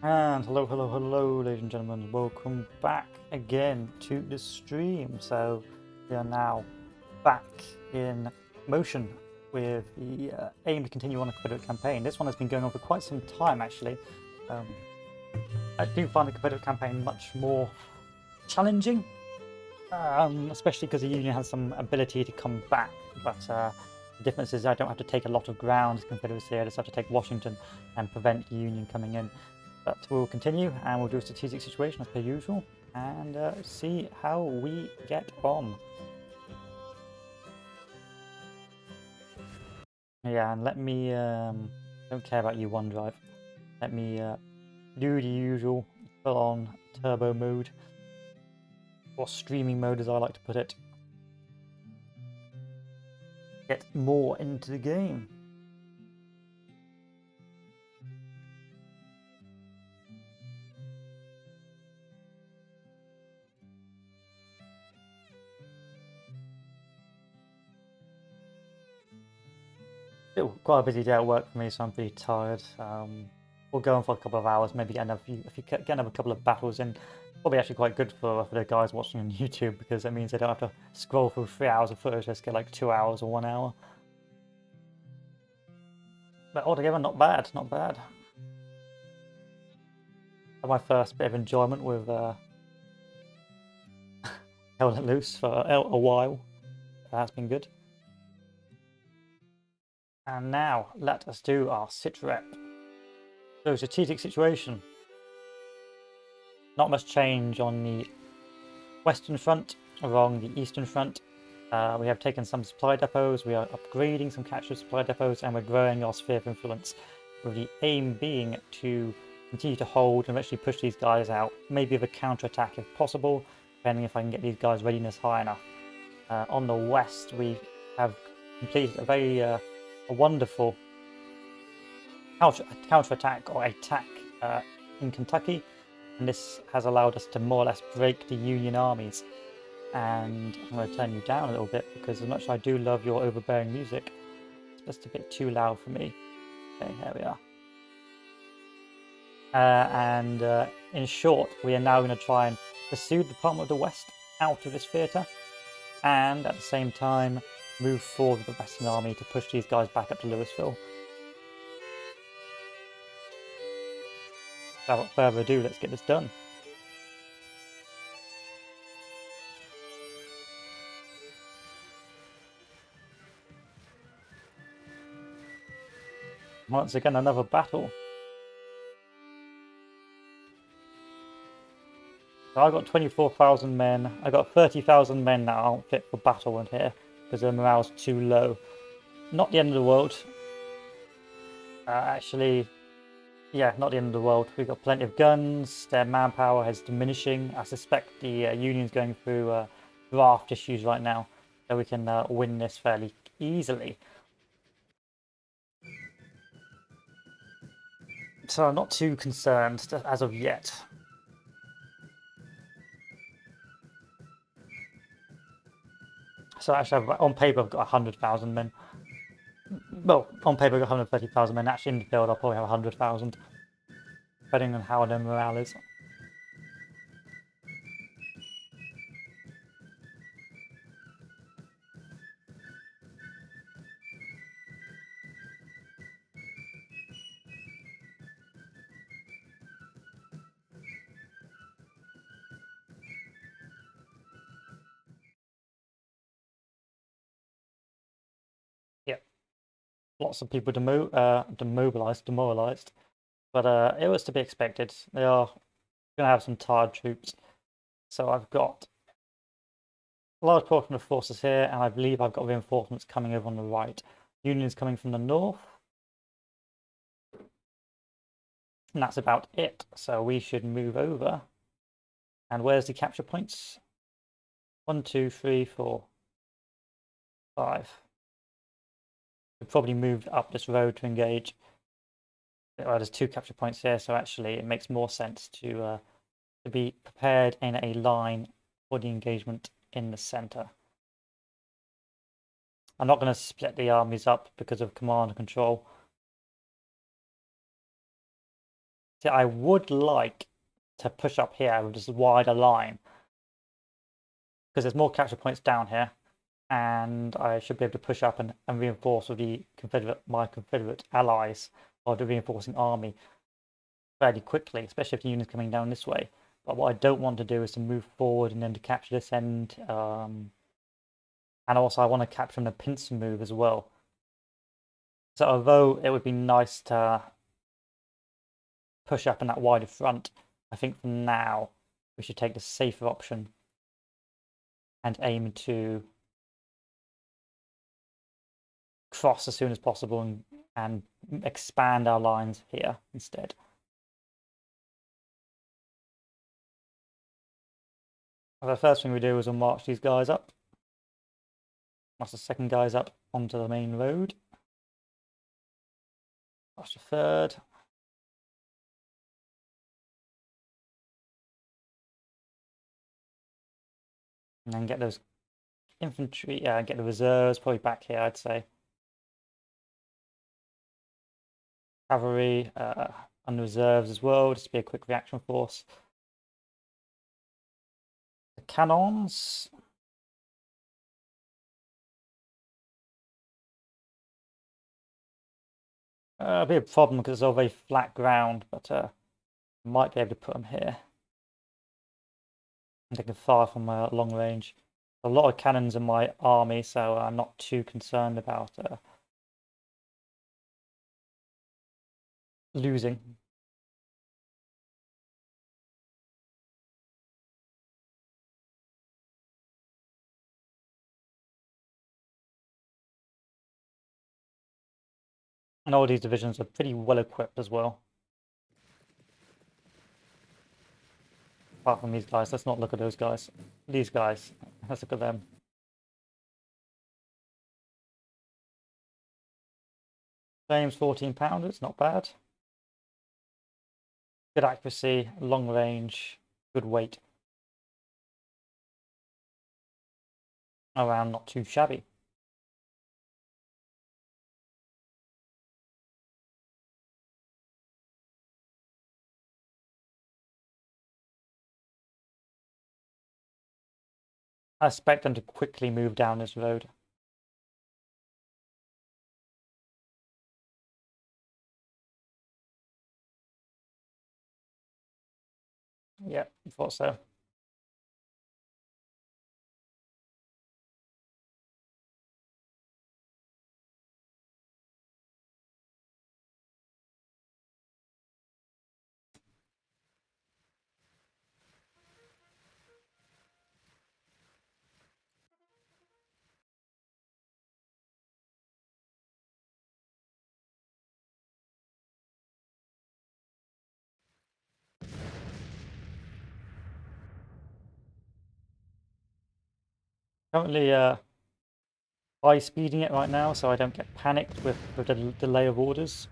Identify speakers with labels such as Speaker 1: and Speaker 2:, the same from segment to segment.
Speaker 1: And hello, ladies and gentlemen. Welcome back again to the stream. So we are now back in motion with the aim to continue on the Confederate campaign. This one has been going on for quite some time, actually. Um, I do find the Confederate campaign much more challenging, especially because the Union has some ability to come back. But the difference is I don't have to take a lot of ground as Confederacy. I just have to take Washington and prevent the Union coming in. But we'll continue and we'll do a strategic situation as per usual and see how we get on. Yeah, and let me, don't care about you OneDrive. Let me do the usual full on turbo mode, or streaming mode as I like to put it. Get more into the game. It was quite a busy day at work for me, so I'm pretty tired. We'll go on for a couple of hours, maybe get if you get another couple of battles in. Probably actually quite good for the guys watching on YouTube because it means they don't have to scroll through 3 hours of footage, just get like 2 hours or 1 hour. But altogether, not bad, not bad. Had my first bit of enjoyment with Held It Loose for a while. That's been good. And now let us do our sit rep. So strategic situation. Not much change on the western front, along the eastern front. We have taken some supply depots, we are upgrading some captured supply depots, and we're growing our sphere of influence, with the aim being to continue to hold and actually push these guys out, maybe with a counter-attack if possible, depending if I can get these guys' readiness high enough. On the west, we have completed a very wonderful counter-attack or attack in Kentucky, and this has allowed us to more or less break the Union armies. And I'm going to turn you down a little bit because as much as I do love your overbearing music, it's just a bit too loud for me. Okay, here we are. In short, we are now going to try and pursue the Department of the West out of this theatre, and at the same time move forward with the Western Army to push these guys back up to Louisville. Without further ado, let's get this done. Once again, another battle. So I got 24,000 men. I got 30,000 men that aren't fit for battle in here because their morale's too low. Not the end of the world. Actually, yeah, not the end of the world. We've got plenty of guns. Their manpower is diminishing. I suspect the Union's going through draft issues right now, so we can win this fairly easily. So I'm not too concerned as of yet. So actually, on paper, I've got 100,000 men. Well, on paper, I've got 130,000 men. Actually, in the field, I'll probably have 100,000, depending on how their morale is. Yep. Lots of people demoralized. But it was to be expected. They are going to have some tired troops. So I've got a large portion of forces here, and I believe I've got reinforcements coming over on the right. Union's coming from the north. And that's about it. So we should move over. And where's the capture points? 1, 2, 3, 4, 5. We've probably moved up this road to engage. Well, there's 2 capture points here, so actually it makes more sense to be prepared in a line for the engagement in the center. I'm not going to split the armies up because of command and control. See, I would like to push up here with this wider line because there's more capture points down here, and I should be able to push up and reinforce with my Confederate allies or the reinforcing army fairly quickly, especially if the unit's coming down this way. But what I don't want to do is to move forward and then to capture this end. And also I want to capture the pincer move as well. So although it would be nice to push up in that wider front, I think for now we should take the safer option and aim to cross as soon as possible and expand our lines here instead. The first thing we do is we'll march these guys up. March the second guys up onto the main road. March the third. And then get those infantry, get the reserves probably back here, I'd say. Cavalry and reserves as well, just to be a quick reaction force. The cannons. It'll be a problem because it's all very flat ground, but might be able to put them here. And they can fire from long range. A lot of cannons in my army, so I'm not too concerned about losing. And all these divisions are pretty well equipped as well. Apart from these guys, let's not look at those guys. These guys, let's look at them. Flames 14 pounders, not bad. Good accuracy, long range, good weight. Around not too shabby. I expect them to quickly move down this road. Yeah, I thought so. Currently high speeding it right now so I don't get panicked with the delay of orders.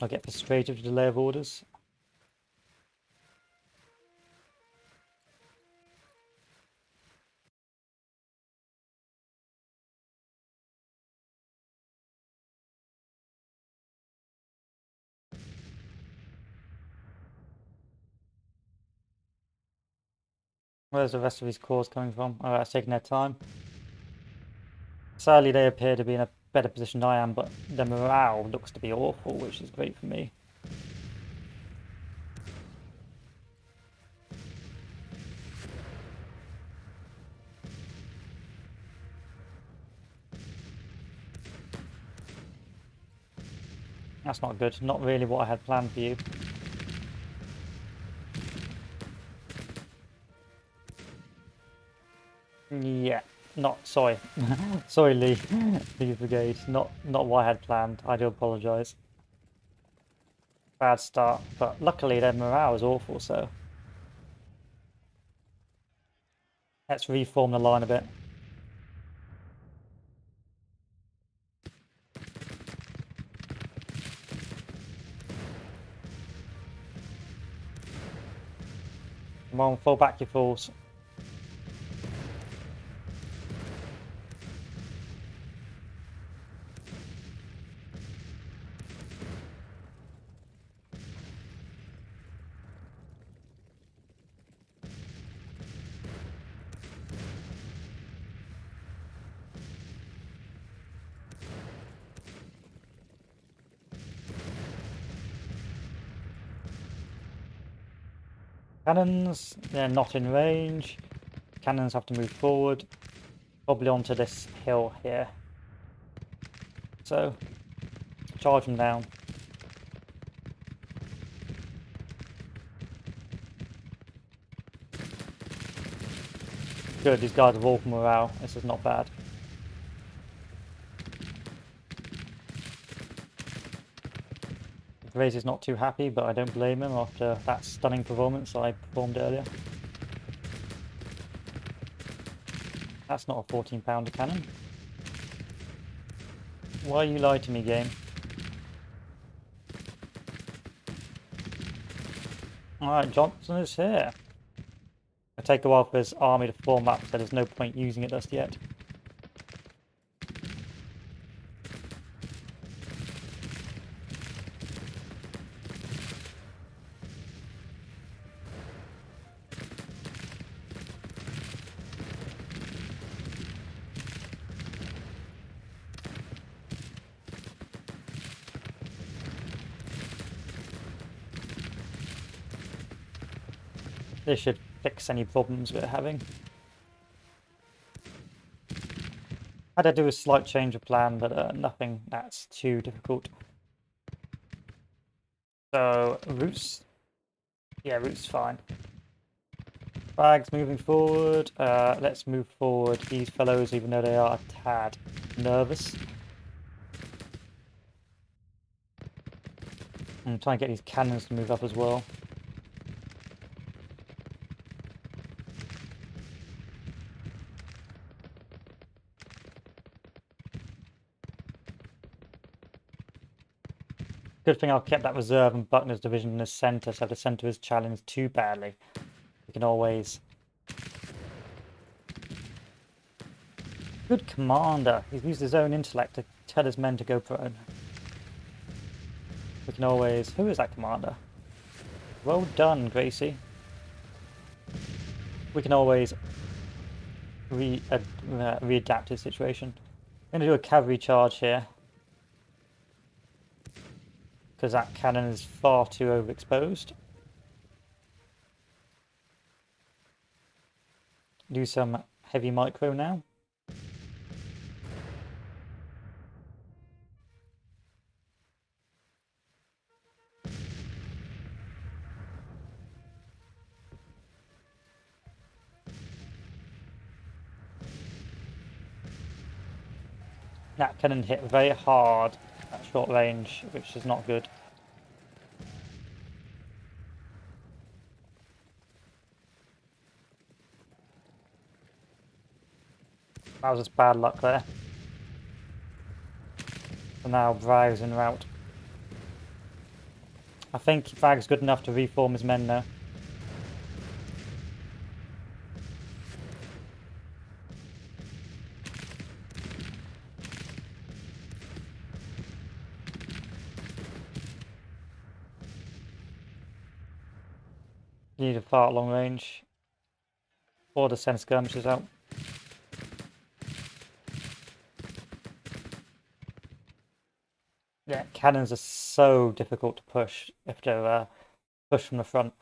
Speaker 1: I get frustrated with the delay of orders. Where's the rest of these corps coming from? Alright, it's taking their time. Sadly, they appear to be in a better position than I am, but the morale looks to be awful, which is great for me. That's not good. Not really what I had planned for you. Yeah, not sorry. Sorry, Lee. Lee's brigade. Not what I had planned. I do apologise. Bad start, but luckily their morale is awful, so let's reform the line a bit. Come on, fall back, you fools. Cannons, they're not in range. Cannons have to move forward, probably onto this hill here. So, charge them down. Good, these guys have all morale. This is not bad. Grace is not too happy, but I don't blame him after that stunning performance I performed earlier. That's not a 14-pounder cannon. Why you lie to me, game? Alright, Johnson is here. It'll take a while for his army to form up, so there's no point using it just yet. This should fix any problems we're having. Had to do a slight change of plan, but nothing that's too difficult. So, routes. Yeah, routes fine. Flags moving forward. Let's move forward these fellows, even though they are a tad nervous. And try and get these cannons to move up as well. Good thing I kept that reserve and Buckner's division in the centre, so if the centre is challenged too badly, we can always... Good commander. He's used his own intellect to tell his men to go prone. We can always... Who is that commander? Well done, Gracie. We can always readapt his situation. I'm going to do a cavalry charge here, because that cannon is far too overexposed. Do some heavy micro now. That cannon hit very hard at short range, which is not good. That was just bad luck there. So now Bragg's en route. I think Bragg's good enough to reform his men now. You need to fire at long range. Or to send skirmishers out. Yeah, cannons are so difficult to push if they're pushed from the front.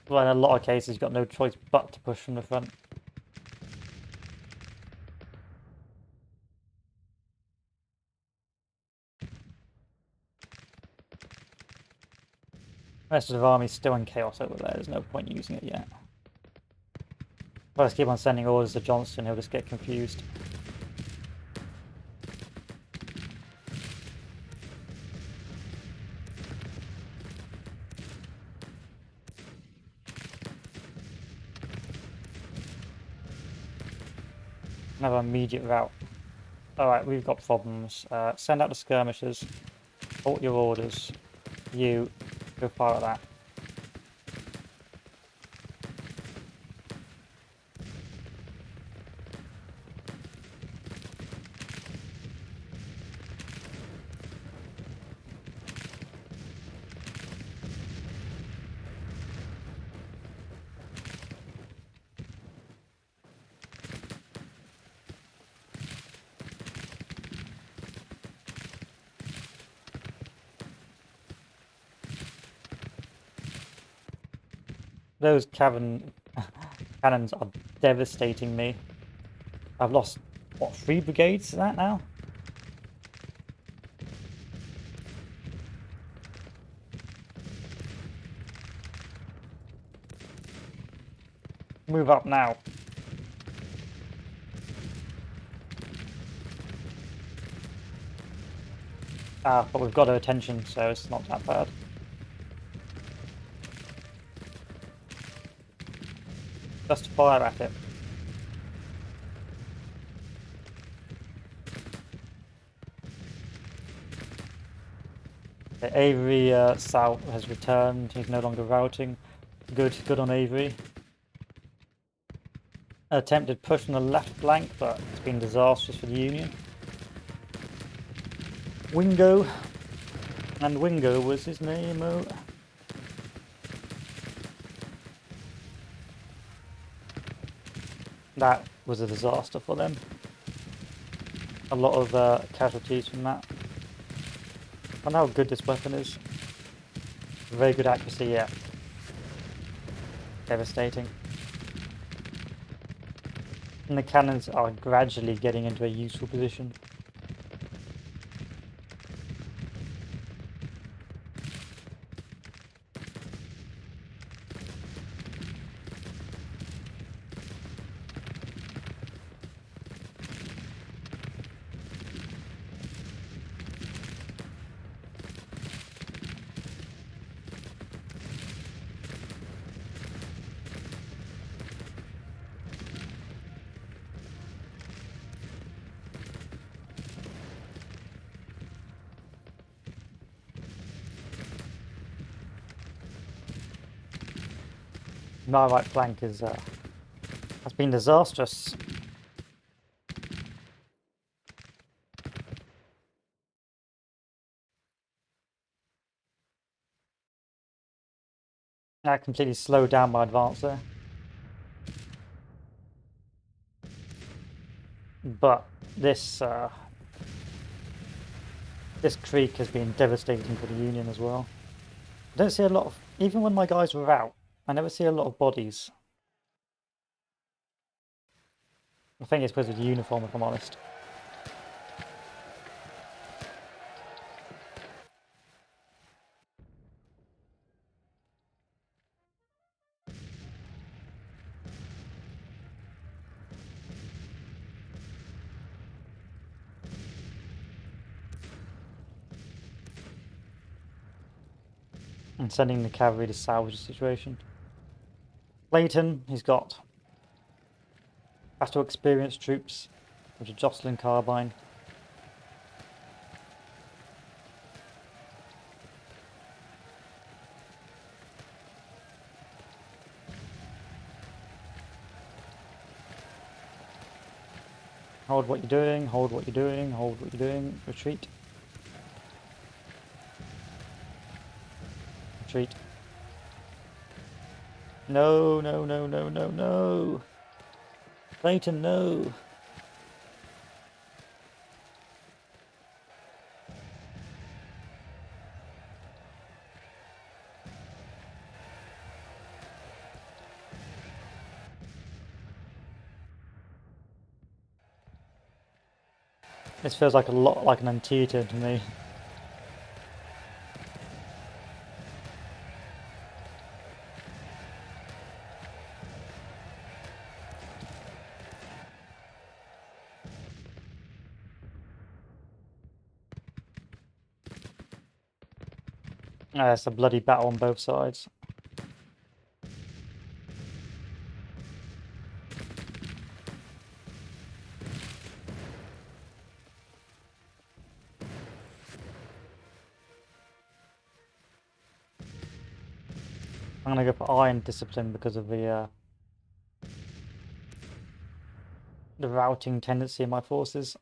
Speaker 1: Well, in a lot of cases, you've got no choice but to push from the front. The rest of the army's still in chaos over there. There's no point using it yet. If I just keep on sending orders to Johnston, he'll just get confused. Another immediate route. Alright, we've got problems. Send out the skirmishers. Halt your orders. You, go fire at that. Those cannons are devastating me. I've lost, what, 3 brigades to that now? Move up now. But we've got her attention, so it's not that bad. Just fire at it. Okay, Avery South has returned. He's no longer routing. Good on Avery. Attempted push on the left flank, but it's been disastrous for the Union. Wingo. And Wingo was his name. Oh. That was a disaster for them. A lot of casualties from that. I know how good this weapon is. Very good accuracy, yeah. Devastating. And the cannons are gradually getting into a useful position. My right flank is has been disastrous. That completely slowed down my advance there. But this this creek has been devastating for the Union as well. I don't see a lot of, even when my guys were out, I never see a lot of bodies. I think it's because of the uniform, if I'm honest. And sending the cavalry to salvage the situation. Clayton, he's got battle experienced troops with a Jocelyn carbine. Hold what you're doing, hold what you're doing, hold what you're doing, retreat. Retreat. No, no, no, no, no, no. Clayton, no. This feels like a lot like an Antietam to me. It's a bloody battle on both sides. I'm gonna go for Iron Discipline because of the routing tendency of my forces.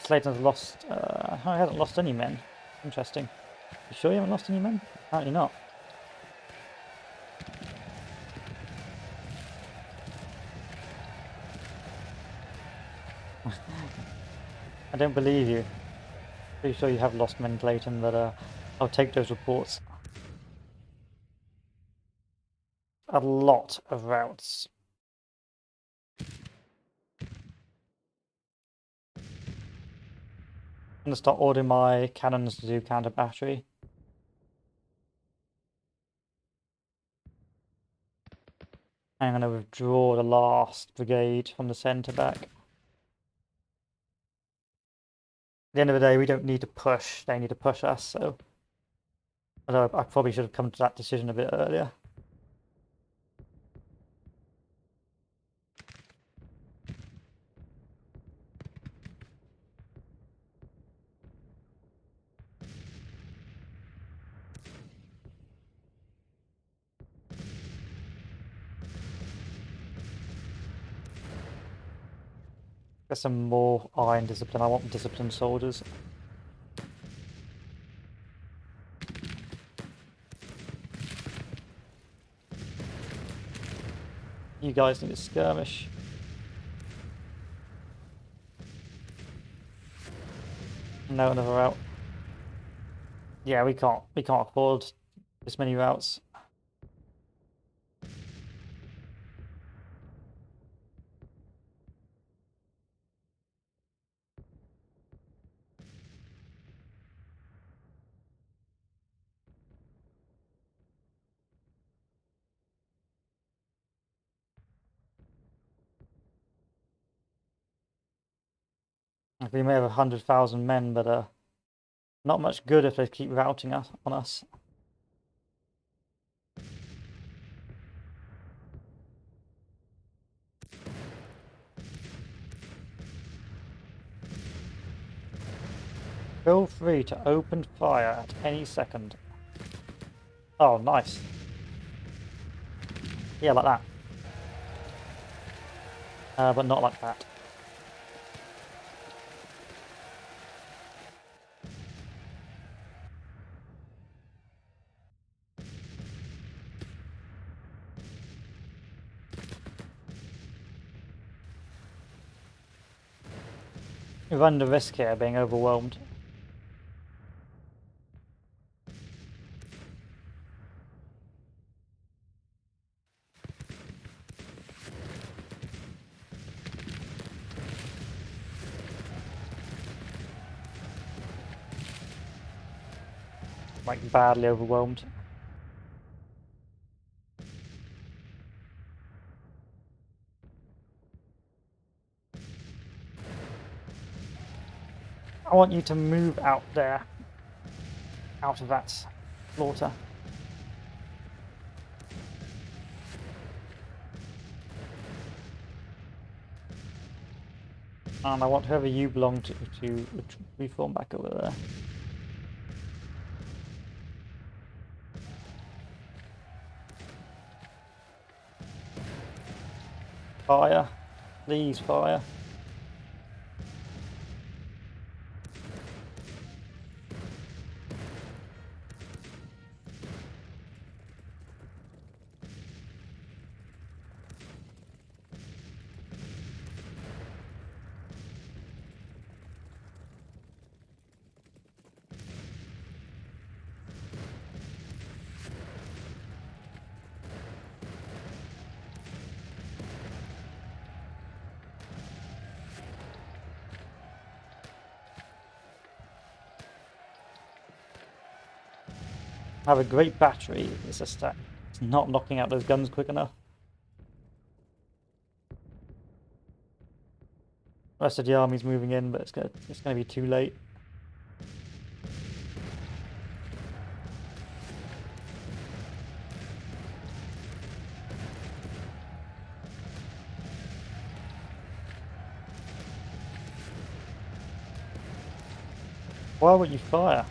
Speaker 1: Slayton's lost I haven't lost any men. Interesting. You sure you haven't lost any men? Apparently not. I don't believe you. Pretty sure you have lost men, Clayton, but I'll take those reports. A lot of routes. I'm gonna start ordering my cannons to do counter battery. I'm gonna withdraw the last brigade from the centre back. At the end of the day, we don't need to push, they need to push us, so... Although I probably should have come to that decision a bit earlier. Get some more iron discipline. I want disciplined soldiers. You guys need to skirmish. No, another route. Yeah, we can't afford this many routes. We may have 100,000 men, but not much good if they keep routing us on us. Feel free to open fire at any second. Oh, nice. Yeah, like that. But not like that. We run the risk here of being overwhelmed. Like, badly overwhelmed. I want you to move out there. Out of that slaughter. And I want whoever you belong to reform back over there. Fire. Please fire. I have a great battery, it's just that it's not knocking out those guns quick enough. The rest of the army's moving in, but it's gonna be too late. Why would you fire?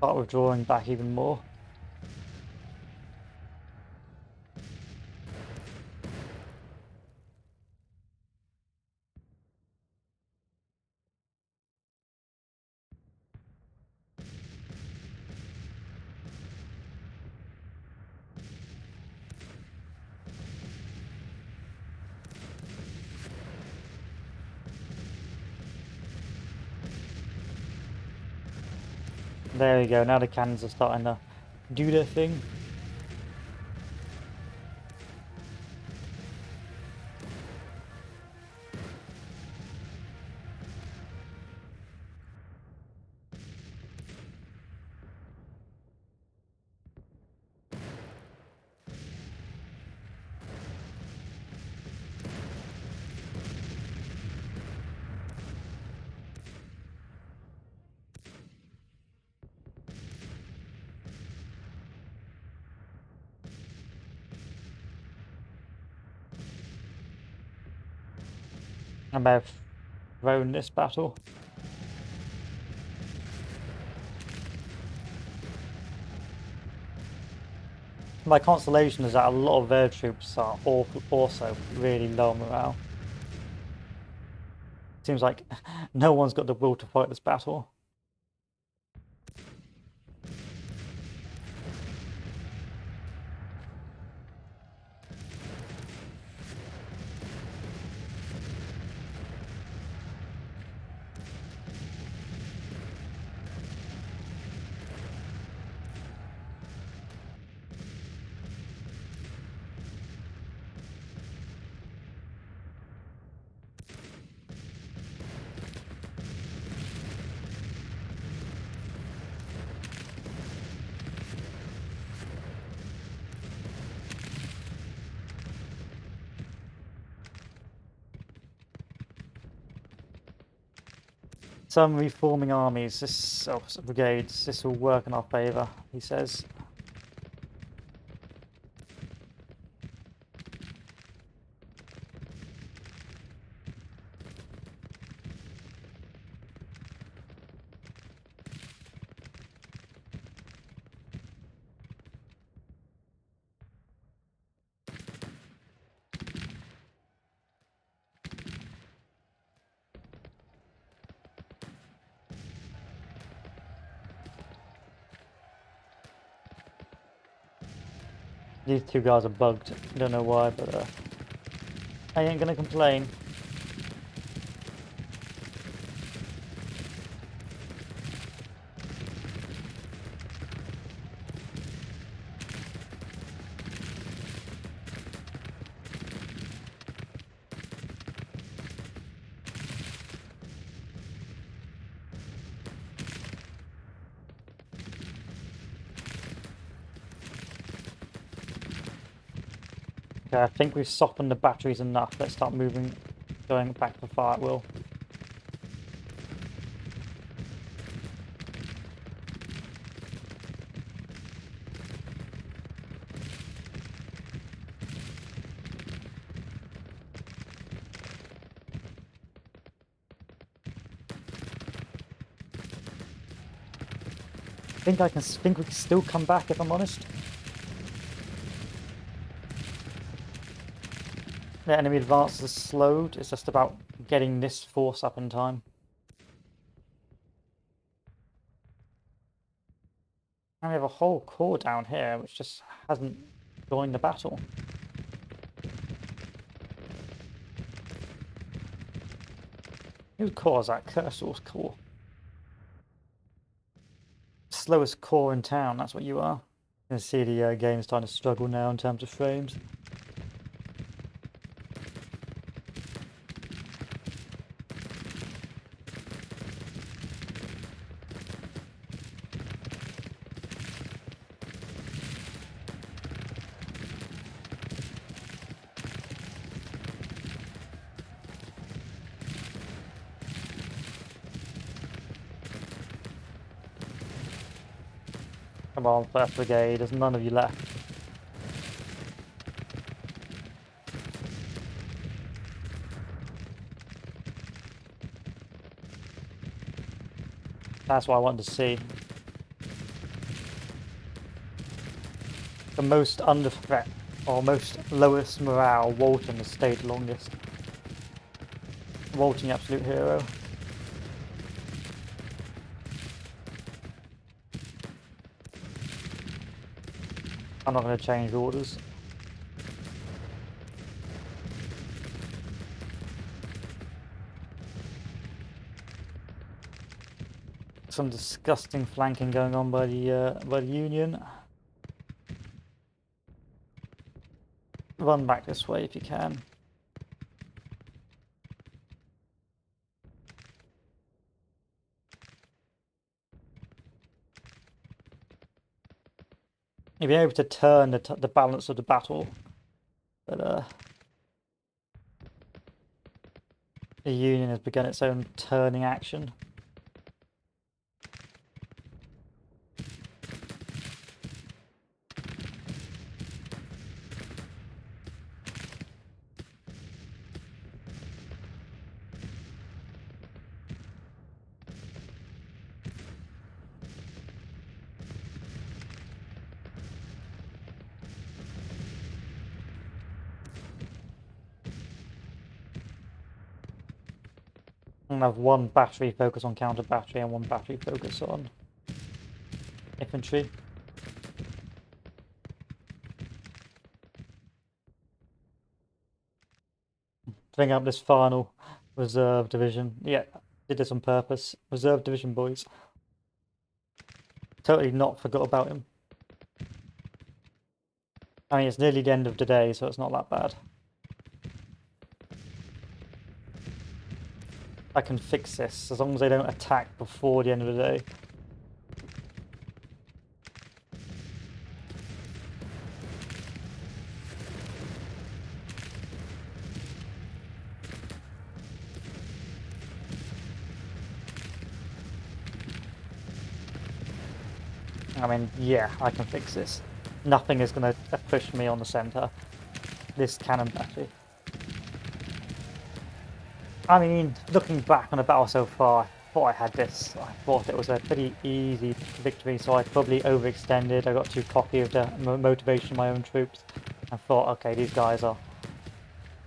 Speaker 1: start withdrawing back even more. There we go, now the cannons are starting to do their thing. I may have thrown this battle. My consolation is that a lot of their troops are also really low morale. Seems like no one's got the will to fight this battle. Some reforming armies, brigades, this will work in our favour, he says. These two guys are bugged. Don't know why, but I ain't gonna complain. Okay, I think we've softened the batteries enough. Let's start moving, going back to fire at will. I think we can still come back if I'm honest. The enemy advance is slowed. It's just about getting this force up in time. And we have a whole corps down here which just hasn't joined the battle. Whose corps is that? Cursor's corps. Slowest corps in town, that's what you are. You can see the game's starting to struggle now in terms of frames. Come on, 1st Brigade, there's none of you left. That's what I wanted to see. the most under threat or most lowest morale, Walton has stayed longest. Walton, absolute hero. I'm not going to change orders. Some disgusting flanking going on by the Union. Run back this way if you can. You'll be able to turn the balance of the battle, but the Union has begun its own turning action. I'm gonna have one battery focus on counter battery and one battery focus on infantry. Bring up this final reserve division. Yeah, did this on purpose. Reserve division, boys. Totally not forgot about him. I mean, it's nearly the end of the day, so it's not that bad. I can fix this as long as they don't attack before the end of the day. I mean, yeah, I can fix this. Nothing is going to push me on the centre. This cannon battery. I mean, looking back on the battle so far, I thought I had this. I thought it was a pretty easy victory, so I probably overextended. I got too cocky with the motivation of my own troops and thought, okay, these guys are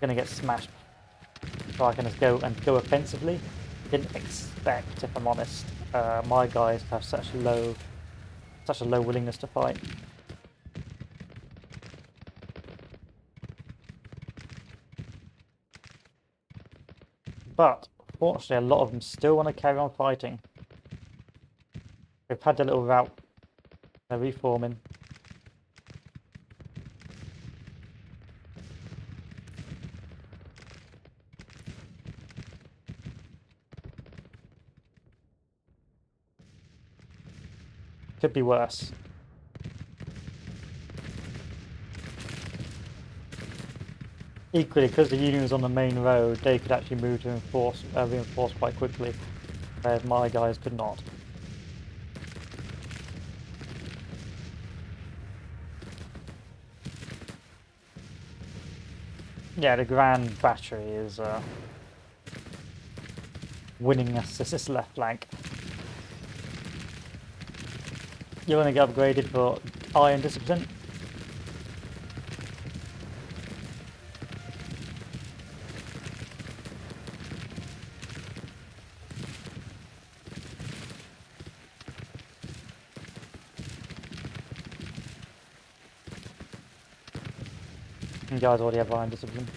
Speaker 1: going to get smashed, so I can just go offensively. Didn't expect, if I'm honest, my guys to have such a low willingness to fight. But fortunately, a lot of them still want to carry on fighting. They've had their little rout. They're reforming. Could be worse. Equally, because the Union was on the main road, they could actually move to reinforce quite quickly, whereas my guys could not. Yeah, the Grand Battery is winning us this left flank. You're going to get upgraded for Iron Discipline. You guys already have Iron Discipline.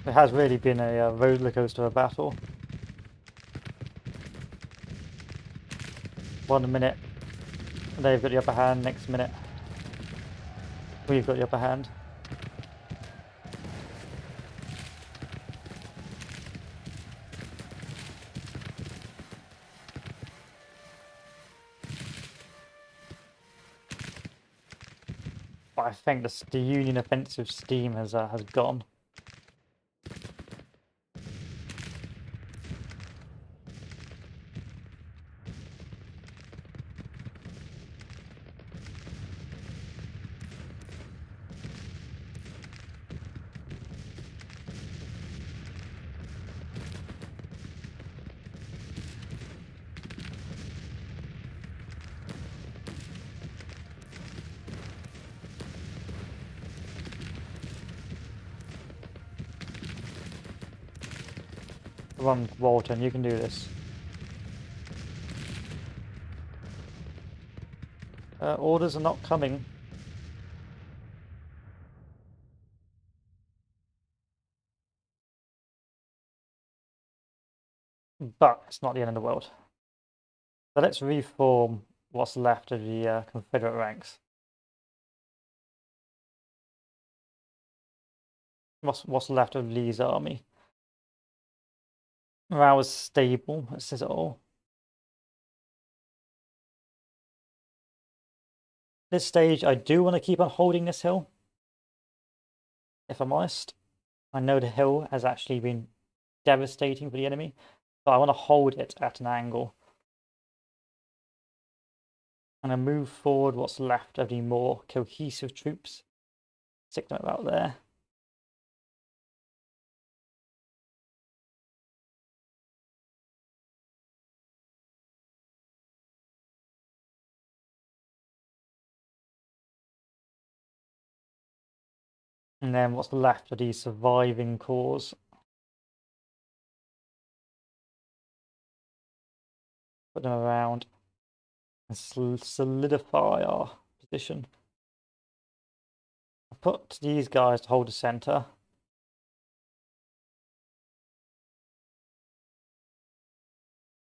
Speaker 1: It has really been a roller coaster of a battle. 1 minute, they've got the upper hand. Next minute, we've got the upper hand. But I think the Union offensive steam has gone. Come on, Walton, you can do this. Orders are not coming. But it's not the end of the world. So let's reform what's left of the Confederate ranks. What's left of Lee's army? Morale is stable, that says it all. This stage, I do want to keep on holding this hill. If I'm honest, I know the hill has actually been devastating for the enemy, but I want to hold it at an angle. I'm going to move forward what's left of the more cohesive troops. Stick them about there. And then what's left of the surviving corps. Put them around and solidify our position. I put these guys to hold the center.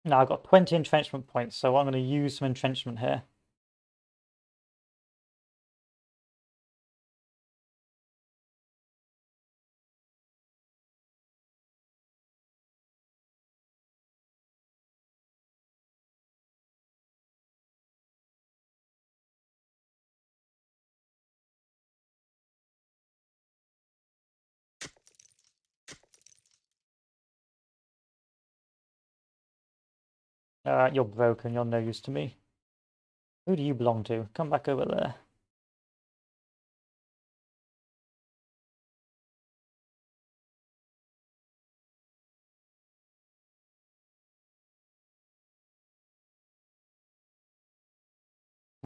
Speaker 1: Now I've got 20 entrenchment points, so I'm going to use some entrenchment here. You're broken, you're no use to me. Who do you belong to? Come back over there.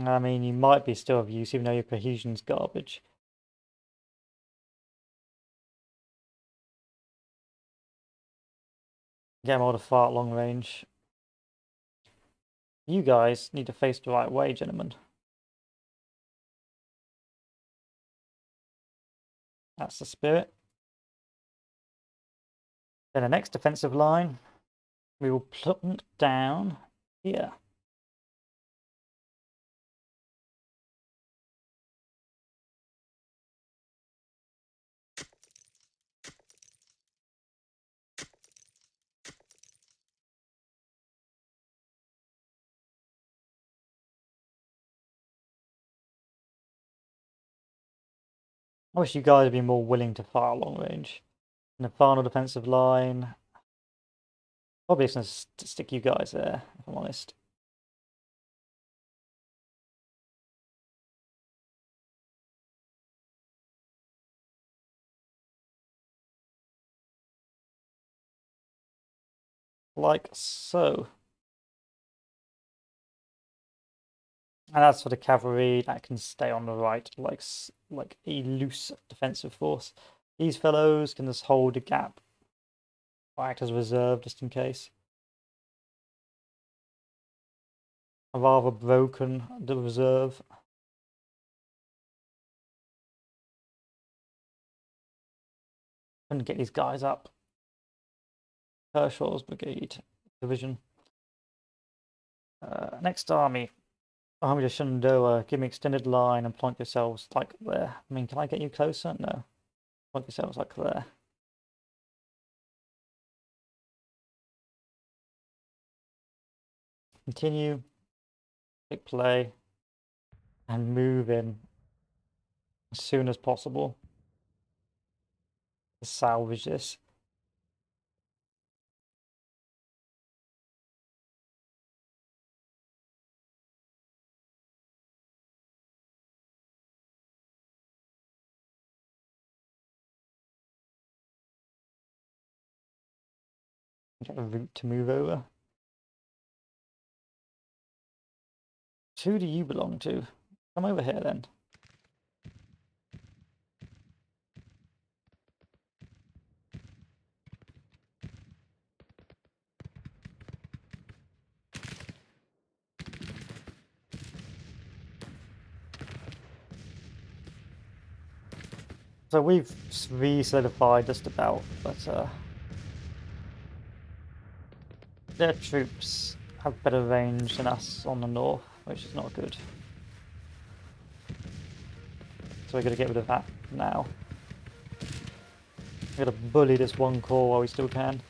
Speaker 1: I mean, you might be still of use, even though your cohesion's garbage. Get more to far at long range. You guys need to face the right way, gentlemen. That's the spirit. Then the next defensive line, we will put down here. I wish you guys would be more willing to fire long range. And the final defensive line, probably just going to stick you guys there, if I'm honest. Like so. And as for the cavalry, that can stay on the right, like a loose defensive force. These fellows can just hold a gap, or act as reserve just in case. I've rather broken the reserve. Couldn't get these guys up. Kershaw's brigade division. Next army. Army of Shenandoah, give me extended line and plant yourselves like there. I mean, can I get you closer? No. Plant yourselves like there. Continue. Click play. And move in as soon as possible to salvage this. Get a route to move over. Who do you belong to? Come over here then. So we've re-solidified just about, but their troops have better range than us on the north, which is not good. So we're going to get rid of that now. We're going to bully this one core while we still can.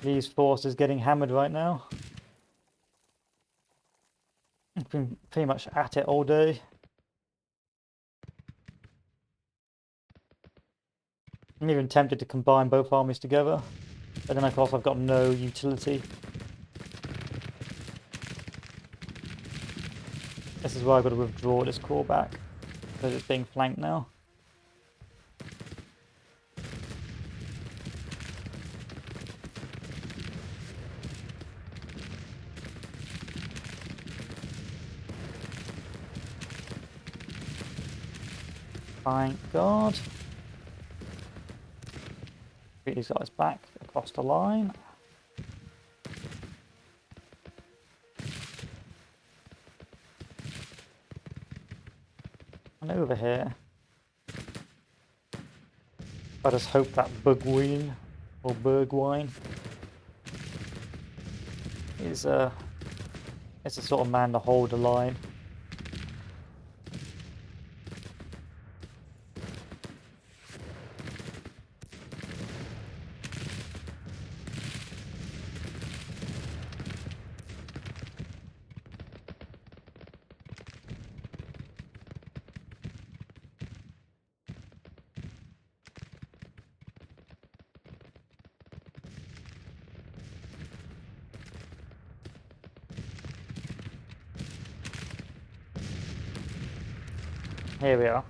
Speaker 1: These forces getting hammered right now. I've been pretty much at it all day. I'm even tempted to combine both armies together, but then of course I've got no utility. This is why I've got to withdraw this core back, because it's being flanked now. Thank God. Get these guys back across the line. And over here. I just hope that Bugwine or Bergwine is a sort of man to hold the line. Here we are.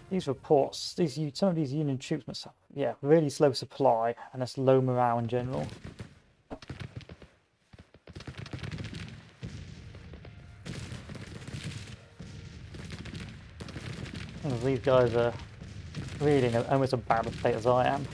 Speaker 1: These reports, some of these Union troops must have, yeah, really slow supply and that's low morale in general. And these guys are really in almost a bad state as I am.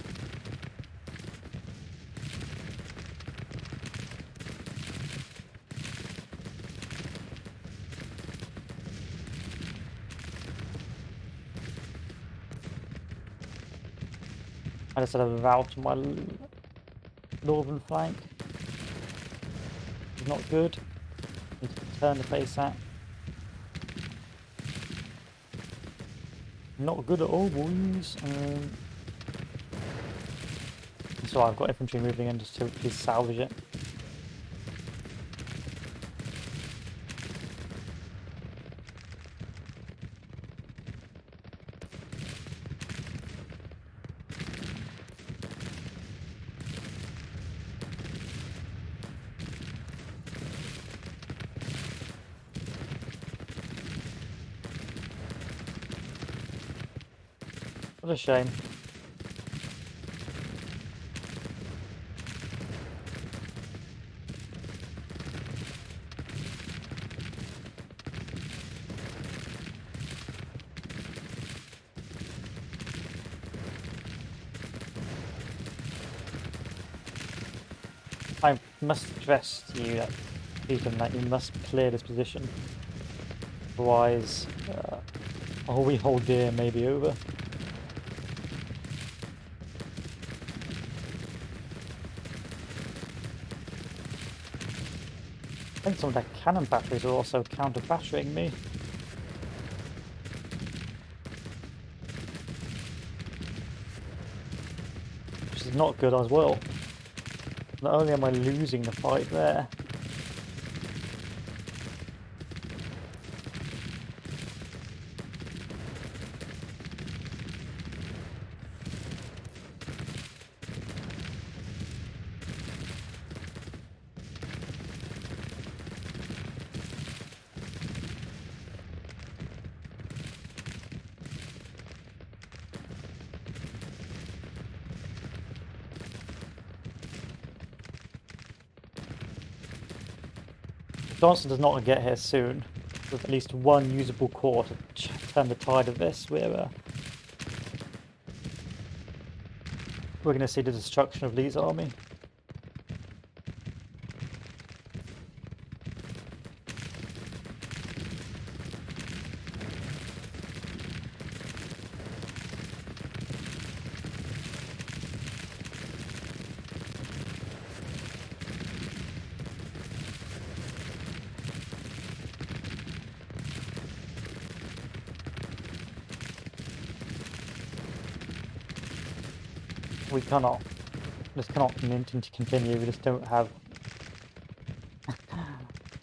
Speaker 1: I just had a valve to my northern flank. It's not good. Need to turn to face that. Not good at all, boys. So I've got infantry moving in just to salvage it. What a shame. I must stress to you that, Ethan, that you must clear this position. Otherwise, all we hold dear may be over. I think some of their cannon batteries are also counter-battering me. Which is not good as well. Not only am I losing the fight there, Johnson does not get here soon, with at least one usable core to turn the tide of this, we're going to see the destruction of Lee's army. We cannot. This cannot continue. We just don't have.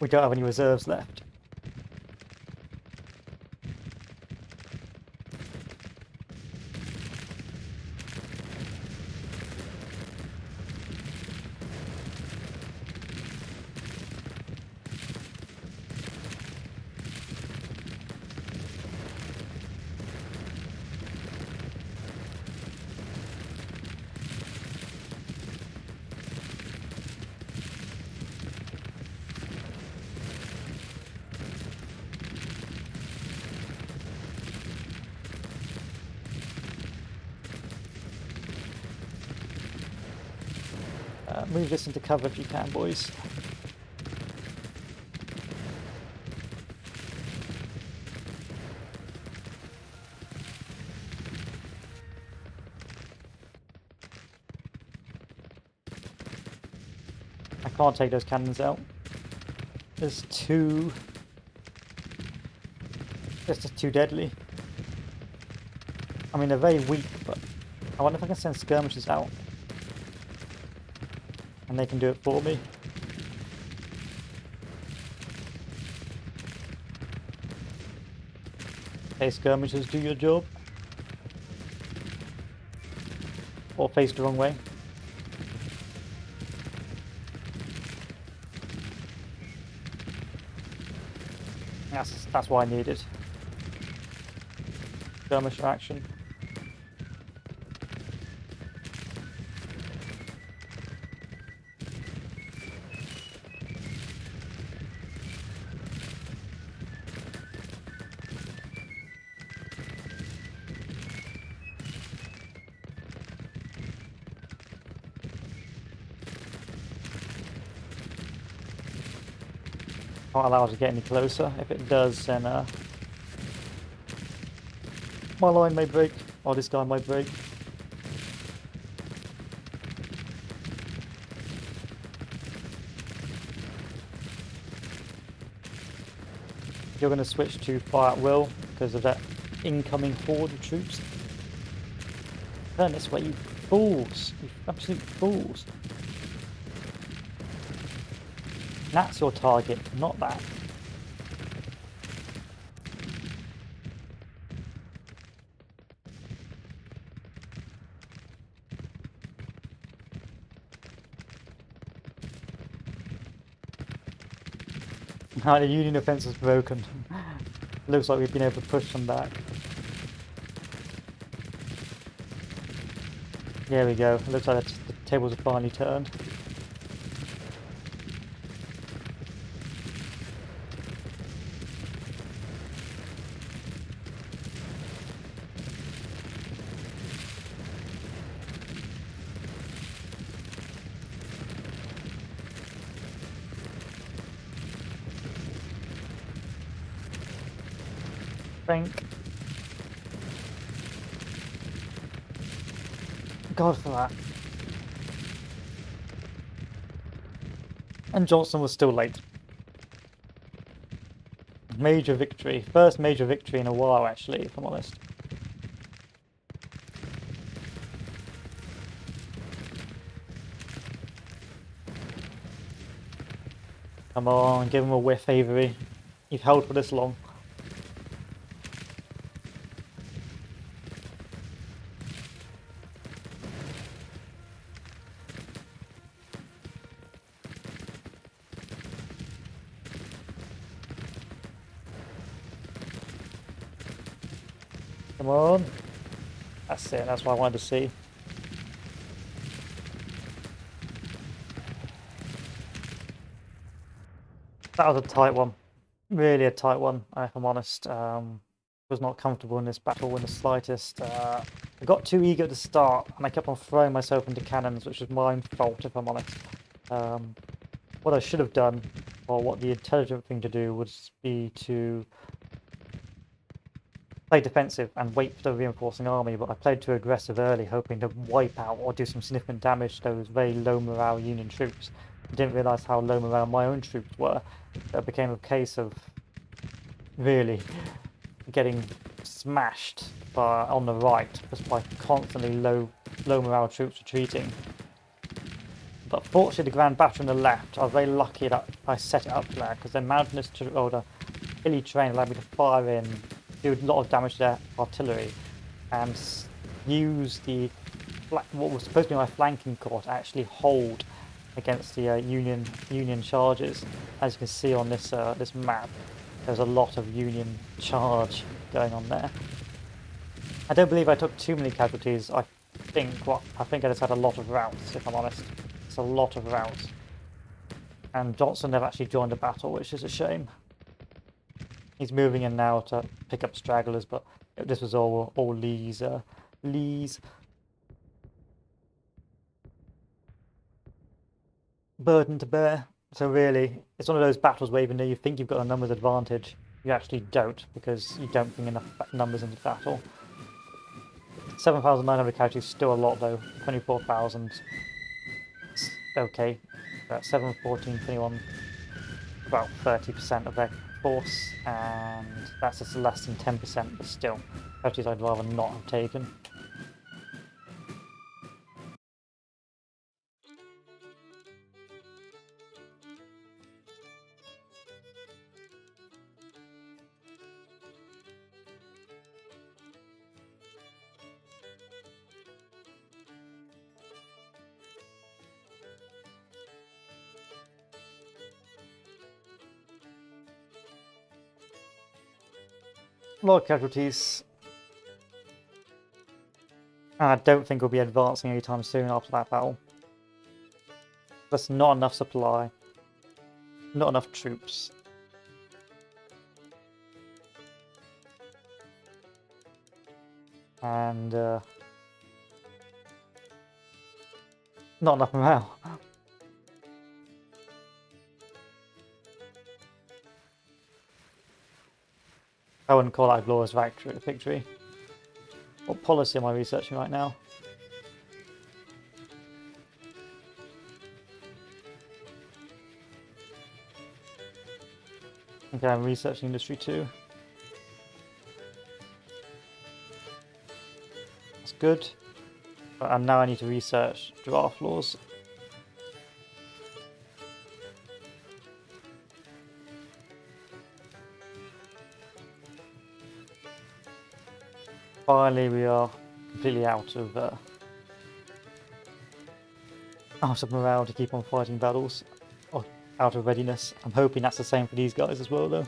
Speaker 1: We don't have any reserves left. Move this into cover if you can, boys. I can't take those cannons out. It's just too deadly. I mean, they're very weak, but I wonder if I can send skirmishers out. And they can do it for me. Okay, skirmishers, do your job. Or face the wrong way. That's what I needed. Skirmisher action. Can't allow it to get any closer. If it does, then my line may break, or this guy might break. You're going to switch to fire at will because of that incoming horde of troops. Turn this way, you fools! You absolute fools! That's your target, not that. Now the Union offense is broken. Looks like we've been able to push them back. There we go. It looks like the tables have finally turned. God for that. And Johnson was still late. Major victory. First major victory in a while, actually, if I'm honest. Come on, give him a whiff, Avery. You've held for this long. Come on. That's it, that's what I wanted to see. That was a tight one. Really a tight one, if I'm honest. Was not comfortable in this battle in the slightest. I got too eager to start, and I kept on throwing myself into cannons, which was my fault, if I'm honest. What I should have done, or what the intelligent thing to do, would be to play defensive and wait for the reinforcing army, but I played too aggressive early, hoping to wipe out or do some significant damage to those very low morale Union troops. I didn't realise how low morale my own troops were. So it became a case of really getting smashed on the right just by constantly low morale troops retreating. But fortunately, the grand battery on the left, I was very lucky that I set it up there, because the mountainous or the hilly terrain allowed me to fire in, do a lot of damage to their artillery, and use what was supposed to be my flanking corps to actually hold against the Union charges. As you can see on this this map, there's a lot of Union charge going on there. I don't believe I took too many casualties. I think I just had a lot of routes, if I'm honest. It's a lot of routes. And Johnson never actually joined the battle, which is a shame. He's moving in now to pick up stragglers, but this was all Lee's burden to bear. So really, it's one of those battles where even though you think you've got a numbers advantage, you actually don't, because you don't bring enough numbers into battle. 7,900 casualties, still a lot though. 24,000. Okay. 7, 14, 21. About 30% of their force, and that's just less than 10%, but still. Casualties I'd rather not have taken. A lot of casualties. I don't think we'll be advancing anytime soon after that battle. There's not enough supply. Not enough troops. And not enough morale. I wouldn't call that a glorious victory. What policy am I researching right now? Okay, I'm researching industry 2. That's good. And now I need to research draft laws. Finally, we are completely out of morale to keep on fighting battles, or out of readiness. I'm hoping that's the same for these guys as well, though.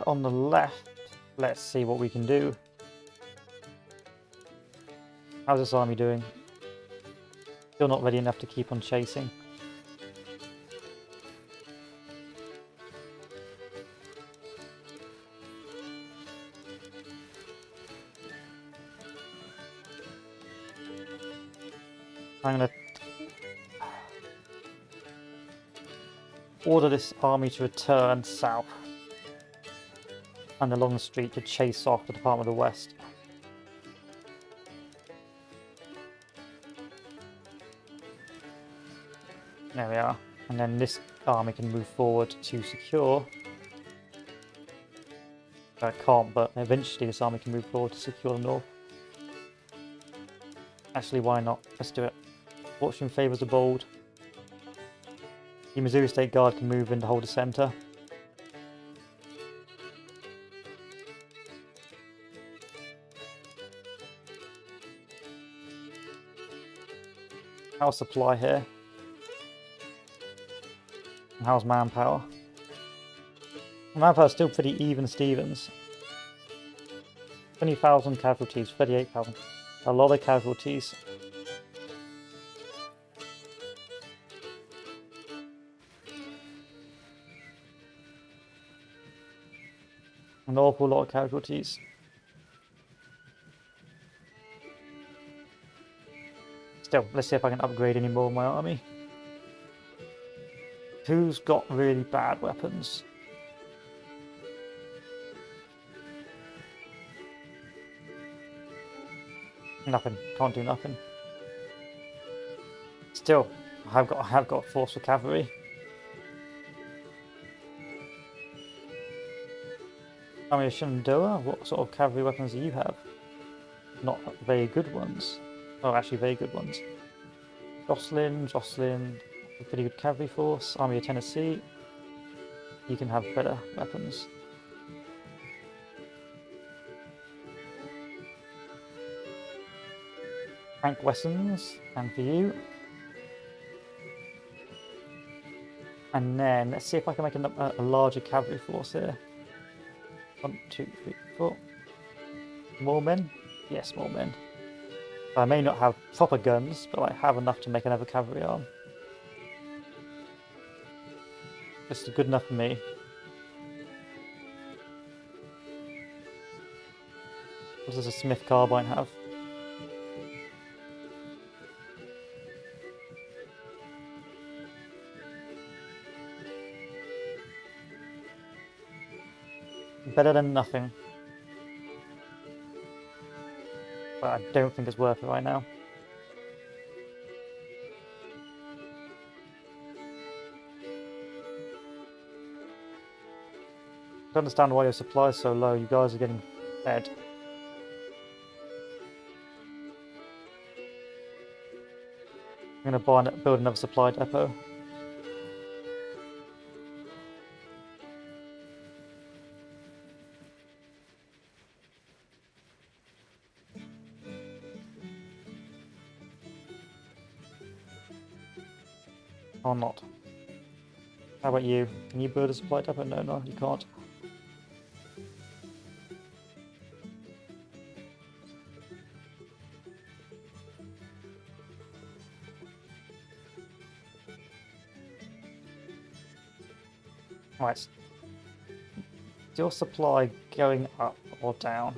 Speaker 1: On the left, let's see what we can do. How's this army doing? Still not ready enough to keep on chasing. I'm going to order this army to return south and along the street to chase off the Department of the West. There we are. And then this army can move forward to secure. I can't, but eventually this army can move forward to secure the north. Actually, why not? Let's do it. Fortune favours the bold. The Missouri State Guard can move in to hold the centre. How's supply here? And how's manpower? Manpower is still pretty even Stevens. 20,000 casualties, 38,000. A lot of casualties. an awful lot of casualties. Still, let's see if I can upgrade any more of my army. Who's got really bad weapons? Nothing. Can't do nothing. Still, I have got force for cavalry. I mean, Shenandoah, what sort of cavalry weapons do you have? Not very good ones. Oh, actually, very good ones. Jocelyn, a pretty good cavalry force. Army of Tennessee, you can have better weapons. Frank Wessons, and for you. And then let's see if I can make a larger cavalry force here. 1, 2, 3, 4. More men? Yes, more men. I may not have proper guns, but I have enough to make another cavalry arm. This is good enough for me. What does a Smith carbine have? Better than nothing. But I don't think it's worth it right now. I don't understand why your supply is so low. You guys are getting fed. I'm going to build another supply depot. Or not. How about you? Can you build a supply depot? No, you can't. Right. Is your supply going up or down?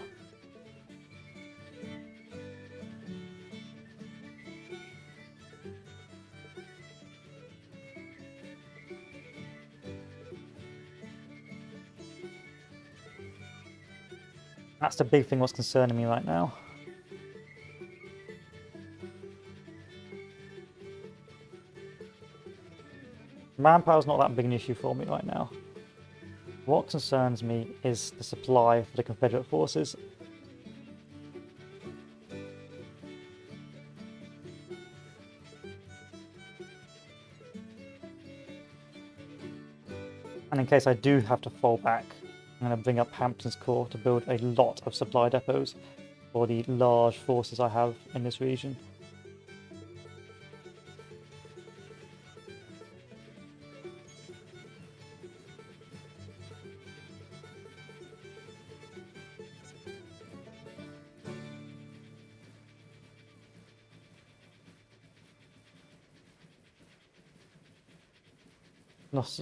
Speaker 1: That's the big thing what's concerning me right now. Manpower's not that big an issue for me right now. What concerns me is the supply for the Confederate forces. And in case I do have to fall back, I'm going to bring up Hampton's Corps to build a lot of supply depots for the large forces I have in this region.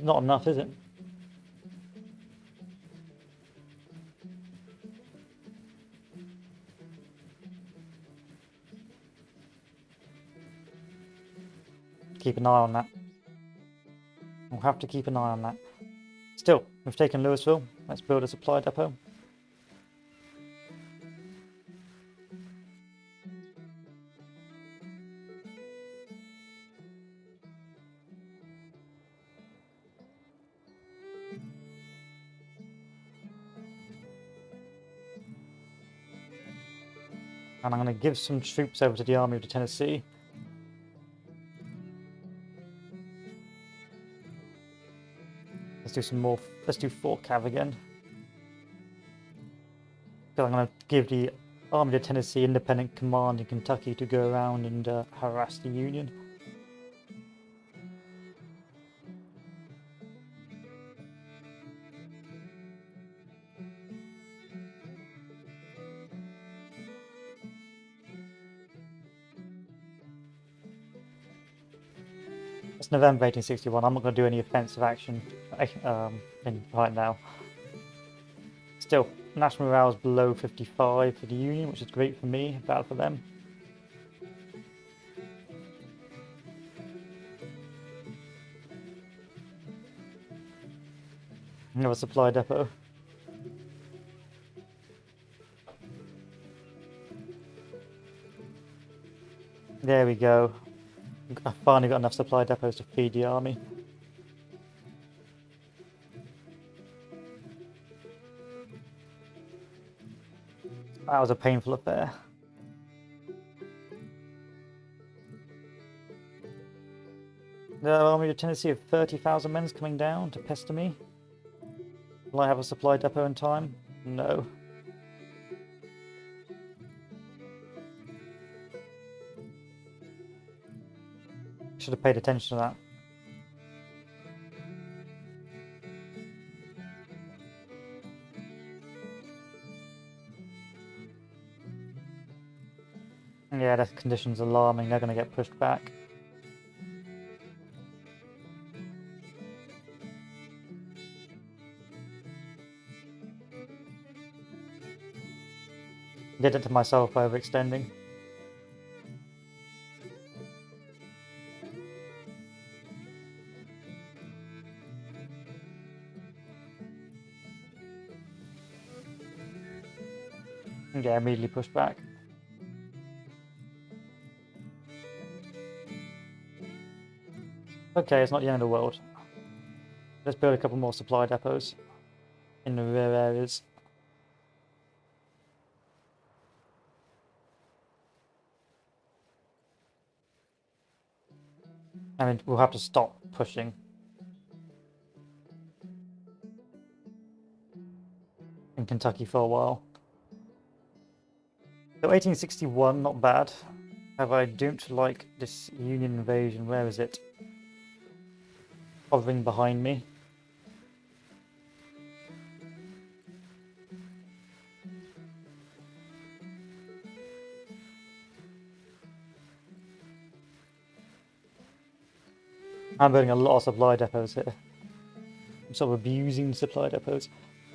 Speaker 1: Not enough, is it? Keep an eye on that. We'll have to keep an eye on that. Still, we've taken Louisville. Let's build a supply depot. And I'm going to give some troops over to the Army of the Tennessee. Let's do some more. Let's do Fort Cav again. So I'm going to give the Army of the Tennessee independent command in Kentucky to go around and harass the Union. It's November 1861. I'm not going to do any offensive action right now. Still, national morale is below 55 for the Union, which is great for me, bad for them. Another supply depot. There we go. I finally got enough supply depots to feed the army. That was a painful affair. The army of Tennessee of 30,000 men is coming down to pester me. Will I have a supply depot in time? No. Should have paid attention to that. Yeah, that condition's alarming. They're going to get pushed back. Did it to myself by overextending. Yeah, immediately pushed back. Okay, it's not the end of the world. Let's build a couple more supply depots in the rear areas. I mean, we'll have to stop pushing. In Kentucky for a while. So 1861, not bad. However, I don't like this Union invasion. Where is it? Hovering behind me. I'm building a lot of supply depots here. I'm sort of abusing supply depots.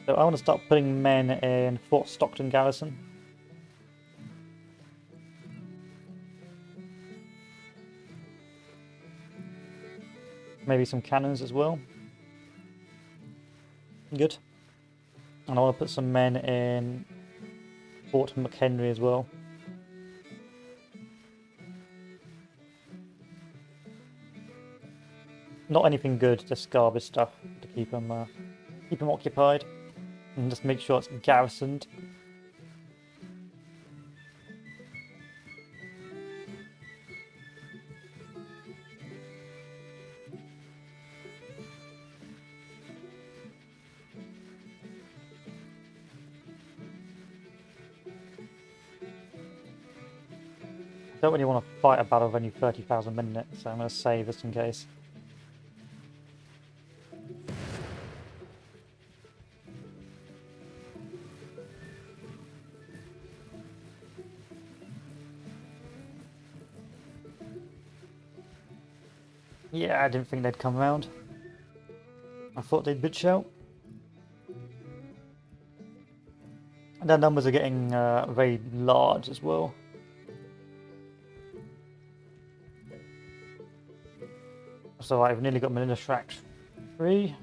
Speaker 1: So I want to start putting men in Fort Stockton garrison. Maybe some cannons as well. Good. And I want to put some men in Fort McHenry as well. Not anything good, just garbage stuff to keep them occupied. And just make sure it's garrisoned. I don't really want to fight a battle with only 30,000 men in it, so I'm going to save this in case. Yeah, I didn't think they'd come around. I thought they'd bitch out. And their numbers are getting very large as well. So I've nearly got Melinda Shrack free.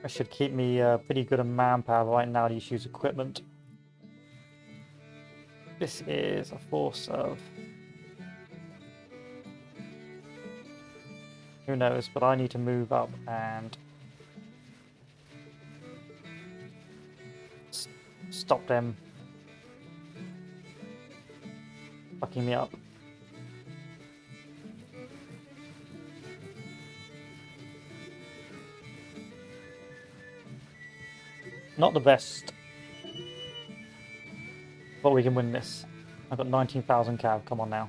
Speaker 1: That should keep me pretty good on manpower right now to use equipment. This is a force of... who knows, but I need to move up and stop them fucking me up. Not the best, but we can win this. I've got 19,000 cav, come on now.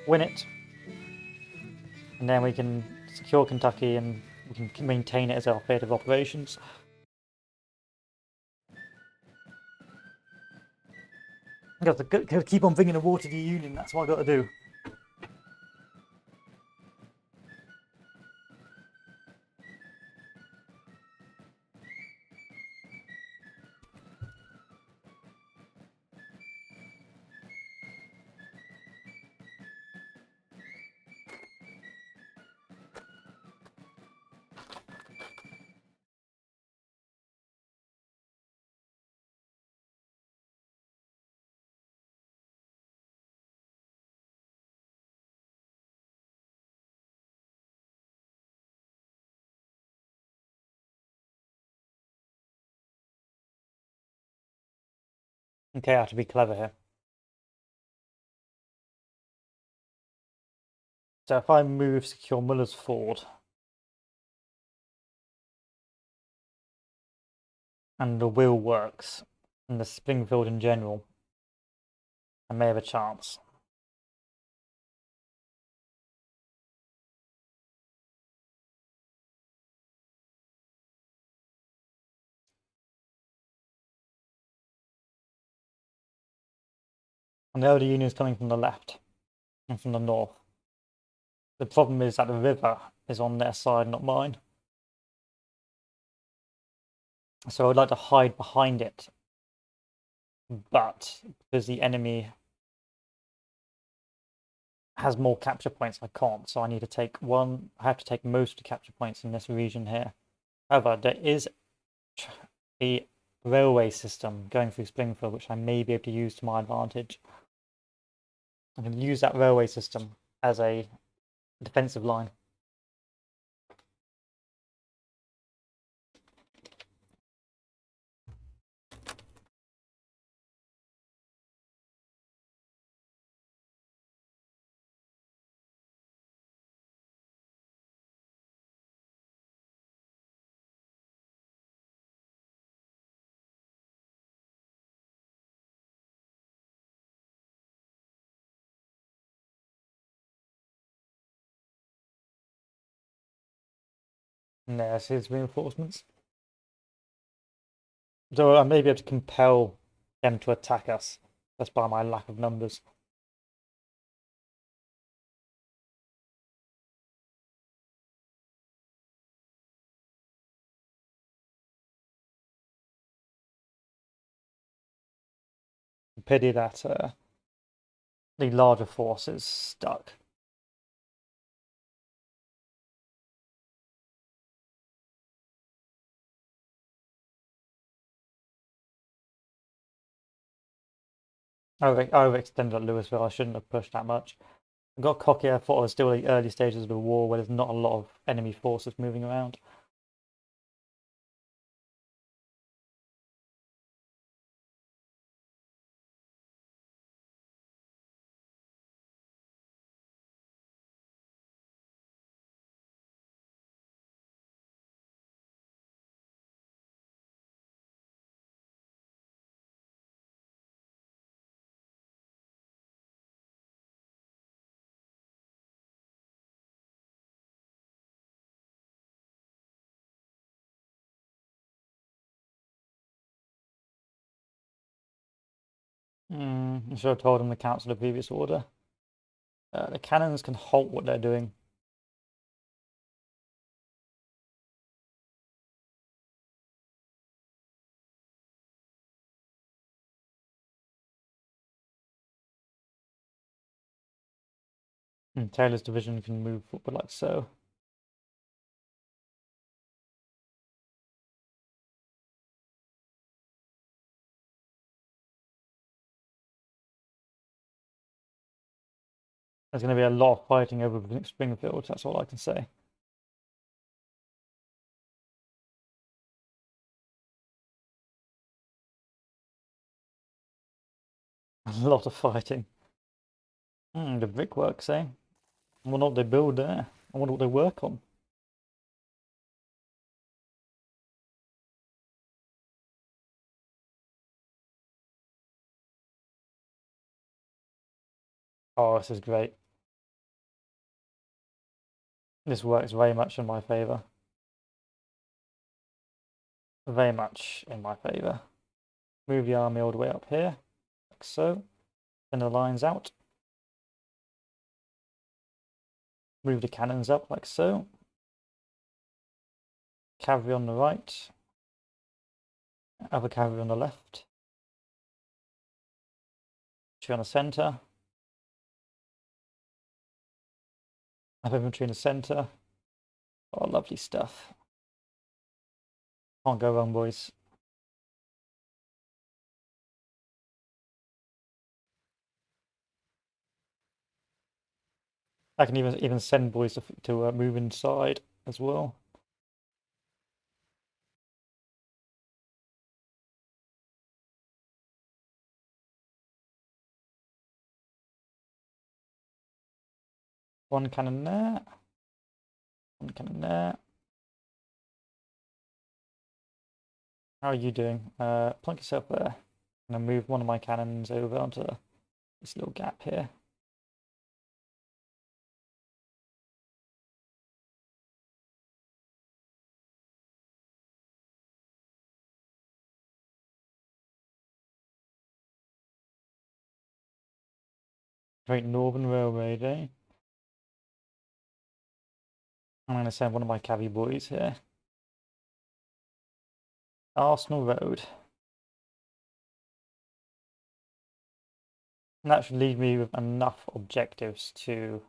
Speaker 1: Win it. And then we can secure Kentucky and we can maintain it as our theatre of operations. Gotta keep on bringing the water to the Union, that's what I gotta do. Okay, I have to be clever here. So if I move secure Muller's Ford, and the wheel works, and the Springfield in general, I may have a chance. And the other Union is coming from the left and from the north. The problem is that the river is on their side, not mine. So I'd like to hide behind it. But because the enemy has more capture points, I can't. So I need to take one. I have to take most of the capture points in this region here. However, there is a railway system going through Springfield, which I may be able to use to my advantage. I can use that railway system as a defensive line. And there's his reinforcements. So I may be able to compel them to attack us just by my lack of numbers. Pity that the larger force is stuck. I overextended at Louisville. I shouldn't have pushed that much. I got cocky. I thought I was still in the early stages of the war where there's not a lot of enemy forces moving around. I should have told them to cancel the previous order. The cannons can halt what they're doing. And Taylor's division can move forward like so. There's going to be a lot of fighting over Springfield, that's all I can say. A lot of fighting. The brickworks, eh? I wonder what they build there. I wonder what they work on. Oh, this is great. This works very much in my favour. Very much in my favour. Move the army all the way up here, like so. Send the lines out. Move the cannons up like so. Cavalry on the right. Other cavalry on the left. Infantry on the centre. Have infantry in the centre. Oh, lovely stuff. Can't go wrong, boys. I can even send boys to move inside as well. One cannon there. One cannon there. How are you doing? Plunk yourself there. I'm gonna move one of my cannons over onto this little gap here. Great Northern Railroad, eh? I'm gonna send one of my cavalry boys here. Arsenal Road. And that should leave me with enough objectives to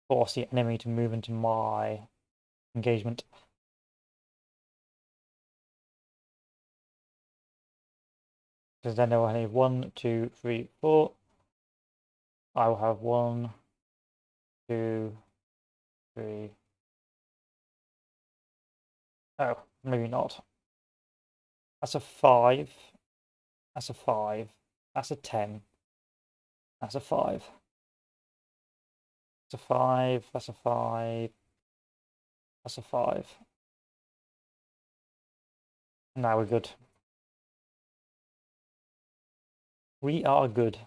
Speaker 1: force the enemy to move into my engagement. Because then I will have 1, 2, 3, 4. I will have 1, 2, 3. Oh, maybe not. That's a 5. That's a 5. That's a 10. That's a 5. That's a 5. That's a 5. That's a 5. Now we're good. We are good.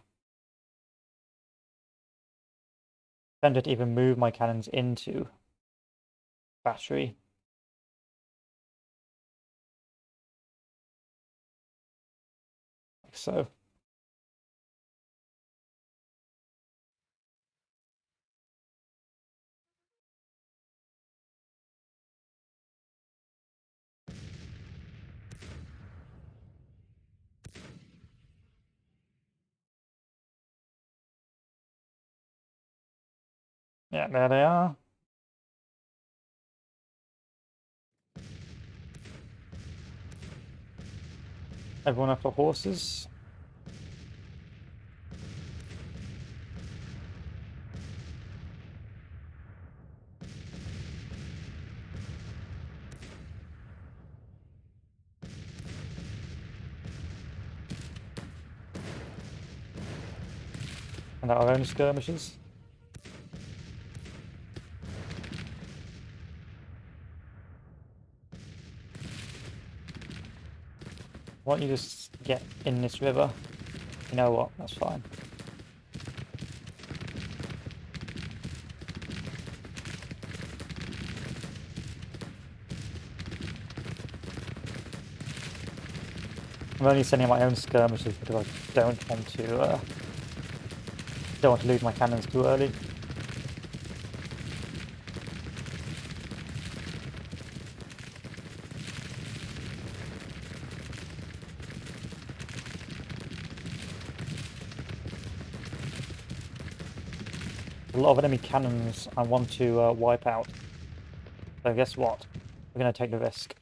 Speaker 1: Tempted to even move my cannons into battery. Like so. Yeah, there they are. Everyone up for horses. And our own skirmishes. Why don't you just get in this river? You know what? That's fine. I'm only sending my own skirmishes because I don't want to lose my cannons too early. A lot of enemy cannons I want to wipe out. So guess what? We're going to take the risk.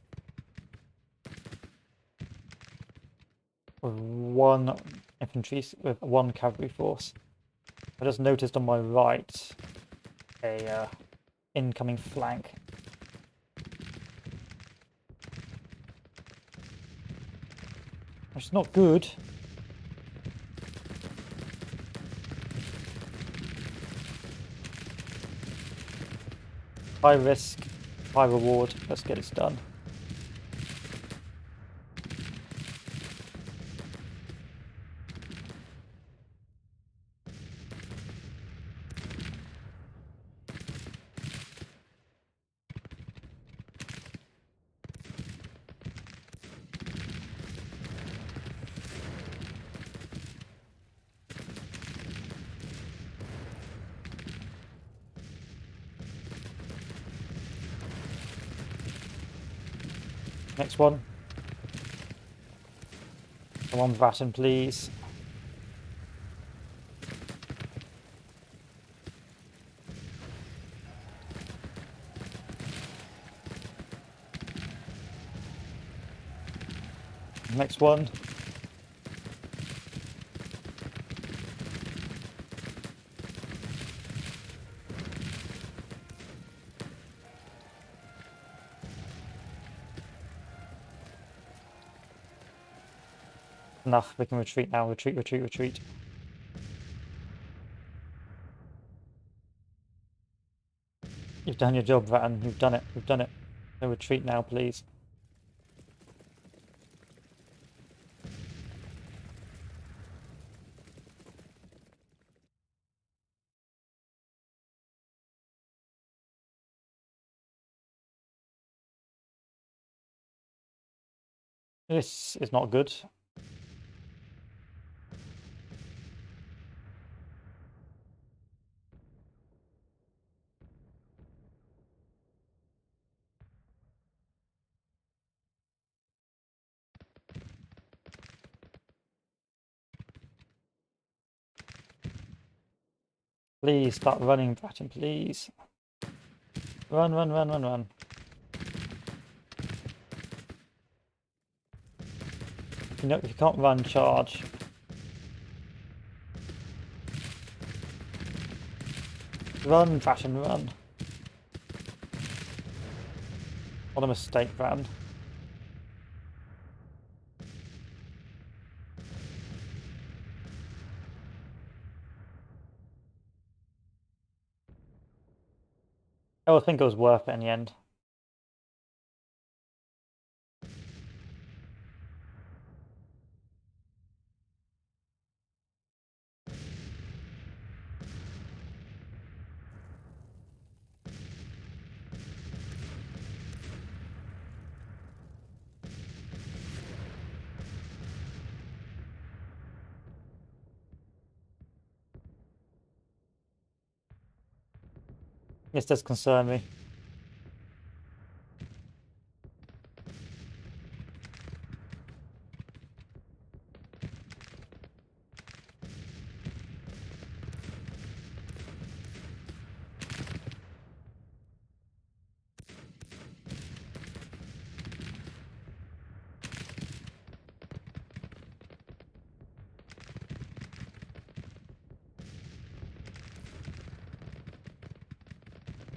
Speaker 1: With one infantry, with one cavalry force. I just noticed on my right a incoming flank. Which is not good. High risk, high reward. Let's get this done. Next one. Come on, Bratton, please. Next one. Enough, we can retreat now. Retreat, retreat, retreat. You've done your job, Bratton. You've done it. We've done it. So retreat now, please. This is not good. Please start running, Bratton, please. Run, run, run, run, run. You know, if you can't run, charge. Run, Bratton, run. What a mistake, Bratton. Oh, I think it was worth it in the end. This does concern me.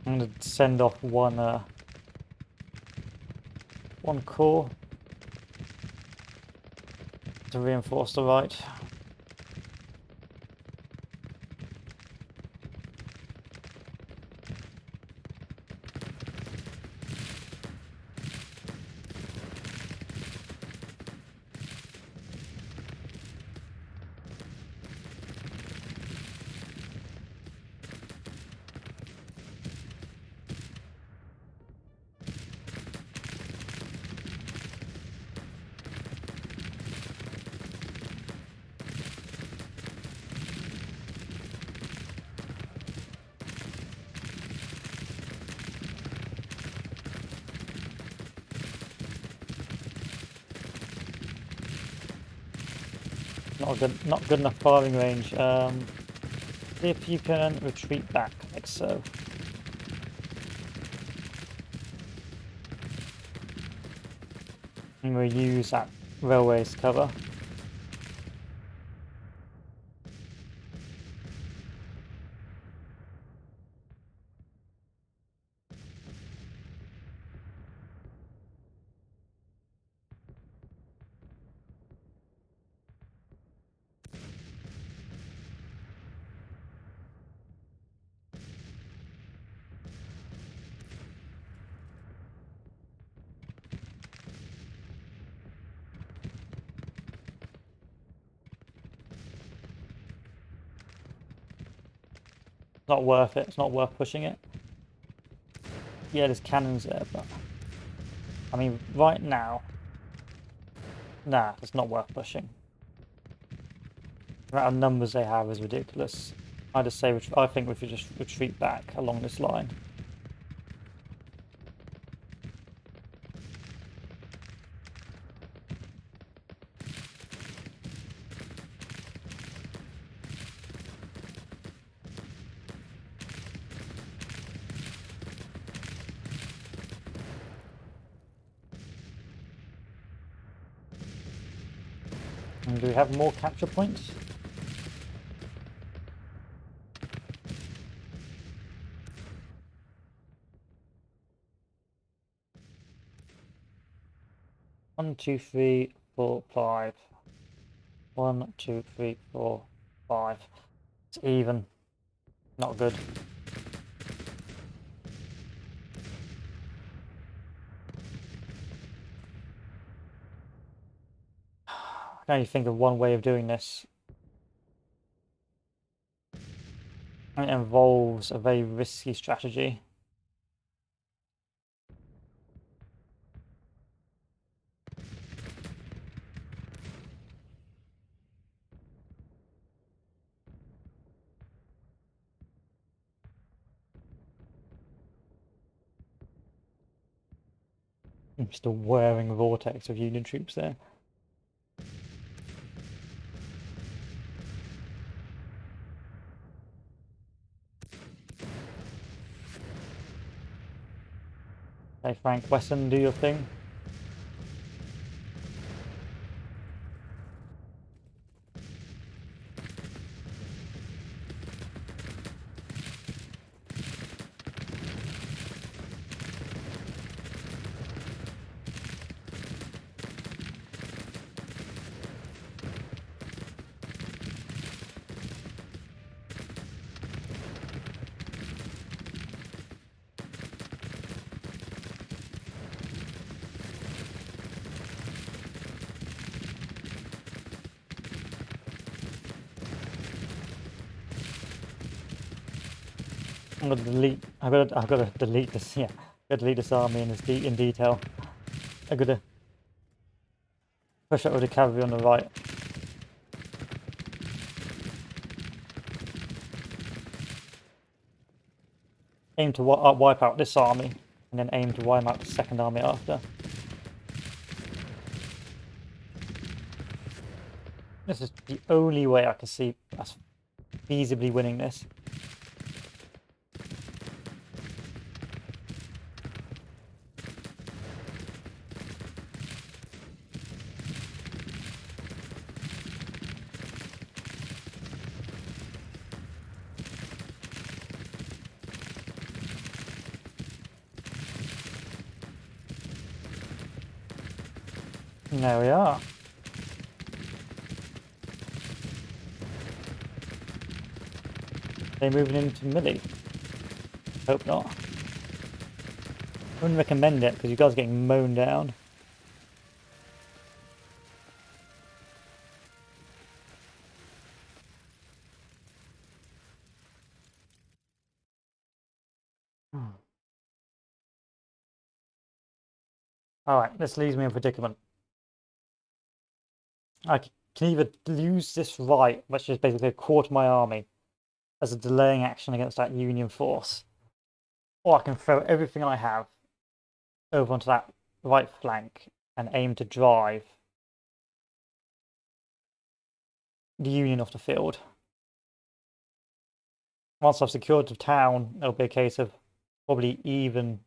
Speaker 1: I'm going to send off one core to reinforce the right. Not good enough firing range. See if you can retreat back, like so. And we'll use that railway as cover. Not worth it. It's not worth pushing it. Yeah, there's cannons there, but I mean, right now, nah, it's not worth pushing. The amount of numbers they have is ridiculous. I just say, I think we should just retreat back along this line. And do we have more capture points? One, two, three, four, five. 1, 2, 3, 4, 5. It's even. Not good. I can only think of one way of doing this. And it involves a very risky strategy. I'm still wearing a vortex of Union troops there. Okay, Frank Wesson, do your thing. I'm gonna delete. I've got to delete this. Yeah, I've got to delete this army in detail. I'm gonna push up with the cavalry on the right. Aim to wipe out this army, and then aim to wipe out the second army after. This is the only way I can see us feasibly winning this. And there we are. They're moving into Millie. Hope not. I wouldn't recommend it because you guys are getting mown down. Alright, this leaves me in a predicament. I can either lose this right, which is basically a quarter of my army, as a delaying action against that Union force, or I can throw everything I have over onto that right flank and aim to drive the Union off the field. Once I've secured the town, it'll be a case of probably even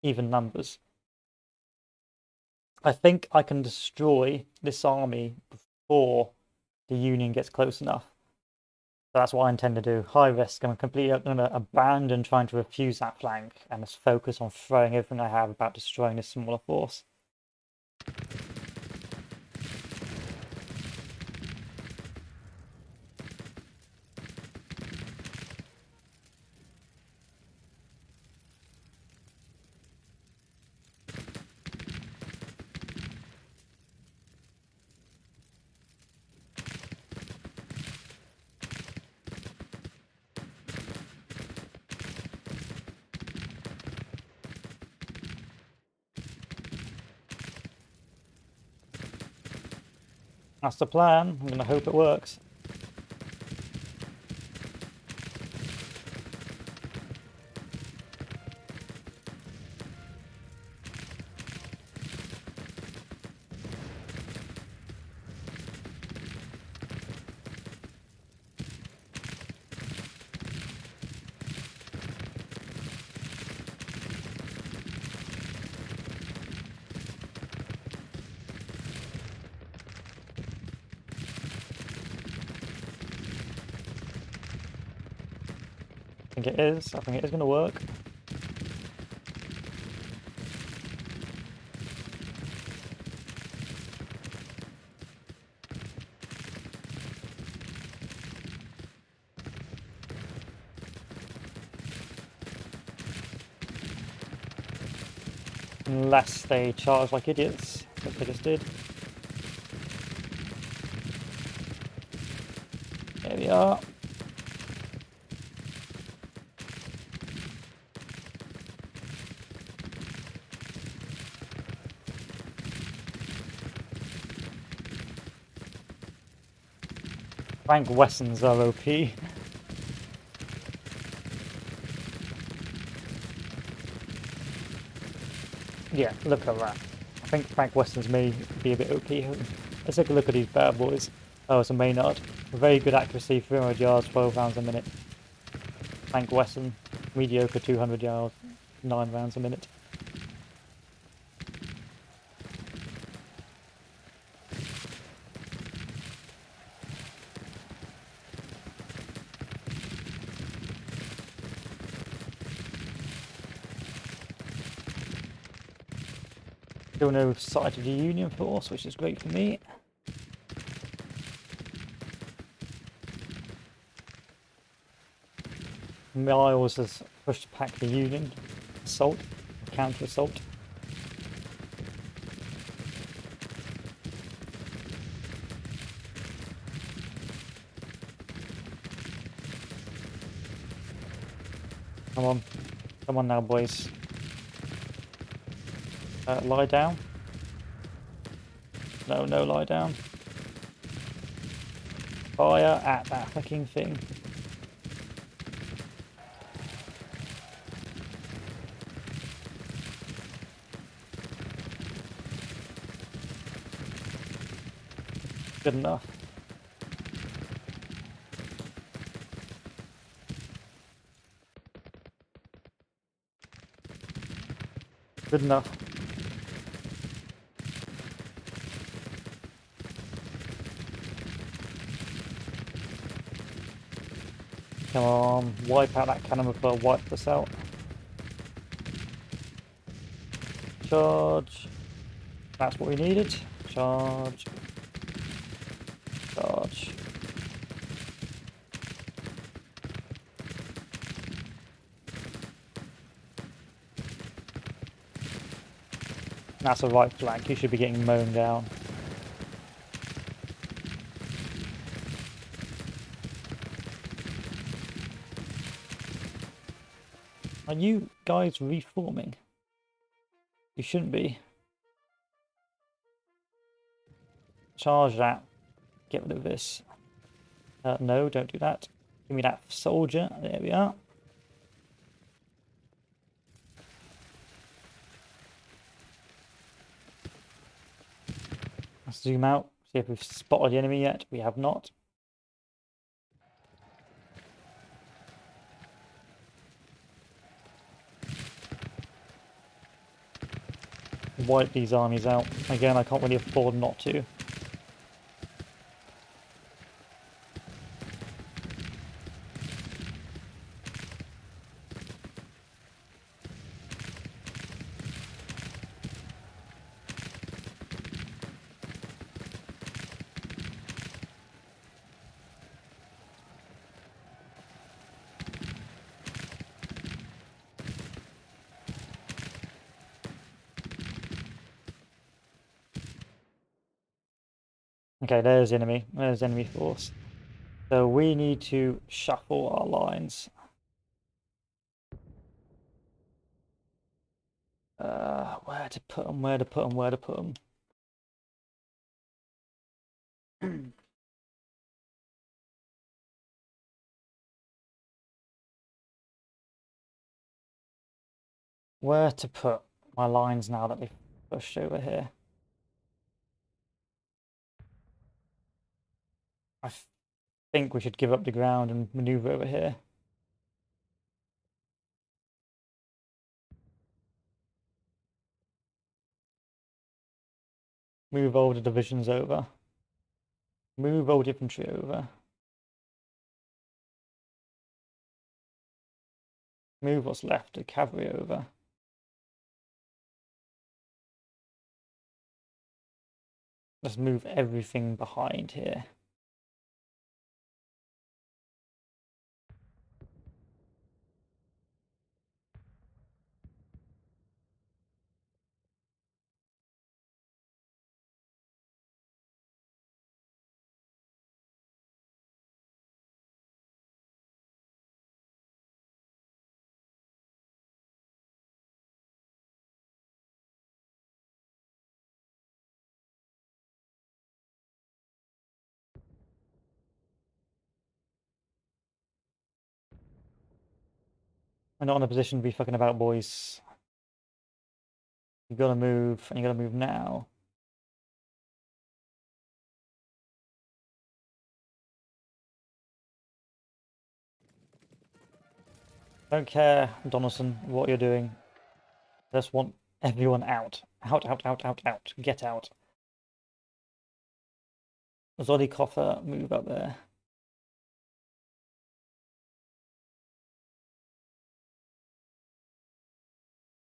Speaker 1: numbers. I think I can destroy this army before the Union gets close enough. So that's what I intend to do. High risk. I'm going to abandon trying to refuse that flank and just focus on throwing everything I have about destroying this smaller force. That's the plan. I'm going to hope it works. think it is. I think it is going to work. Unless they charge like idiots, like they just did. There we are. Frank Wessons are OP. Yeah, look at that. I think Frank Wessons may be a bit OP. Let's take a look at these bad boys. Oh, it's a Maynard. Very good accuracy, 300 yards, 12 rounds a minute. Frank Wesson, mediocre 200 yards, 9 rounds a minute. Still no sight of the Union force, which is great for me. Miles has pushed back the Union assault, counter assault. Come on now, boys. Lie down. No, lie down. Fire at that fucking thing. Good enough. Good enough. Come on, wipe out that cannon before I wipe this out. Charge. That's what we needed. Charge. Charge. That's a right flank. You should be getting mown down. Are you guys reforming? You shouldn't be. Charge that. Get rid of this. No, don't do that. Give me that soldier. There we are. Let's zoom out. See if we've spotted the enemy yet. We have not. Wipe these armies out. Again, I can't really afford not to. Okay, there's enemy. There's enemy force. So we need to shuffle our lines. Where to put them? Where to put them? Where to put them? Where to put my lines now that they've pushed over here? I think we should give up the ground and maneuver over here. Move all the divisions over. Move all the infantry over. Move what's left of cavalry over. Let's move everything behind here. We're not in a position to be fucking about, boys. You gotta move, and you gotta move now. Don't care, Donaldson, what you're doing. Just want everyone out. Out, out, out, out, out. Get out. Zodikoffer, move up there.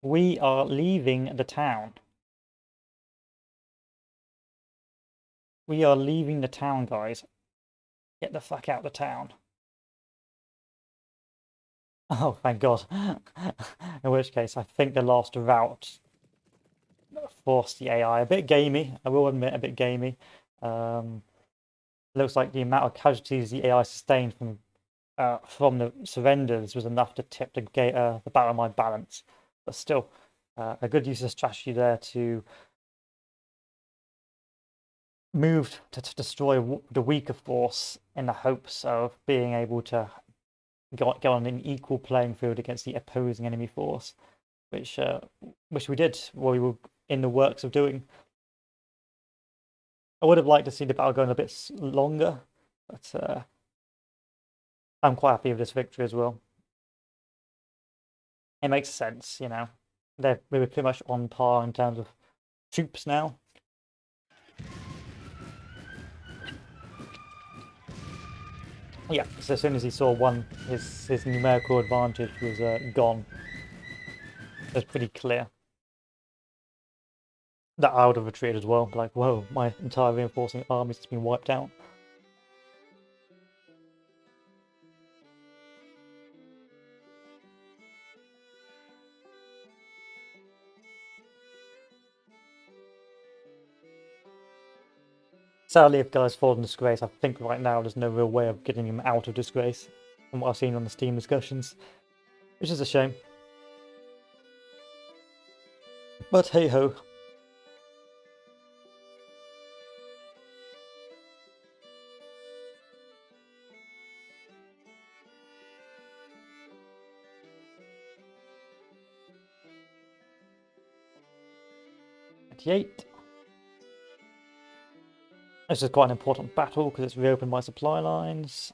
Speaker 1: We are leaving the town. We are leaving the town, guys. Get the fuck out of the town. Oh, thank God. In which case, I think the last route forced the AI. A bit gamey, I will admit, a bit gamey. Looks like the amount of casualties the AI sustained from the surrenders was enough to tip the battle on my balance. But still, a good use of strategy there to move to destroy the weaker force in the hopes of being able to get on an equal playing field against the opposing enemy force, which we did, what we were in the works of doing. I would have liked to see the battle going a bit longer, but I'm quite happy with this victory as well. It makes sense, you know. We were pretty much on par in terms of troops now. Yeah, so as soon as he saw his numerical advantage was gone. It was pretty clear that I would have retreated as well. Like, whoa, my entire reinforcing army has been wiped out. Sadly, if guys fall in disgrace, I think right now there's no real way of getting him out of disgrace from what I've seen on the Steam discussions, which is a shame. But hey ho. This is quite an important battle because it's reopened my supply lines.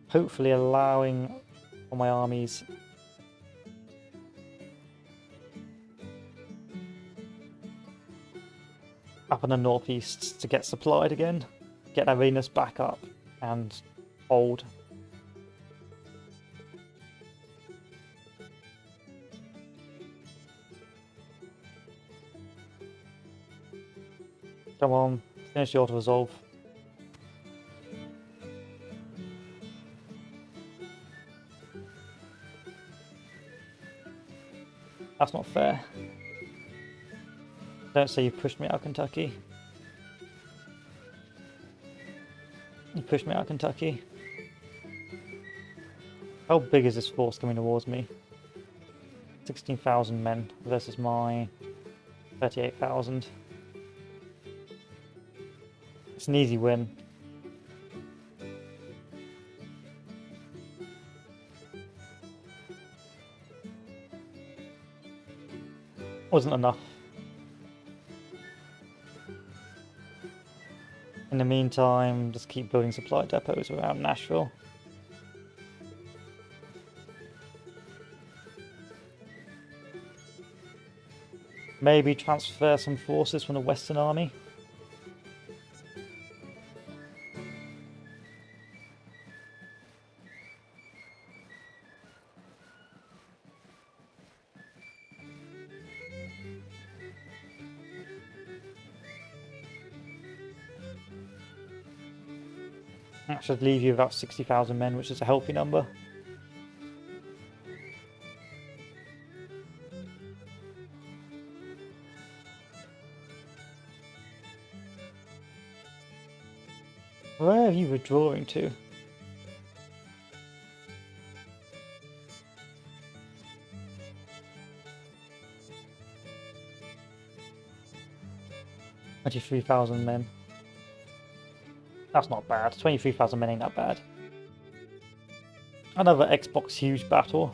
Speaker 1: Hopefully allowing all my armies up in the northeast to get supplied again. Get arenas back up and hold. Come on, finish the auto-resolve. That's not fair. Don't say you pushed me out of Kentucky. You pushed me out of Kentucky. How big is this force coming towards me? 16,000 men versus my 38,000. It's an easy win. Wasn't enough. In the meantime, just keep building supply depots around Nashville. Maybe transfer some forces from the Western Army. That should leave you about 60,000 men, which is a healthy number. Where are you withdrawing to? $23,000 men. That's not bad. 23,000 men ain't that bad. Another Xbox huge battle.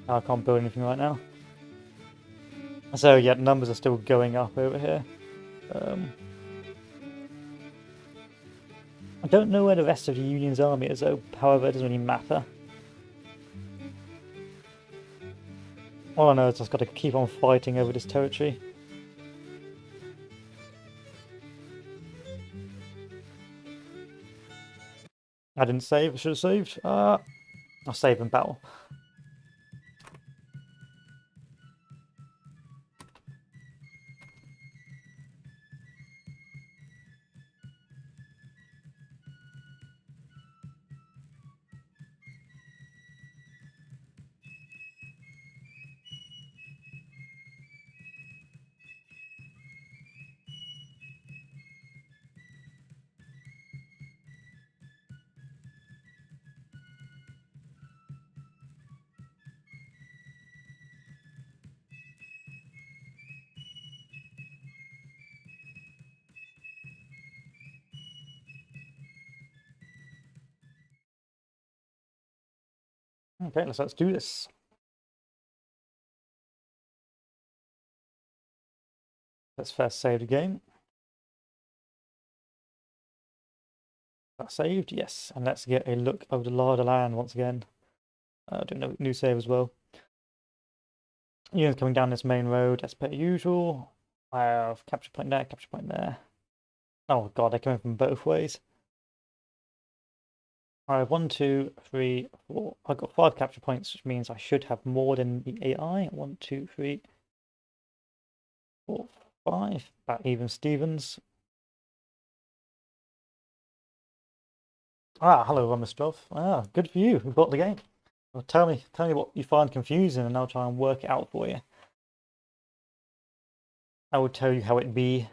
Speaker 1: I can't build anything right now. So yeah, numbers are still going up over here. I don't know where the rest of the Union's army is though, however it doesn't really matter. All I know is I've got to keep on fighting over this territory. I didn't save, I should have saved. I'll save in battle. Okay, let's do this. Let's first save the game. That saved, yes. And let's get a look of the lie of the land once again. Doing a new save as well. Union's coming down this main road as per usual. I have capture point there, capture point there. Oh god, they're coming from both ways. I have 1, 2, 3, 4. I've got 5 capture points, which means I should have more than the AI. 1, 2, 3, 4, 5. About even Stevens. Ah, hello, Romistrov. Ah, good for you. We bought the game. Well, tell me what you find confusing, and I'll try and work it out for you. I will tell you how it be.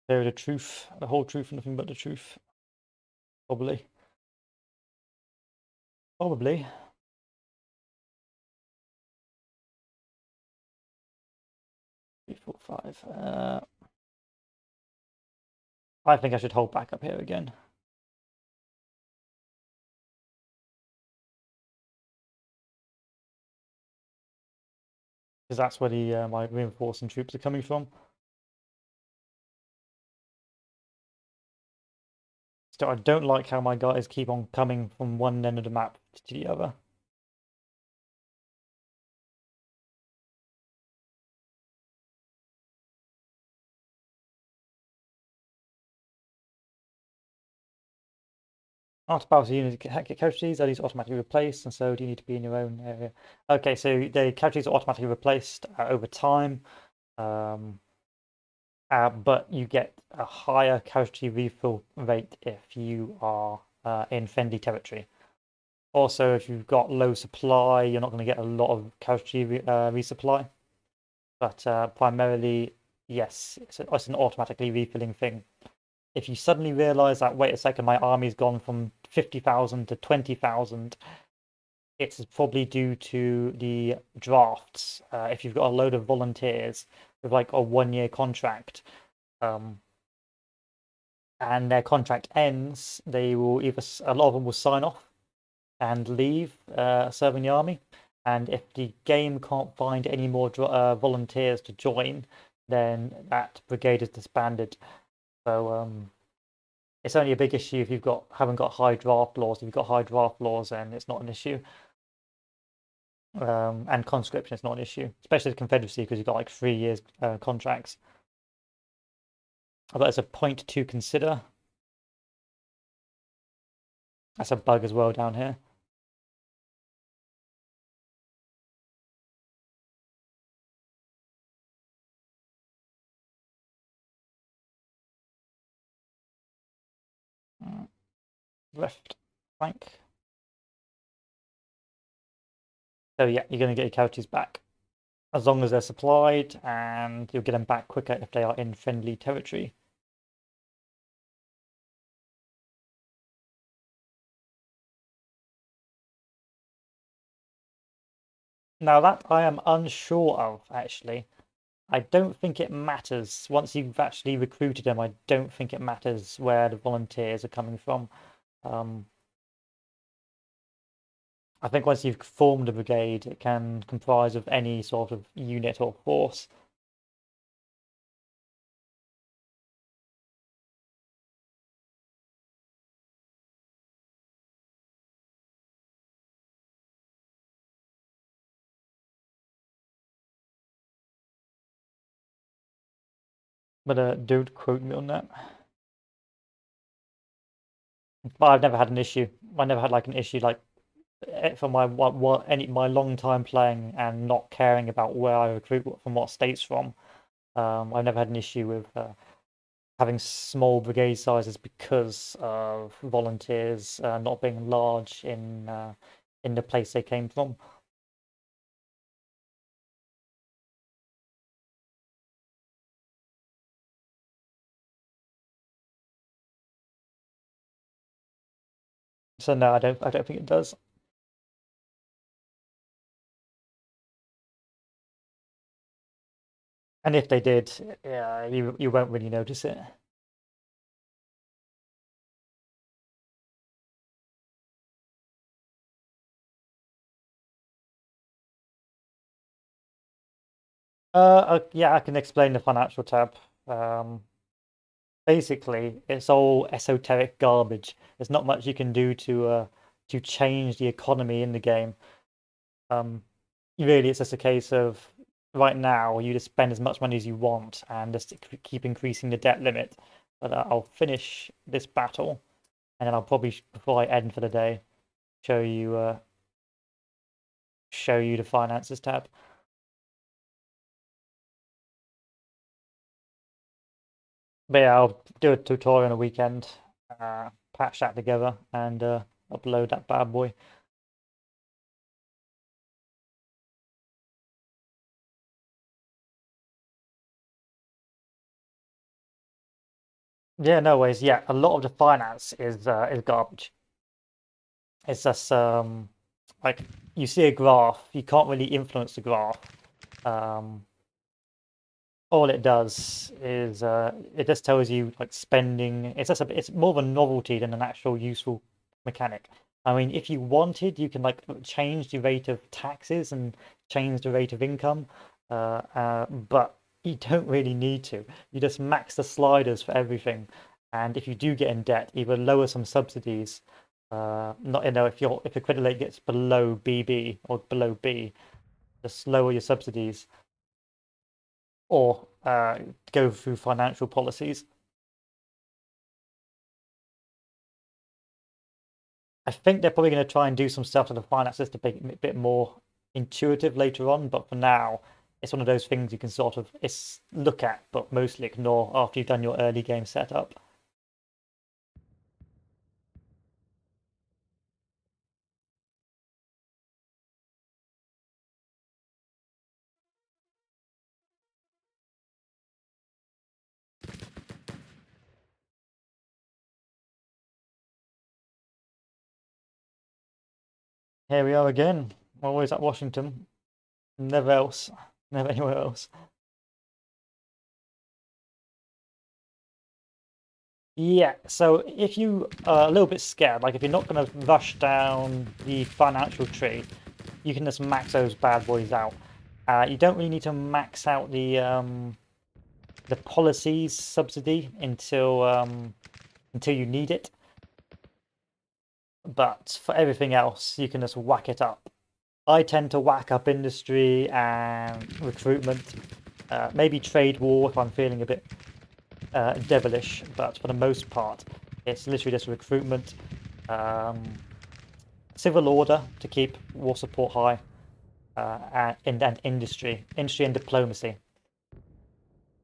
Speaker 1: There the truth, the whole truth, and nothing but the truth. Probably. Probably. 3, 4, 5. I think I should hold back up here again. Because that's where the my reinforcing troops are coming from. Still, I don't like how my guys keep on coming from one end of the map to the other. After battle units get casualties, are these automatically replaced, and so do you need to be in your own area? Okay, so the casualties are automatically replaced over time, but you get a higher casualty refill rate if you are in friendly territory. Also, if you've got low supply, you're not going to get a lot of casualty resupply. But primarily, yes, it's an automatically refilling thing. If you suddenly realize that, wait a second, my army's gone from 50,000 to 20,000, it's probably due to the drafts. If you've got a load of volunteers with like a 1-year contract, and their contract ends, they will either, a lot of them will sign off and leave serving the army. And if the game can't find any more volunteers to join, then that brigade is disbanded. So it's only a big issue if you've haven't got high draft laws. If you've got high draft laws, then it's not an issue. And conscription is not an issue, especially the Confederacy, because you've got like 3 years contracts. But it's a point to consider. That's a bug as well down here. Left flank. So yeah, you're going to get your casualties back. As long as they're supplied, and you'll get them back quicker if they are in friendly territory. Now that I am unsure of, actually. I don't think it matters. Once you've actually recruited them, I don't think it matters where the volunteers are coming from. I think once you've formed a brigade, it can comprise of any sort of unit or force. But don't quote me on that. But I've never had an issue. I never had like an issue like for my my long time playing and not caring about where I recruit from what states from. I've never had an issue with having small brigade sizes because of volunteers not being large in the place they came from. So no, I don't think it does. And if they did, yeah, you won't really notice it. Yeah, I can explain the financial tab. Basically, it's all esoteric garbage. There's not much you can do to change the economy in the game. Really, it's just a case of right now you just spend as much money as you want and just keep increasing the debt limit. But I'll finish this battle, and then I'll probably, before I end for the day, show you the finances tab. But yeah, I'll do a tutorial on a weekend, patch that together, and upload that bad boy. Yeah, no ways. Yeah, a lot of the finance is garbage. It's just like you see a graph, you can't really influence the graph. All it does is it just tells you like spending. It's more of a novelty than an actual useful mechanic. I mean, if you wanted, you can like change the rate of taxes and change the rate of income, but you don't really need to. You just max the sliders for everything, and if you do get in debt, either lower some subsidies. Not if your credit rate gets below BB or below B, just lower your subsidies or go through financial policies. I think they're probably going to try and do some stuff to the finances to make it a bit more intuitive later on, but for now, it's one of those things you can sort of look at, but mostly ignore after you've done your early game setup. Here we are again, always at Washington, never else, never anywhere else. Yeah, so if you are a little bit scared, like if you're not going to rush down the financial tree, you can just max those bad boys out. You don't really need to max out the policies subsidy until you need it. But for everything else, you can just whack it up. I tend to whack up industry and recruitment, maybe trade war if I'm feeling devilish, but for the most part, it's literally just recruitment, civil order to keep war support high, and industry and diplomacy.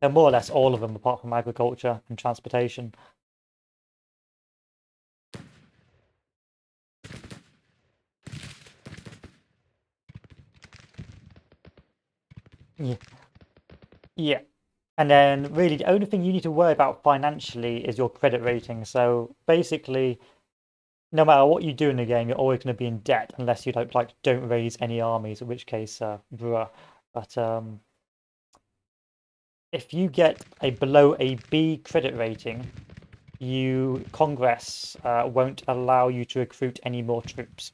Speaker 1: They're more or less all of them, apart from agriculture and transportation. Yeah. Yeah. And then really the only thing you need to worry about financially is your credit rating. So basically, no matter what you do in the game, you're always going to be in debt unless you don't raise any armies, in which case, bruh. But if you get a below a B credit rating, Congress won't allow you to recruit any more troops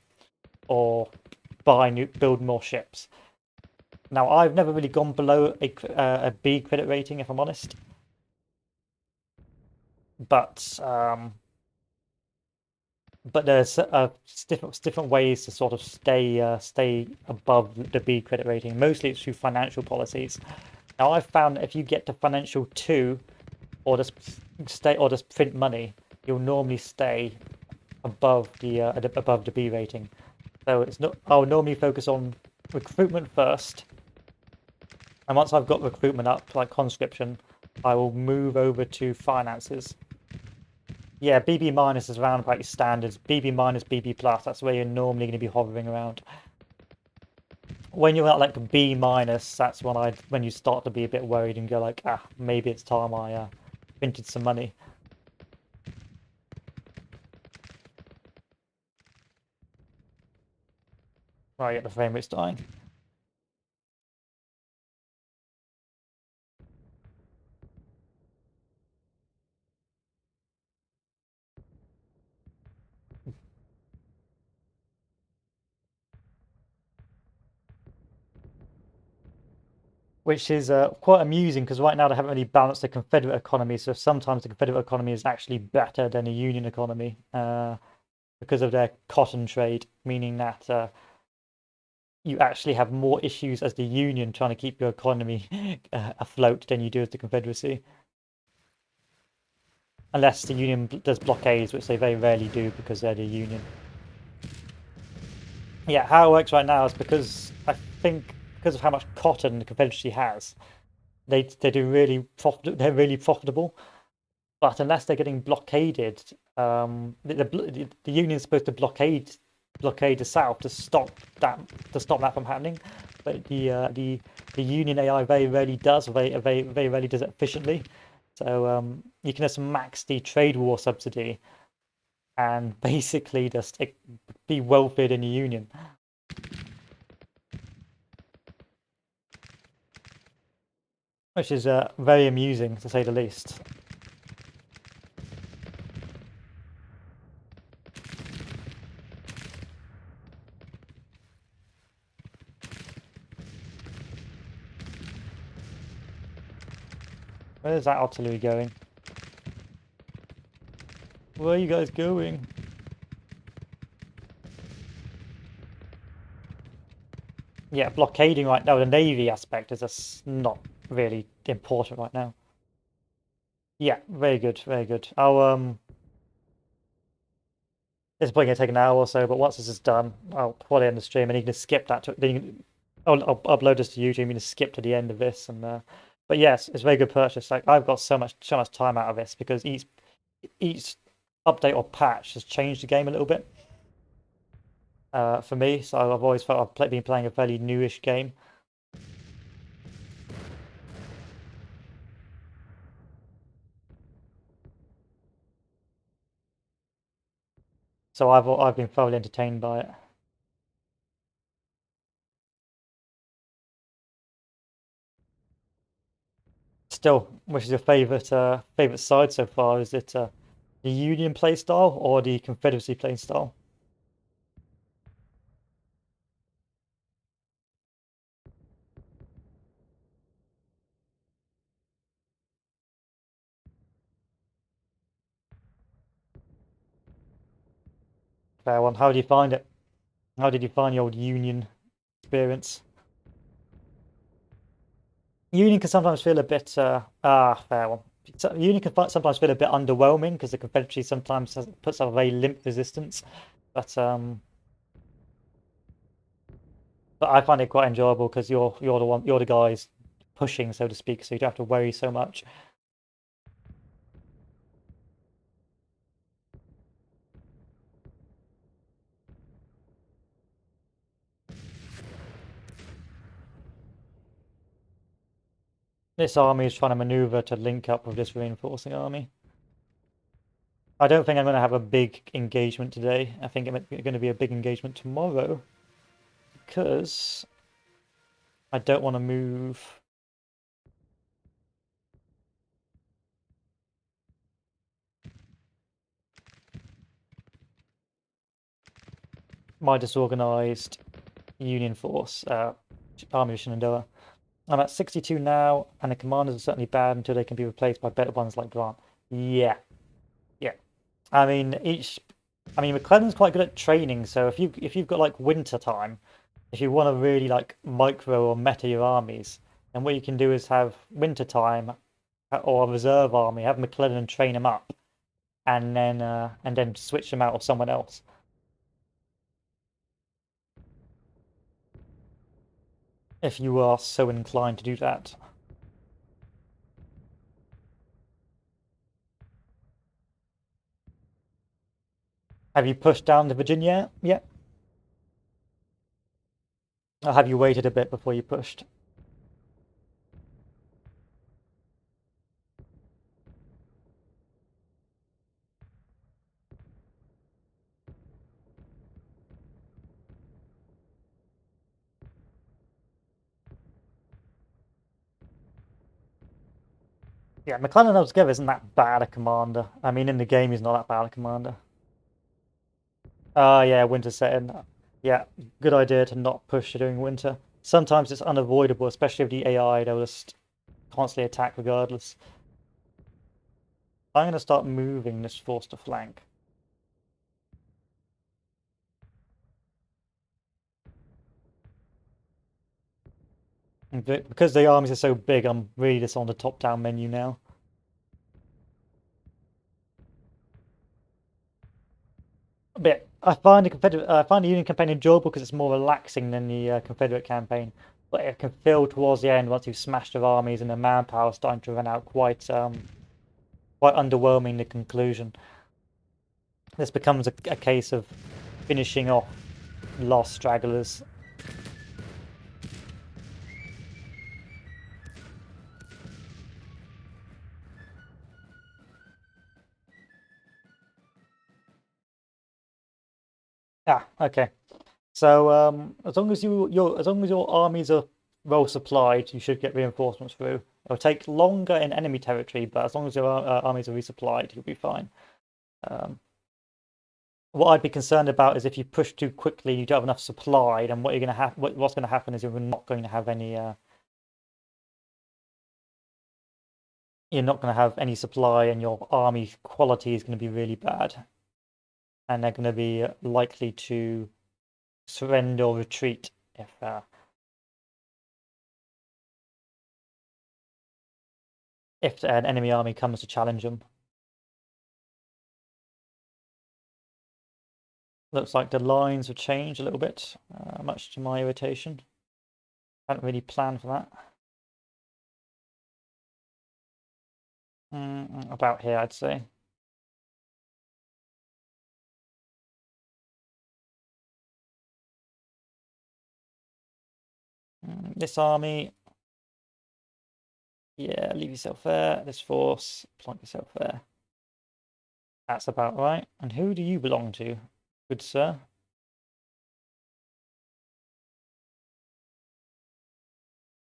Speaker 1: or build more ships. Now, I've never really gone below a B credit rating, if I'm honest. But there's different ways to sort of stay above the B credit rating. Mostly it's through financial policies. Now, I've found that if you get to financial 2, or just print money, you'll normally stay above the B rating. So it's not. I'll normally focus on recruitment first, and once I've got recruitment up, like conscription, I will move over to finances. Yeah, BB minus is around about your standards. BB minus, BB plus, that's where you're normally going to be hovering around. When you're at like B minus, that's when you start to be a bit worried and go like, maybe it's time I printed some money. Right, yeah, the frame rate's dying. Which is quite amusing because right now they haven't really balanced the Confederate economy. So sometimes the Confederate economy is actually better than the Union economy because of their cotton trade, meaning that you actually have more issues as the Union trying to keep your economy afloat than you do as the Confederacy. Unless the Union does blockades, which they very rarely do because they're the Union. Yeah, how it works right now is because I think because of how much cotton the Confederacy has, they do really they're really profitable. But unless they're getting blockaded, the Union's supposed to blockade the South to stop that from happening. But the Union AI very rarely does, very rarely does it efficiently. So you can just max the trade war subsidy and basically just be welfared in the Union. Which is very amusing, to say the least. Where's that artillery going? Where are you guys going? Yeah, blockading right now, the Navy aspect is just not really important right now. Yeah, very good, very good. It's probably gonna take an hour or so, but once this is done, I'll probably end the stream and you can just skip that. I'll upload this to YouTube. You can skip to the end of this, and but yes, it's a very good purchase. Like I've got so much time out of this because each update or patch has changed the game a little bit for me. So I've always felt I've been playing a fairly newish game. So I've been thoroughly entertained by it. Still, which is your favorite side so far? Is it the Union playstyle or the Confederacy playstyle? Fair one. How do you find it? How did you find the old Union experience? Union can sometimes feel a bit fair one. Union can sometimes feel a bit underwhelming because the Confederacy sometimes puts up a very limp resistance, but I find it quite enjoyable because you're the guys pushing, so to speak, so you don't have to worry so much. This army is trying to maneuver to link up with this reinforcing army. I don't think I'm going to have a big engagement today. I think it's going to be a big engagement tomorrow because I don't want to move. My disorganized Union force, Army of Shenandoah. I'm at 62 now, and the commanders are certainly bad until they can be replaced by better ones like Grant. Yeah, yeah. I mean, McClellan's quite good at training, so if you've got like winter time, if you want to really like micro or meta your armies, then what you can do is have winter time or a reserve army, have McClellan train him up, and then switch them out with someone else. If you are so inclined to do that. Have you pushed down to Virginia yet? Or have you waited a bit before you pushed? Yeah, McClellan altogether isn't that bad a commander. I mean, in the game, he's not that bad a commander. Yeah, winter setting. Yeah, good idea to not push during winter. Sometimes it's unavoidable, especially if the AI, they'll just constantly attack regardless. I'm going to start moving this force to flank. Because the armies are so big, I'm really just on the top-down menu now. But I find the Union campaign enjoyable because it's more relaxing than the Confederate campaign. But it can feel towards the end once you've smashed their armies and the manpower starting to run out quite underwhelming. The conclusion. This becomes a case of finishing off lost stragglers. Okay. So as long as your armies are well supplied, you should get reinforcements through. It'll take longer in enemy territory, but as long as your armies are resupplied, you'll be fine. What I'd be concerned about is if you push too quickly, you don't have enough supply, then what you're going to have, what's going to happen is you're not going to have any, you're not going to have any supply, and your army quality is going to be really bad, and they're going to be likely to surrender or retreat if an enemy army comes to challenge them. Looks like the lines have changed a little bit, much to my irritation. Hadn't really planned for that. About here, I'd say. This army, yeah, leave yourself there. This force, plonk yourself there. That's about right. And who do you belong to, good sir?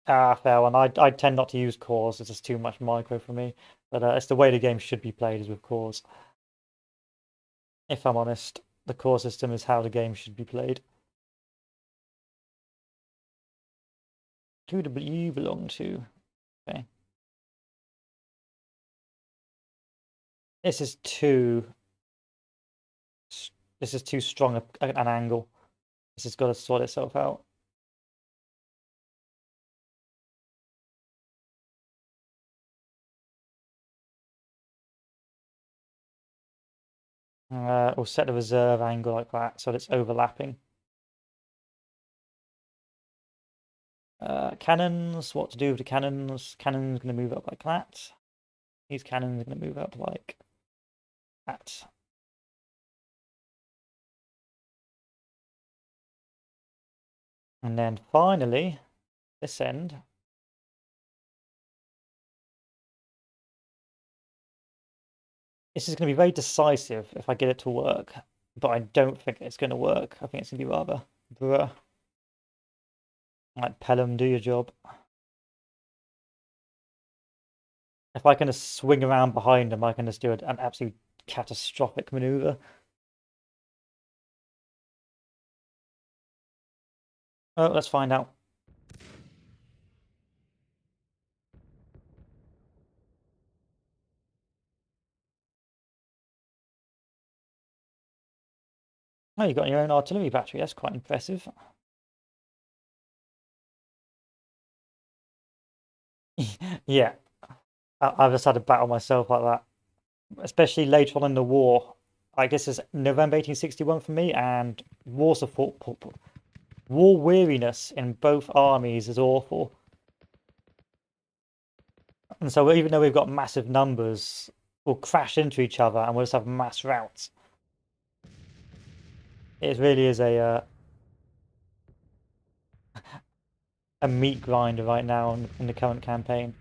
Speaker 1: Fair one. I tend not to use cores. It's just too much micro for me. But it's the way the game should be played, is with cores. If I'm honest, the core system is how the game should be played. Who do you belong to? Okay. This is too strong an angle. This has got to sort itself out. Or set the reserve angle like that so it's overlapping. Cannons, what to do with the cannons? Cannons going to move up like that. These cannons are going to move up like that. And then finally, this end. This is going to be very decisive if I get it to work, but I don't think it's going to work. I think it's going to be rather bruh. Like, Pelham, do your job. If I can just swing around behind him, I can just do an absolute catastrophic maneuver. Oh, let's find out. Oh, you got your own artillery battery. That's quite impressive. Yeah, I've just had a battle myself like that, especially later on in the war. I guess it's November 1861 for me, and war support, war weariness in both armies is awful. And so even though we've got massive numbers, we'll crash into each other and we'll just have mass routes. It really is a meat grinder right now in the current campaign.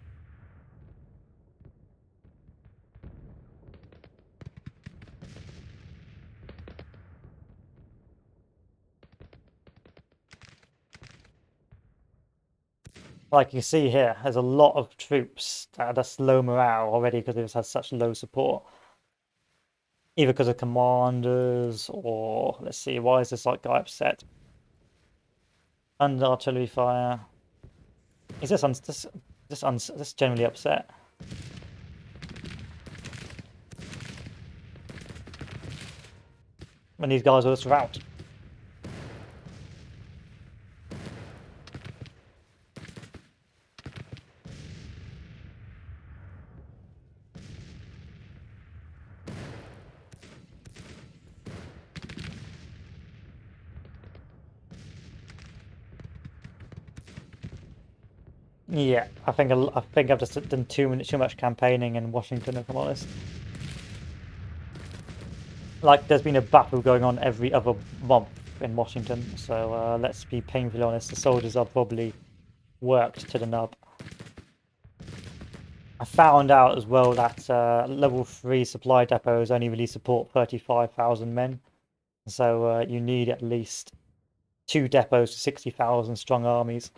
Speaker 1: Like you see here, there's a lot of troops that are just low morale already because they've had such low support. Either because of commanders or, let's see, why is this like guy upset? Under artillery fire. Is this generally upset? When these guys will just rout. Yeah, I think I've just done too much campaigning in Washington, if I'm honest. Like, there's been a battle going on every other month in Washington, so let's be painfully honest, the soldiers are probably worked to the nub. I found out as well that level 3 supply depots only really support 35,000 men, so you need at least 2 depots to 60,000 strong armies.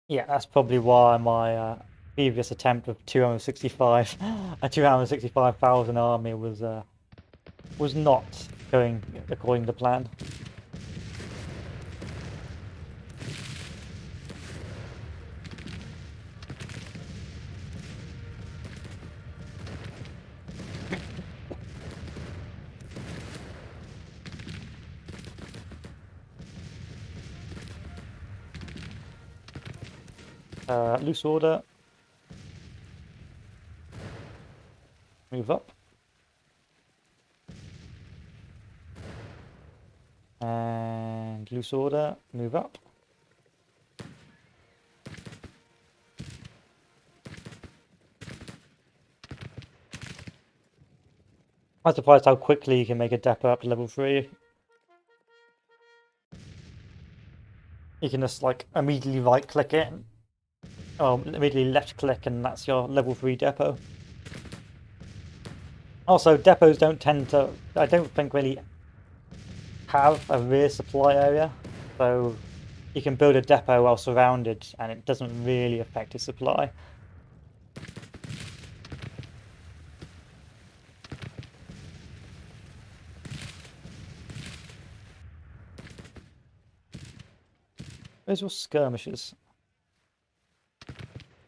Speaker 1: Yeah, that's probably why my previous attempt of 265,000 army was not going according to plan. Loose order. Move up. And loose order. Move up. I'm surprised how quickly you can make a depot up to level 3. You can just like immediately right click it. Oh, immediately left click and that's your level 3 depot. Also, depots don't tend to, I don't think really have a rear supply area. So you can build a depot while surrounded and it doesn't really affect its supply. Where's your skirmishers?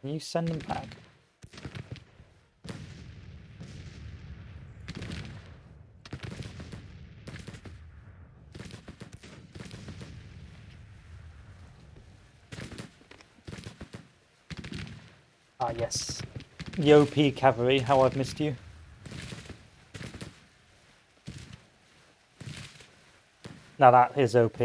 Speaker 1: Can you send them back? Ah, yes. The OP cavalry, how I've missed you. Now that is OP.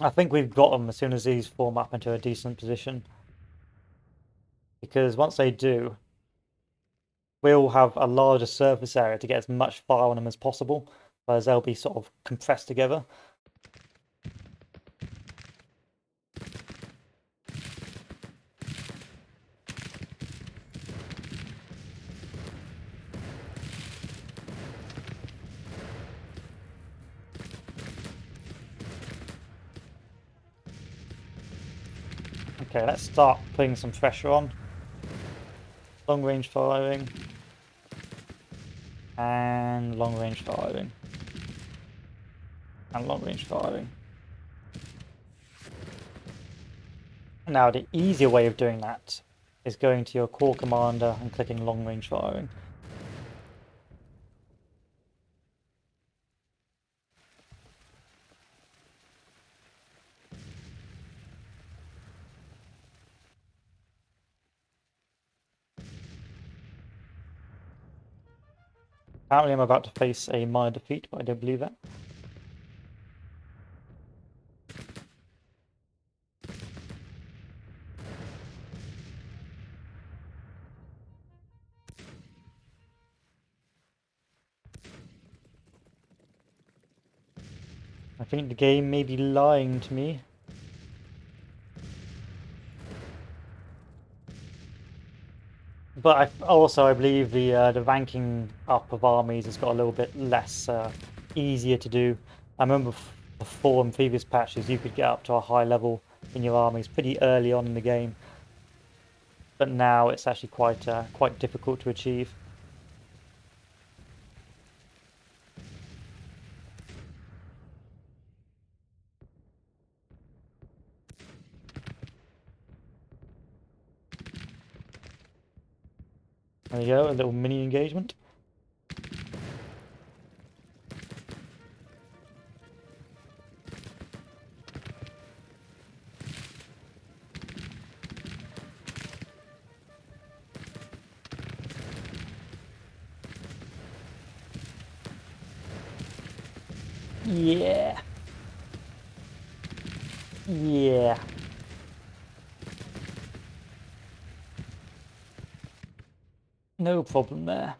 Speaker 1: I think we've got them as soon as these form up into a decent position. Because once they do, we'll have a larger surface area to get as much fire on them as possible, whereas they'll be sort of compressed together. Okay, let's start putting some pressure on. Long range firing. And long range firing. And long range firing. Now the easier way of doing that is going to your core commander and clicking long range firing. Apparently I'm about to face a minor defeat, but I don't believe that. I think the game may be lying to me. But I believe the ranking up of armies has got a little bit less easier to do. I remember before in previous patches you could get up to a high level in your armies pretty early on in the game, but now it's actually quite difficult to achieve. There you go, a little mini engagement. Yeah. Yeah. No problem there.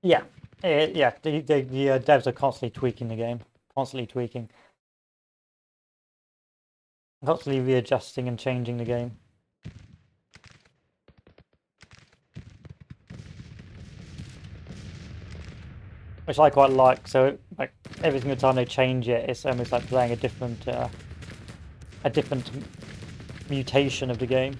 Speaker 1: Yeah. Yeah, the devs are constantly tweaking the game. Constantly tweaking. Constantly readjusting and changing the game. Which I quite like, so like every single time they change it, it's almost like playing a different mutation of the game.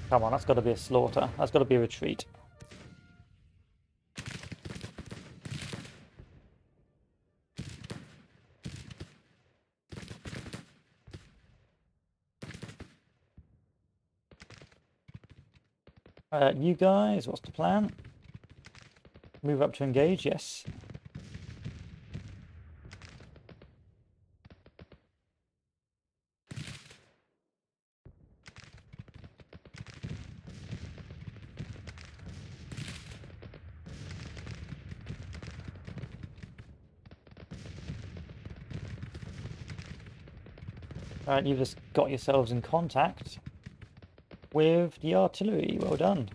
Speaker 1: Come on, that's got to be a slaughter. That's got to be a retreat. You guys, what's the plan? Move up to engage, yes. Alright, you've just got yourselves in contact with the artillery. Well done.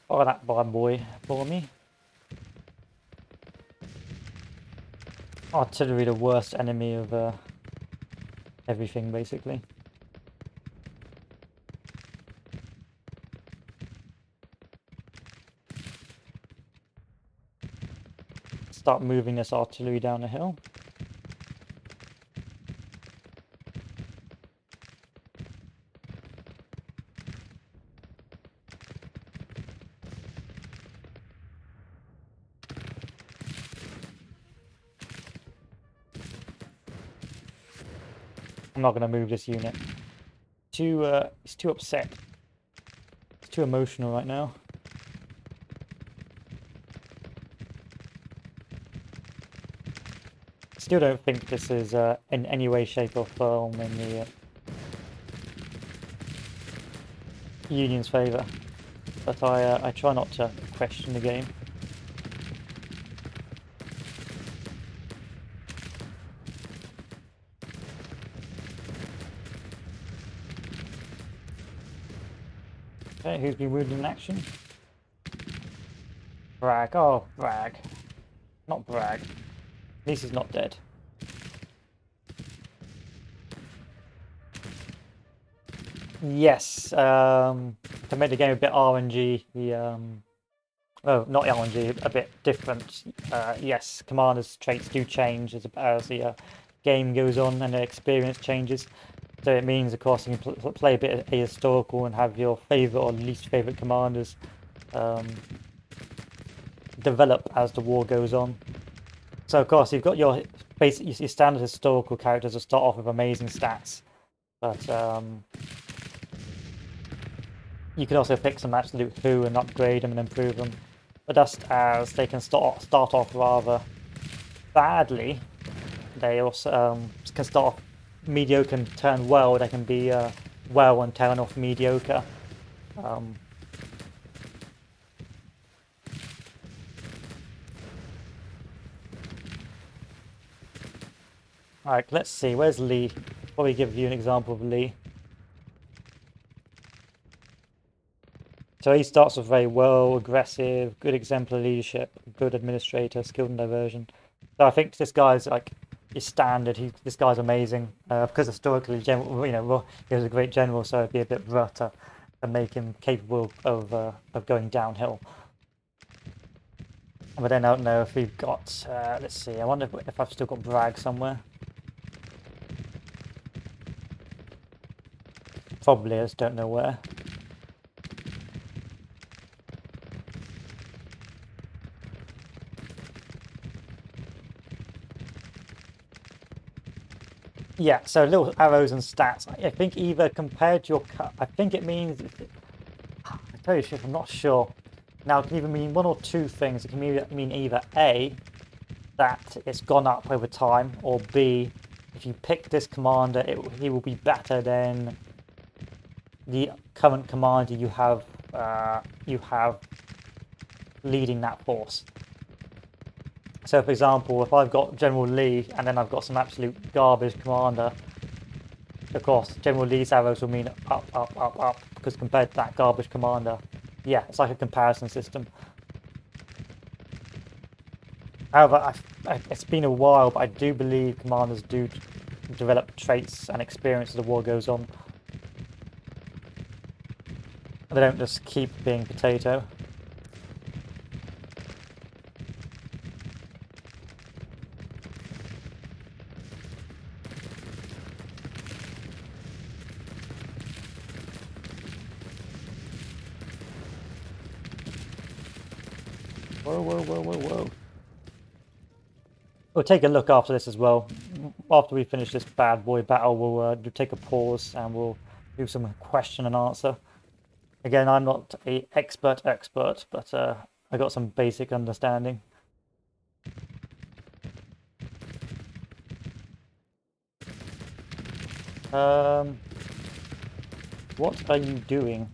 Speaker 1: Fire that bad boy for me. Artillery, the worst enemy of everything, basically. Start moving this artillery down the hill. not going to move this unit. He's too upset. He's too emotional right now. Still don't think this is in any way, shape or form in the Union's favour. But I try not to question the game. Okay, who's been wounded in action? Bragg. Oh, Bragg. Not Bragg. At least he's not dead. Yes, to make the game a bit RNG, oh, not RNG, a bit different. Yes, commanders' traits do change as the game goes on and the experience changes. So it means, of course, you can play a bit of ahistorical and have your favourite or least favourite commanders develop as the war goes on. So, of course, you've got your standard historical characters that start off with amazing stats, but you can also pick some absolute who and upgrade them and improve them. But just as they can start off rather badly, they also can start off mediocre and turn well. They can be well and turn off mediocre. Alright, let's see. Where's Lee? Probably give you an example of Lee. So he starts with very well, aggressive, good exemplar leadership, good administrator, skilled in diversion. So I think this guy's like his standard. This guy's amazing because historically, he was a great general, so it'd be a bit rough to make him capable of going downhill. But then I don't know if we've got. Let's see. I wonder if I've still got Bragg somewhere. Probably, I just don't know where. Yeah, so little arrows and stats. I think either compared to your I think it means. I tell you the truth, I'm not sure. Now it can either mean one or two things. It can mean either A, that it's gone up over time, or B, if you pick this commander, he will be better than the current commander you have leading that force. So, for example, if I've got General Lee and then I've got some absolute garbage commander, of course, General Lee's arrows will mean up, up, up, up, because compared to that garbage commander, yeah, it's like a comparison system. However, it's been a while, but I do believe commanders do develop traits and experience as the war goes on. They don't just keep being potato. Whoa, whoa, whoa, whoa, whoa. We'll take a look after this as well. After we finish this bad boy battle, we'll take a pause and we'll do some question and answer. Again, I'm not an expert, but I got some basic understanding. What are you doing?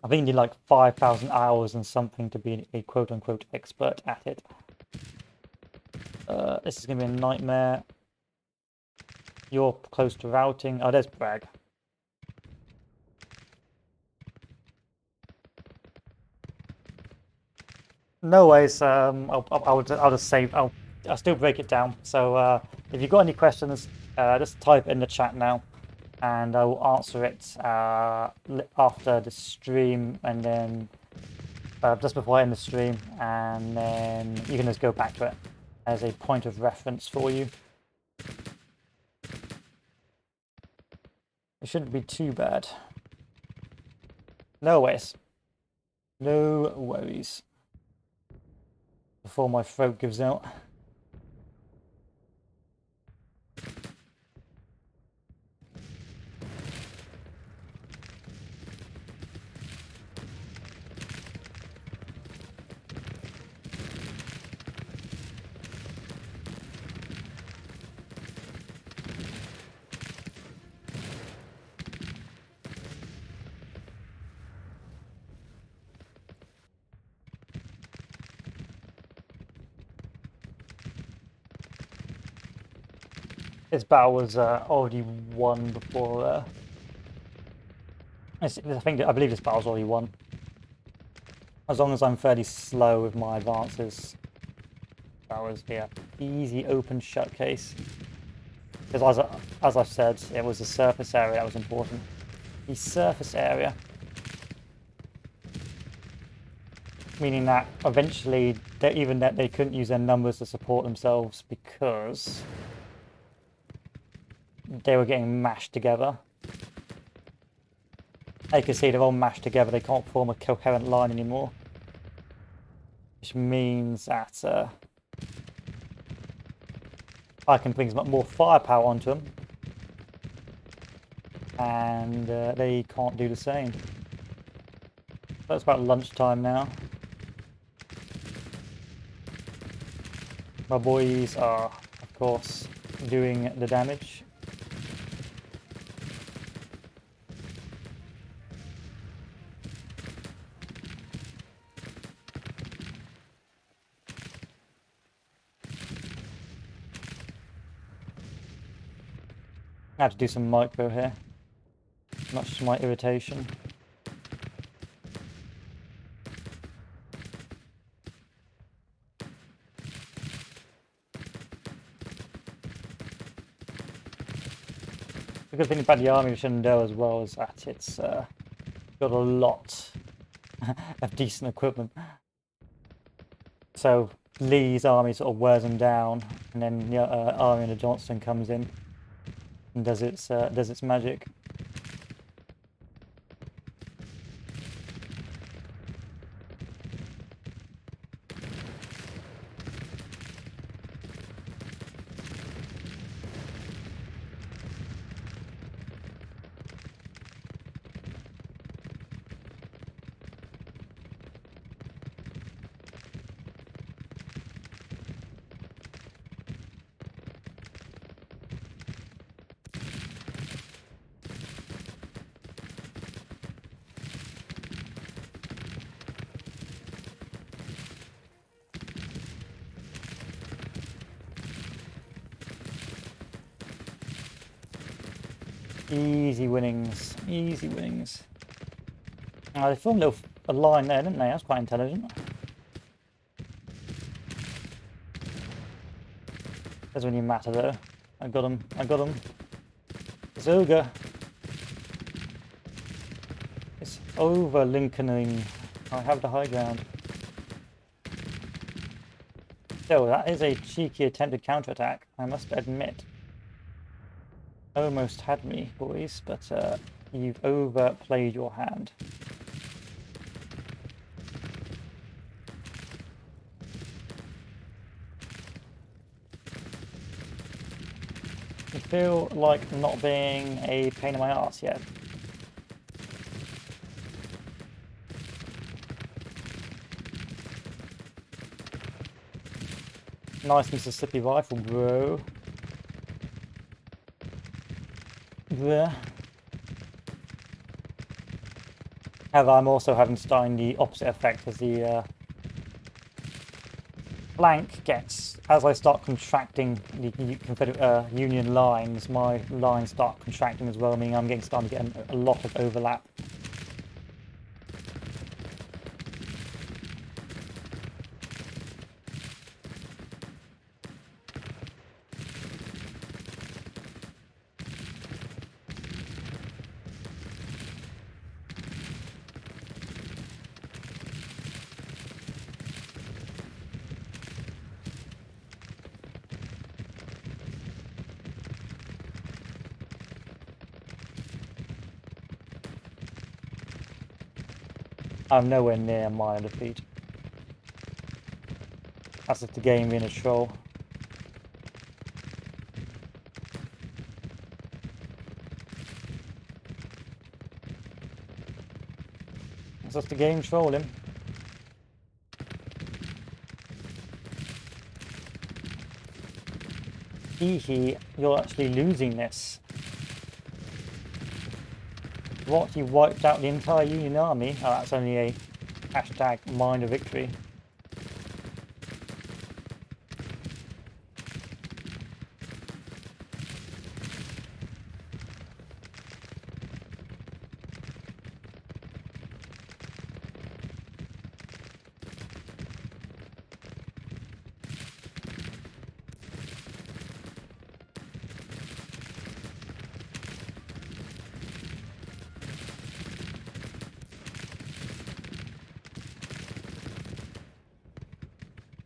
Speaker 1: I think you need like 5,000 hours and something to be a quote-unquote expert at it. This is going to be a nightmare. You're close to routing. Oh, there's Bragg. No worries. I'll just save. I'll still break it down. So if you've got any questions, just type in the chat now, and I will answer it after the stream, and then just before I end the stream, and then you can just go back to it as a point of reference for you. It shouldn't be too bad. No worries. No worries. before my throat gives out. This battle was already won before. I believe this battle's already won. As long as I'm fairly slow with my advances, that was easy open shut case. Because as I've said, it was the surface area that was important. The surface area, meaning that eventually they couldn't use their numbers to support themselves because they were getting mashed together. You can see they're all mashed together, they can't form a coherent line anymore. Which means that I can bring much more firepower onto them. And they can't do the same. So it's about lunchtime now. My boys are, of course, doing the damage. I have to do some micro here, much to my irritation. The good thing about the army of Shenandoah as well is that it's got a lot of decent equipment. So Lee's army sort of wears them down, and then the army under Johnston comes in and does its magic. Easy winnings, easy winnings. They formed a line there, didn't they? That's quite intelligent. Doesn't really matter though. I got him, I got him. It's ogre. It's over Lincolning. I have the high ground. So that is a cheeky attempted counterattack, I must admit. Almost had me, boys, but you've overplayed your hand. You feel like not being a pain in my ass yet. Nice Mississippi rifle, bro. There. However, I'm also starting the opposite effect as the flank gets, as I start contracting the Confederate Union lines, my lines start contracting as well, meaning I'm starting to get a lot of overlap. I'm nowhere near my defeat. That's just the game being a troll. That's just the game trolling. Hee, you're actually losing this. What? You wiped out the entire Union army? Oh, that's only a hashtag minor victory.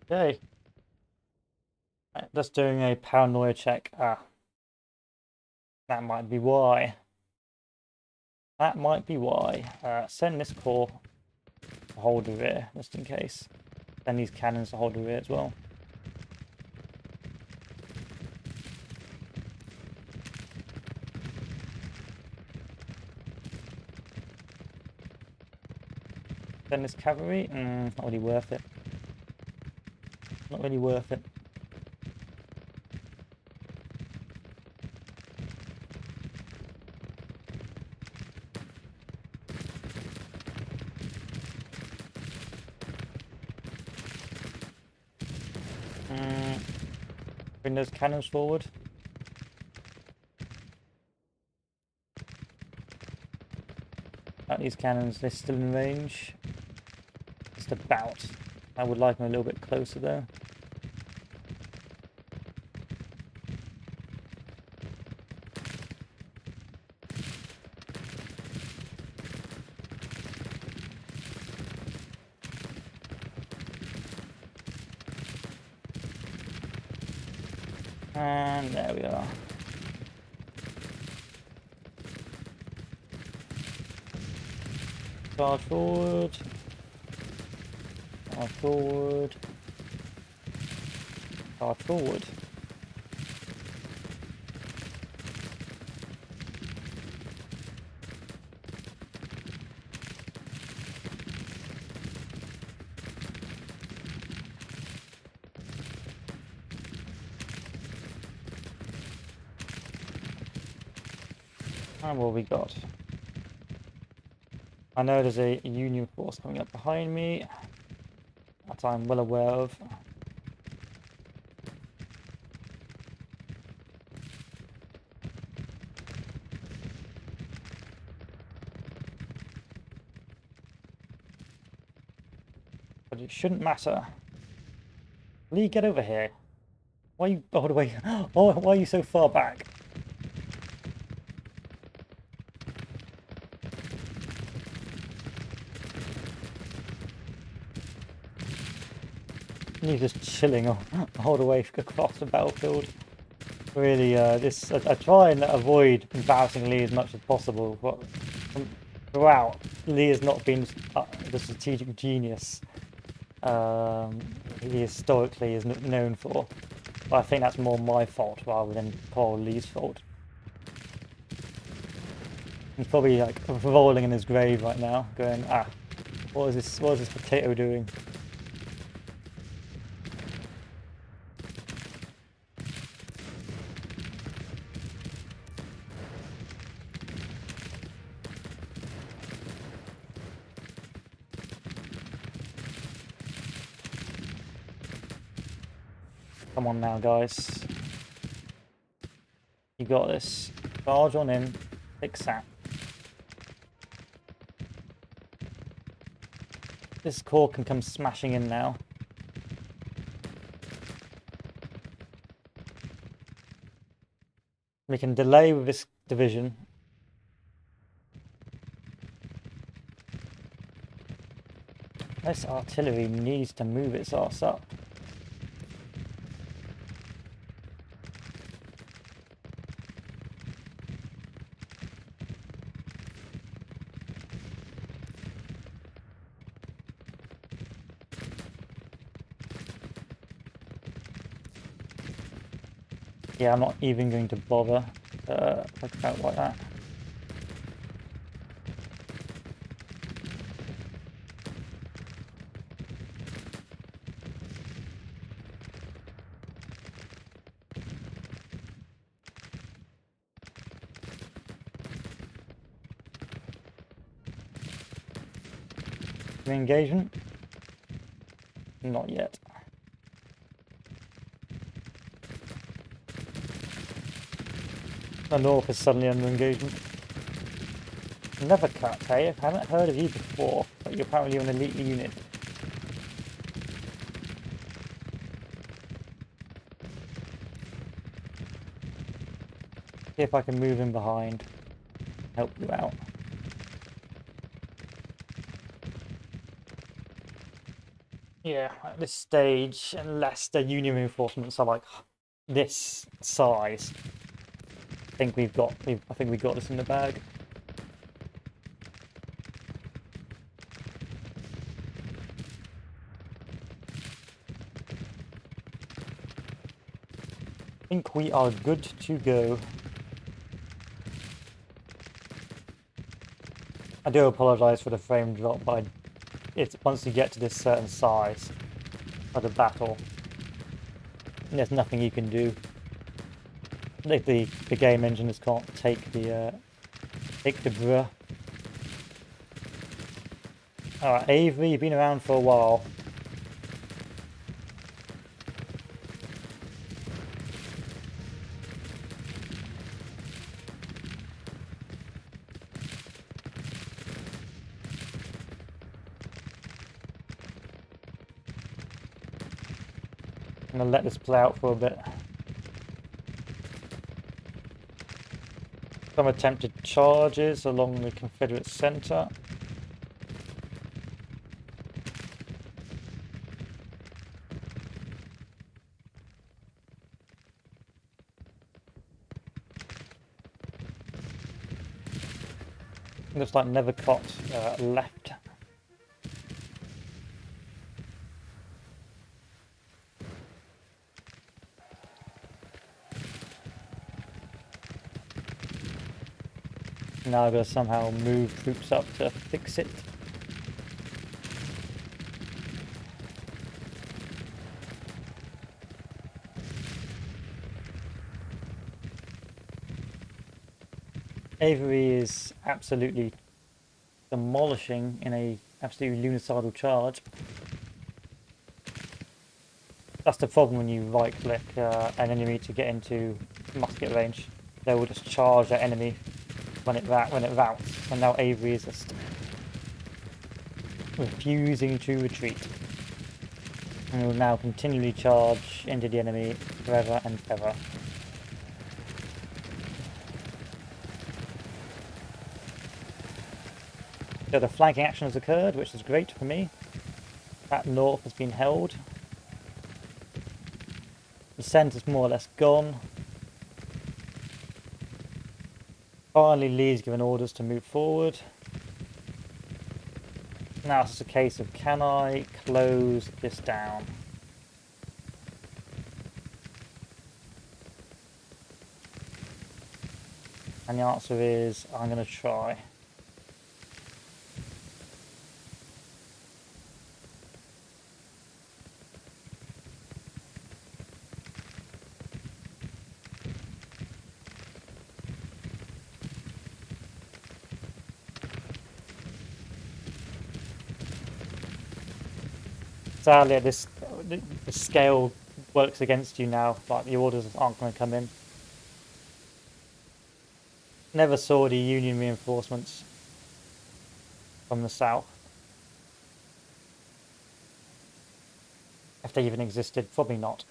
Speaker 1: Okay. Just doing a paranoia check. Ah. That might be why. That might be why. Send this corps to hold the rear, just in case. Send these cannons to hold the rear as well. Send this cavalry. Not really worth it. Not really worth it. Bring those cannons forward. These cannons, they're still in range. Just about. I would like them a little bit closer though. And there we are. Charge forward. Charge forward. Charge forward. And what have we got? I know there's a Union force coming up behind me, that I'm well aware of. But it shouldn't matter. Lee, get over here. Why are you all the way? Oh, why are you so far back? You're just chilling all the way across the battlefield. Really, I try and avoid embarrassing Lee as much as possible, but throughout, Lee has not been the strategic genius he historically is known for. But I think that's more my fault rather than poor Lee's fault. He's probably like rolling in his grave right now, going, what is this potato doing? Come on now, guys. You got this. Charge on in. Take sap. This corps can come smashing in now. We can delay with this division. This artillery needs to move its arse up. Yeah, I'm not even going to bother poke out like that. Re-engagement? Not yet. The North is suddenly under engagement. Never cut, hey? I haven't heard of you before, but you're apparently an elite unit. See if I can move in behind, help you out. Yeah, at this stage, unless the Union reinforcements are like this size, I think we got this in the bag. I think we are good to go. I do apologise for the frame drop, but it's once you get to this certain size of the battle, there's nothing you can do. The game engine just can't take the bruh. Alright, Avery, you've been around for a while. I'm gonna let this play out for a bit. Some attempted charges along the Confederate centre. Looks like Nethercott left. Now I've got to somehow move troops up to fix it. Avery is absolutely demolishing in a absolutely lunacidal charge. That's the problem when you right-click an enemy to get into musket range. They will just charge that enemy when it routes, and now Avery is just refusing to retreat. And will now continually charge into the enemy forever and ever. So the flanking action has occurred, which is great for me. That north has been held. The centre's more or less gone. Finally, Lee's given orders to move forward. Now it's just a case of, can I close this down? And the answer is, I'm going to try. Sadly, the scale works against you now, like the orders aren't going to come in. Never saw the Union reinforcements from the south. If they even existed, probably not.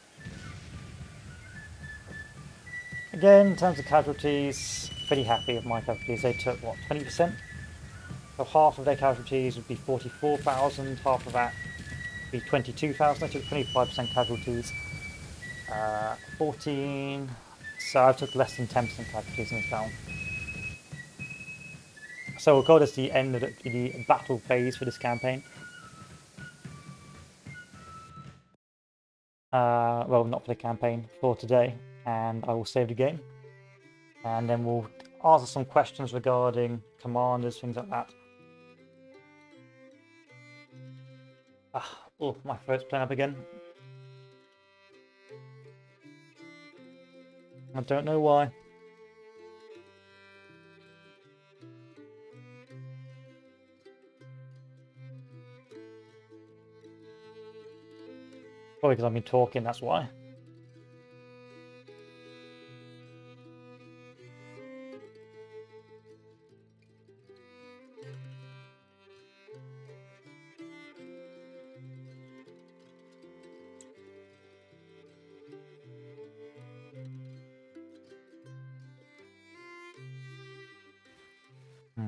Speaker 1: Again, in terms of casualties, pretty happy with my casualties. They took, what, 20%? So half of their casualties would be 44,000, half of that would be 22,000. They took 25% casualties. 14. So I took less than 10% casualties in this battle. So we'll call this the end of the battle phase for this campaign. Well, not for the campaign, for today. and I will save the game. And then we'll answer some questions regarding commanders, things like that. Oh, my throat's playing up again. I don't know why. Probably because I've been talking, that's why.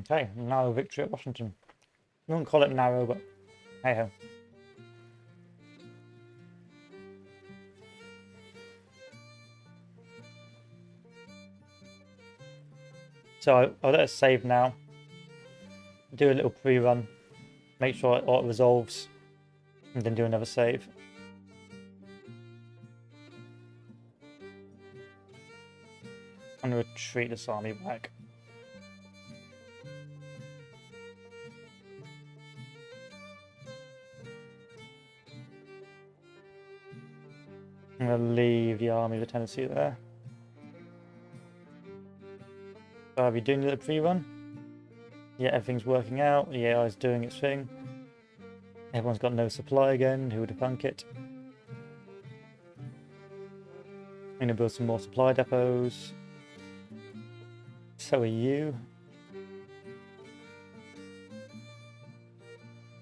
Speaker 1: Okay, narrow victory at Washington. We won't call it narrow, but hey ho. So I'll let it save now. Do a little pre-run. Make sure it auto resolves. And then do another save. I'm going to retreat this army back. I'm going to leave the army of Tennessee there. So are we doing the pre-run? Yeah, everything's working out. The AI is doing its thing. Everyone's got no supply again. Who would have thunk it? I'm going to build some more supply depots. So are you.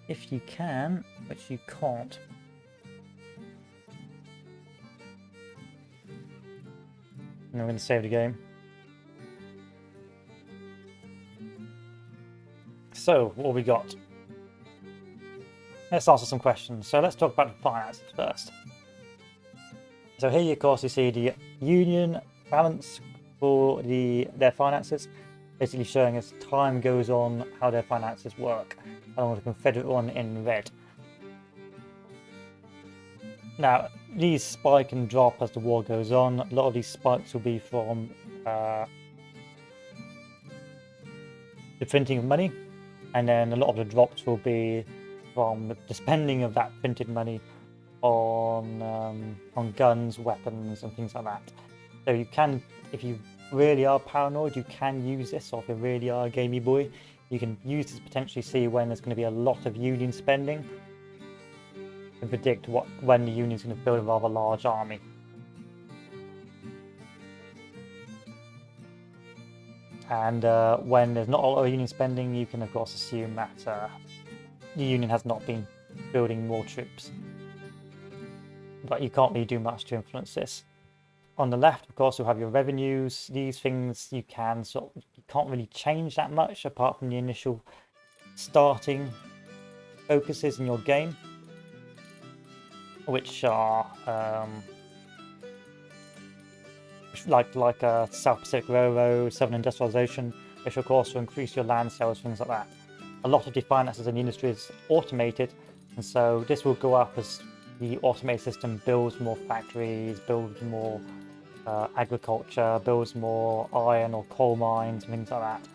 Speaker 1: If you can, which you can't. And I'm going to save the game. So, what have we got? Let's answer some questions. So let's talk about the finances first. So here, of course, you see the Union balance for their finances, basically showing as time goes on how their finances work, along with the Confederate one in red. Now, these spike and drop as the war goes on. A lot of these spikes will be from the printing of money, and then a lot of the drops will be from the spending of that printed money on guns, weapons, and things like that. So you can, if you really are paranoid, you can use this, or if you really are a gamey boy, you can use this to potentially see when there's going to be a lot of Union spending and predict when the Union's going to build a rather large army. And when there's not a lot of Union spending, you can of course assume that the Union has not been building more troops. But you can't really do much to influence this. On the left, of course, you'll have your revenues. These things you can't really change that much apart from the initial starting focuses in your game, which are like South Pacific Railroad, Southern Industrialization, which of course will increase your land sales, things like that. A lot of the finances in the industry is automated, and so this will go up as the automated system builds more factories, builds more agriculture, builds more iron or coal mines, and things like that.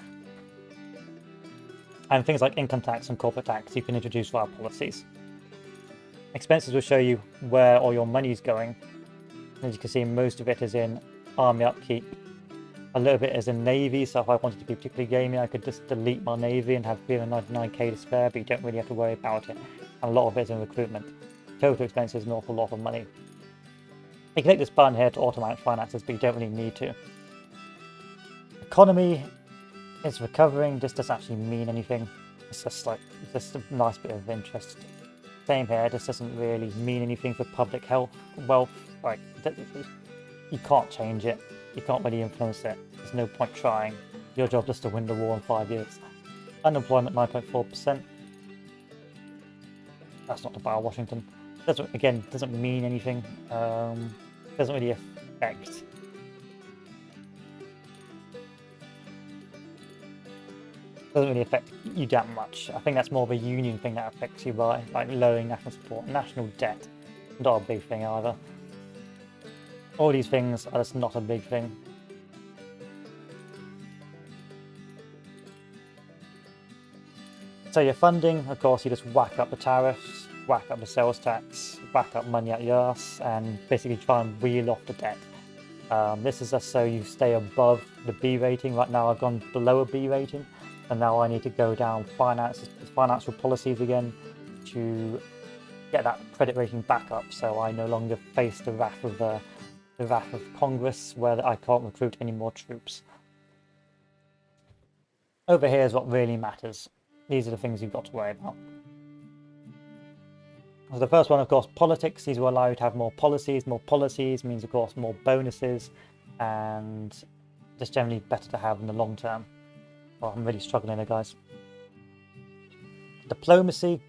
Speaker 1: And things like income tax and corporate tax you can introduce via policies. Expenses will show you where all your money is going. As you can see, most of it is in army upkeep. A little bit is in navy, so if I wanted to be particularly gamey, I could just delete my navy and have 399k to spare, but you don't really have to worry about it. And a lot of it is in recruitment. Total expenses is an awful lot of money. You can take this button here to automate finances, but you don't really need to. Economy is recovering. This doesn't actually mean anything. It's just a nice bit of interest. Same here. This doesn't really mean anything for public health, wealth. Like, you can't change it. You can't really influence it. There's no point trying. Your job is to win the war in 5 years. Unemployment 9.4%. That's not the Battle of Washington. Doesn't mean anything. Doesn't really affect. Doesn't really affect you that much. I think that's more of a Union thing that affects you by like lowering national support. National debt, not a big thing either. All these things are just not a big thing. So your funding, of course, you just whack up the tariffs, whack up the sales tax, whack up money at your ass, and basically try and wheel off the debt. This is just so you stay above the B rating. Right now I've gone below a B rating, and now I need to go down financial policies again to get that credit rating back up, so I no longer face the wrath of Congress, where I can't recruit any more troops. Over here is what really matters. These are the things you've got to worry about. So the first one, of course, politics. These will allow you to have more policies. More policies means, of course, more bonuses, and just generally better to have in the long term. Well, I'm really struggling there, guys. Diplomacy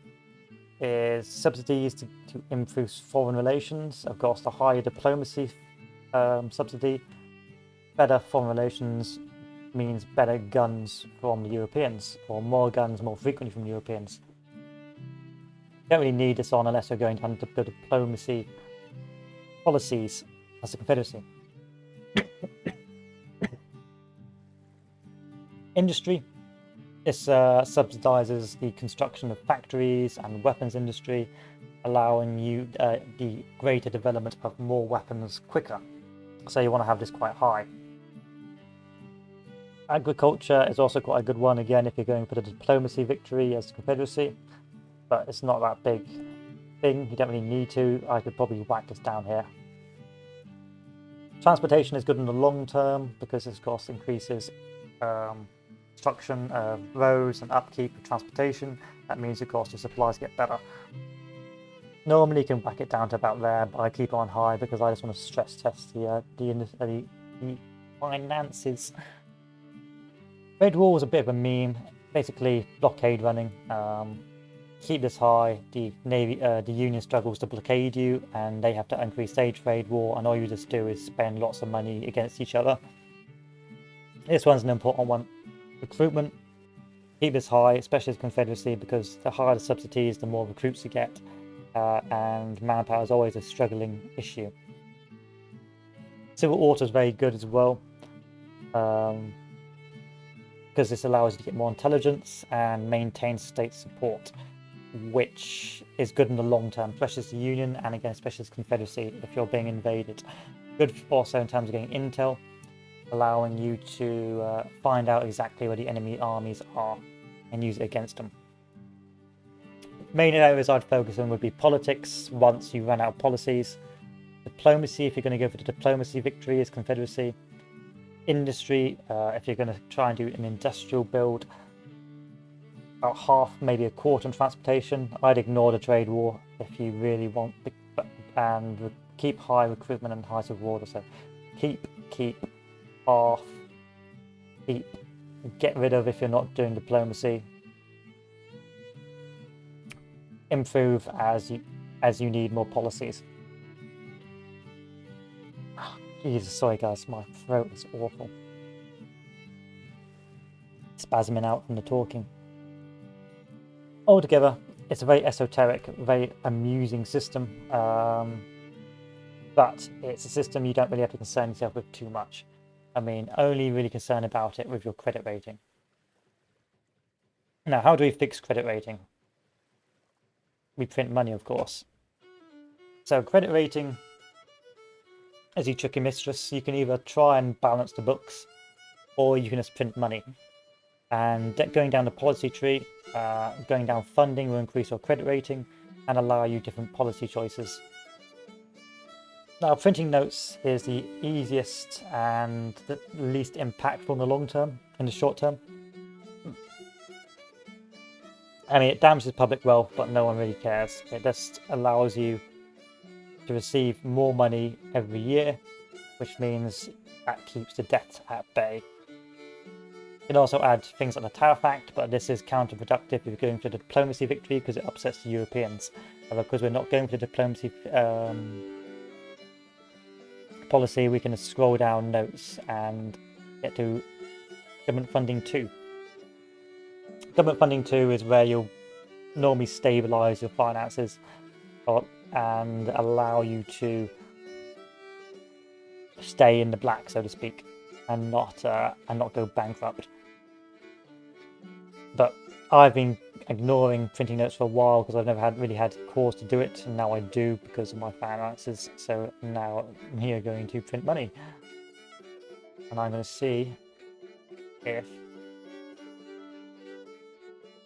Speaker 1: is subsidies to improve foreign relations. Of course, the higher diplomacy subsidy, better foreign relations means better guns from the Europeans, or more guns more frequently from the Europeans. You don't really need this on unless you're going to under the diplomacy policies as a Confederacy. Industry. This subsidizes the construction of factories and weapons industry, allowing you the greater development of more weapons quicker. So you want to have this quite high. Agriculture is also quite a good one, again, if you're going for the diplomacy victory as a Confederacy, but it's not that big thing. You don't really need to. I could probably whack this down here. Transportation is good in the long term because this, of course, increases construction of roads and upkeep of transportation. That means, of course, your supplies get better. Normally you can whack it down to about there, but I keep it on high because I just want to stress test the finances. Trade war was a bit of a meme. Basically, blockade running. Keep this high. The Navy, the Union struggles to blockade you, and they have to increase their trade war. And all you just do is spend lots of money against each other. This one's an important one. Recruitment. Keep this high, especially as Confederacy, because the higher the subsidies, the more recruits you get, and manpower is always a struggling issue. Civil order is very good as well. Because this allows you to get more intelligence and maintain state support, which is good in the long term, especially as the Union, and again, especially as Confederacy, if you're being invaded. Good also in terms of getting intel, allowing you to find out exactly where the enemy armies are and use it against them. Main areas I'd focus on would be politics, once you run out of policies. Diplomacy, if you're going to go for the diplomacy victory as Confederacy. Industry, if you're going to try and do an industrial build, about half, maybe a quarter on transportation. I'd ignore the trade war if you really want, and keep high recruitment and high civil order. So keep half, get rid of if you're not doing diplomacy. Improve as you need more policies. Jesus, sorry guys, my throat is awful. Spasming out from the talking. Altogether, it's a very esoteric, very amusing system, but it's a system you don't really have to concern yourself with too much. I mean, only really concerned about it with your credit rating. Now, how do we fix credit rating? We print money, of course. So credit rating, as you tricky mistress, you can either try and balance the books, or you can just print money. And going down the policy tree, going down funding will increase your credit rating and allow you different policy choices. Now, printing notes is the easiest and the least impactful in the long term, in the short term. I mean, it damages public wealth, but no one really cares. It just allows you to receive more money every year, which means that keeps the debt at bay. You can also add things like the Tariff Act, but this is counterproductive if you're going for the diplomacy victory because it upsets the Europeans. However, because we're not going for the diplomacy policy, we can scroll down notes and get to government funding 2. Government funding 2 is where you'll normally stabilise your finances and allow you to stay in the black, so to speak, and not go bankrupt. But I've been ignoring printing notes for a while because I've never really had cause to do it, and now I do because of my finances. So now I'm here going to print money, and I'm going to see if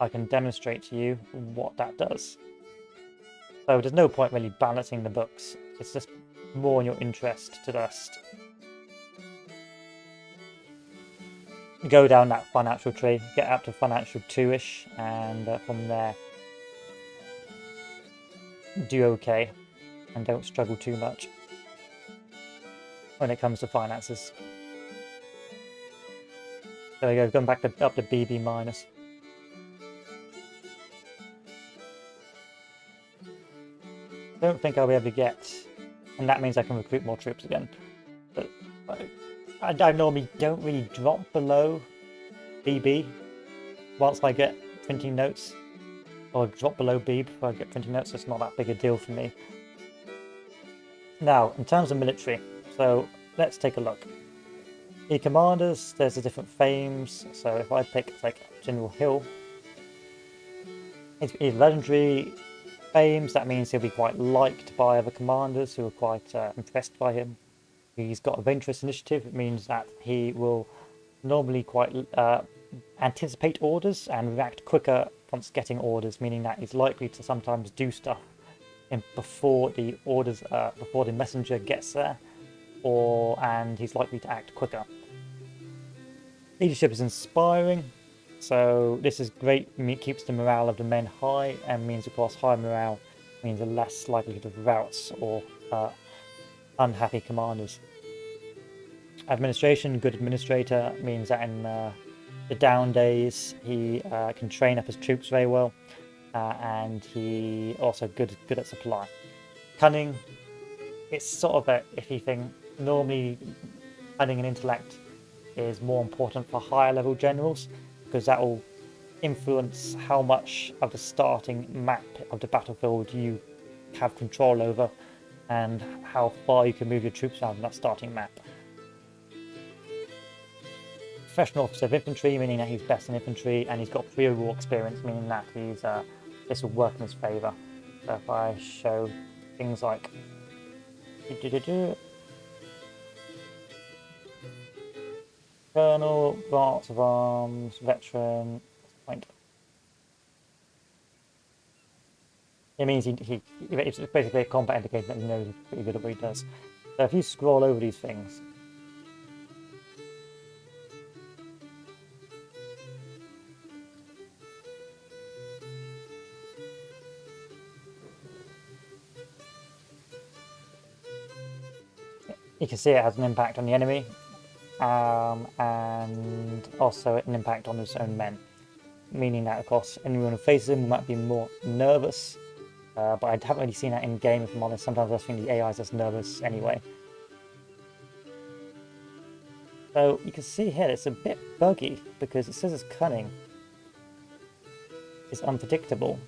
Speaker 1: I can demonstrate to you what that does. So there's no point really balancing the books. It's just more in your interest to just go down that financial tree, get up to financial 2-ish, and from there do okay and don't struggle too much when it comes to finances. There we go, going back up to BB minus. Don't think I'll be able to get, and that means I can recruit more troops again. But I normally don't really drop below BB once I get printing notes, or drop below B before I get printing notes. It's not that big a deal for me. Now, in terms of military, so let's take a look. The commanders, there's the different fames. So if I pick like General Hill, he's legendary fames. That means he'll be quite liked by other commanders who are quite impressed by him. He's got adventurous initiative. It means that he will normally quite anticipate orders and react quicker once getting orders, meaning that he's likely to sometimes do stuff before the orders, before the messenger gets there, and he's likely to act quicker. Leadership is inspiring, so this is great. It keeps the morale of the men high, and means, of course, high morale means a less likelihood of routs or unhappy commanders. Administration, good administrator, means that in the down days he can train up his troops very well, and he also good at supply. Cunning, it's sort of a iffy thing. Normally cunning and intellect is more important for higher level generals, because that will influence how much of the starting map of the battlefield you have control over and how far you can move your troops around in that starting map. Professional officer of infantry, meaning that he's best in infantry, and he's got pre-war experience, meaning that he's this will work in his favour. So if I show things like Colonel, Grants of Arms, Veteran, point. It means it's basically a combat indicator that he knows he's pretty good at what he does. So if you scroll over these things, you can see it has an impact on the enemy, and also an impact on his own men. Meaning that, of course, anyone who faces him might be more nervous, but I haven't really seen that in game, if I'm honest. Sometimes I think the AI is just nervous anyway. So you can see here it's a bit buggy because it says it's cunning. It's unpredictable.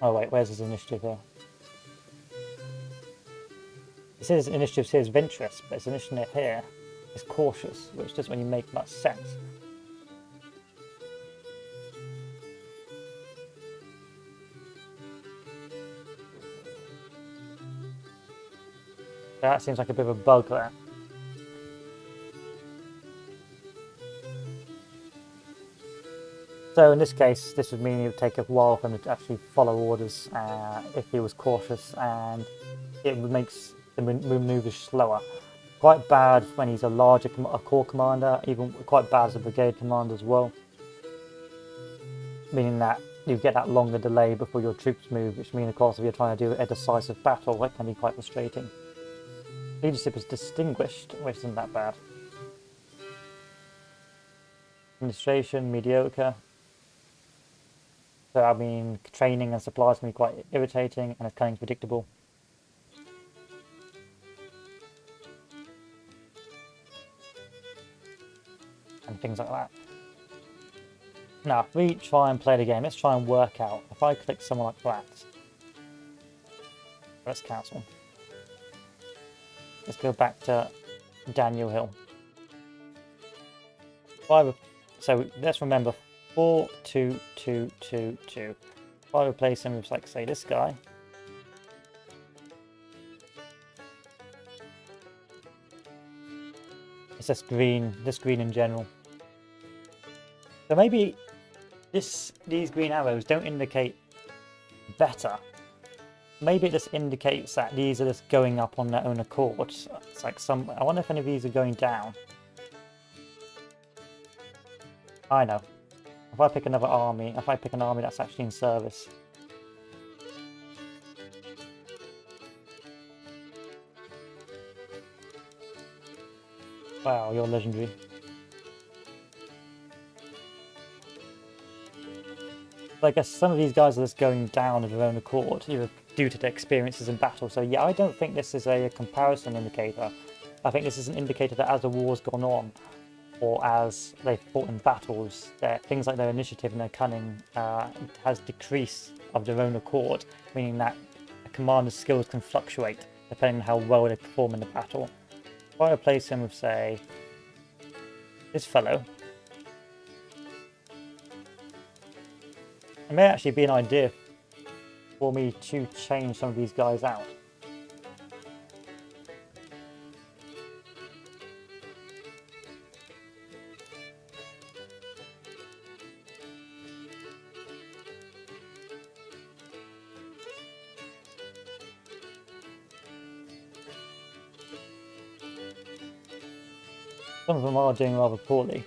Speaker 1: Oh wait, where's his initiative here? It says initiative here is adventurous, but its initiative here is cautious, which doesn't really make much sense. That seems like a bit of a bug there. So in this case, this would mean it would take a while for him to actually follow orders if he was cautious, and it makes the maneuvers slower. Quite bad when he's a larger corps commander, even quite bad as a brigade commander as well. Meaning that you get that longer delay before your troops move, which means, of course, if you're trying to do a decisive battle, that can be quite frustrating. Leadership is distinguished, which isn't that bad. Administration, mediocre. So I mean, training and supplies can be quite irritating, and it's kind of predictable. And things like that. Now, if we try and play the game, let's try and work out. If I click someone like that, let's cancel. let's go back to Daniel Hill. So let's remember 4, 2, 2, 2, 2. If I replace him with, like, say, this guy. It's this green in general. So maybe these green arrows don't indicate better. Maybe it just indicates that these are just going up on their own accord. It's like I wonder if any of these are going down. I know. If I pick another army, if I pick an army that's actually in service. Wow, you're legendary. I guess some of these guys are just going down of their own accord, either due to their experiences in battle. So yeah, I don't think this is a comparison indicator. I think this is an indicator that as the war's gone on, or as they've fought in battles, things like their initiative and their cunning has decreased of their own accord, meaning that a commander's skills can fluctuate depending on how well they perform in the battle. If I replace him with, say, this fellow, it may actually be an idea for me to change some of these guys out. Some of them are doing rather poorly.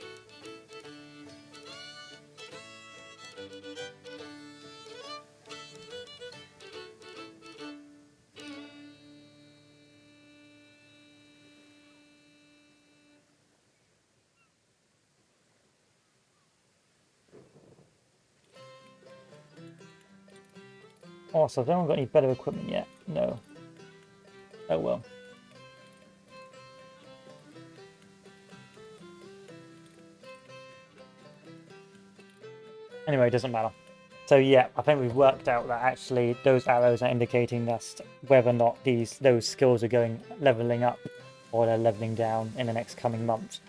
Speaker 1: Oh, so they haven't got any better equipment yet. No. Oh well. Anyway, it doesn't matter. So yeah, I think we've worked out that actually those arrows are indicating us whether or not those skills are leveling up or they're leveling down in the next coming months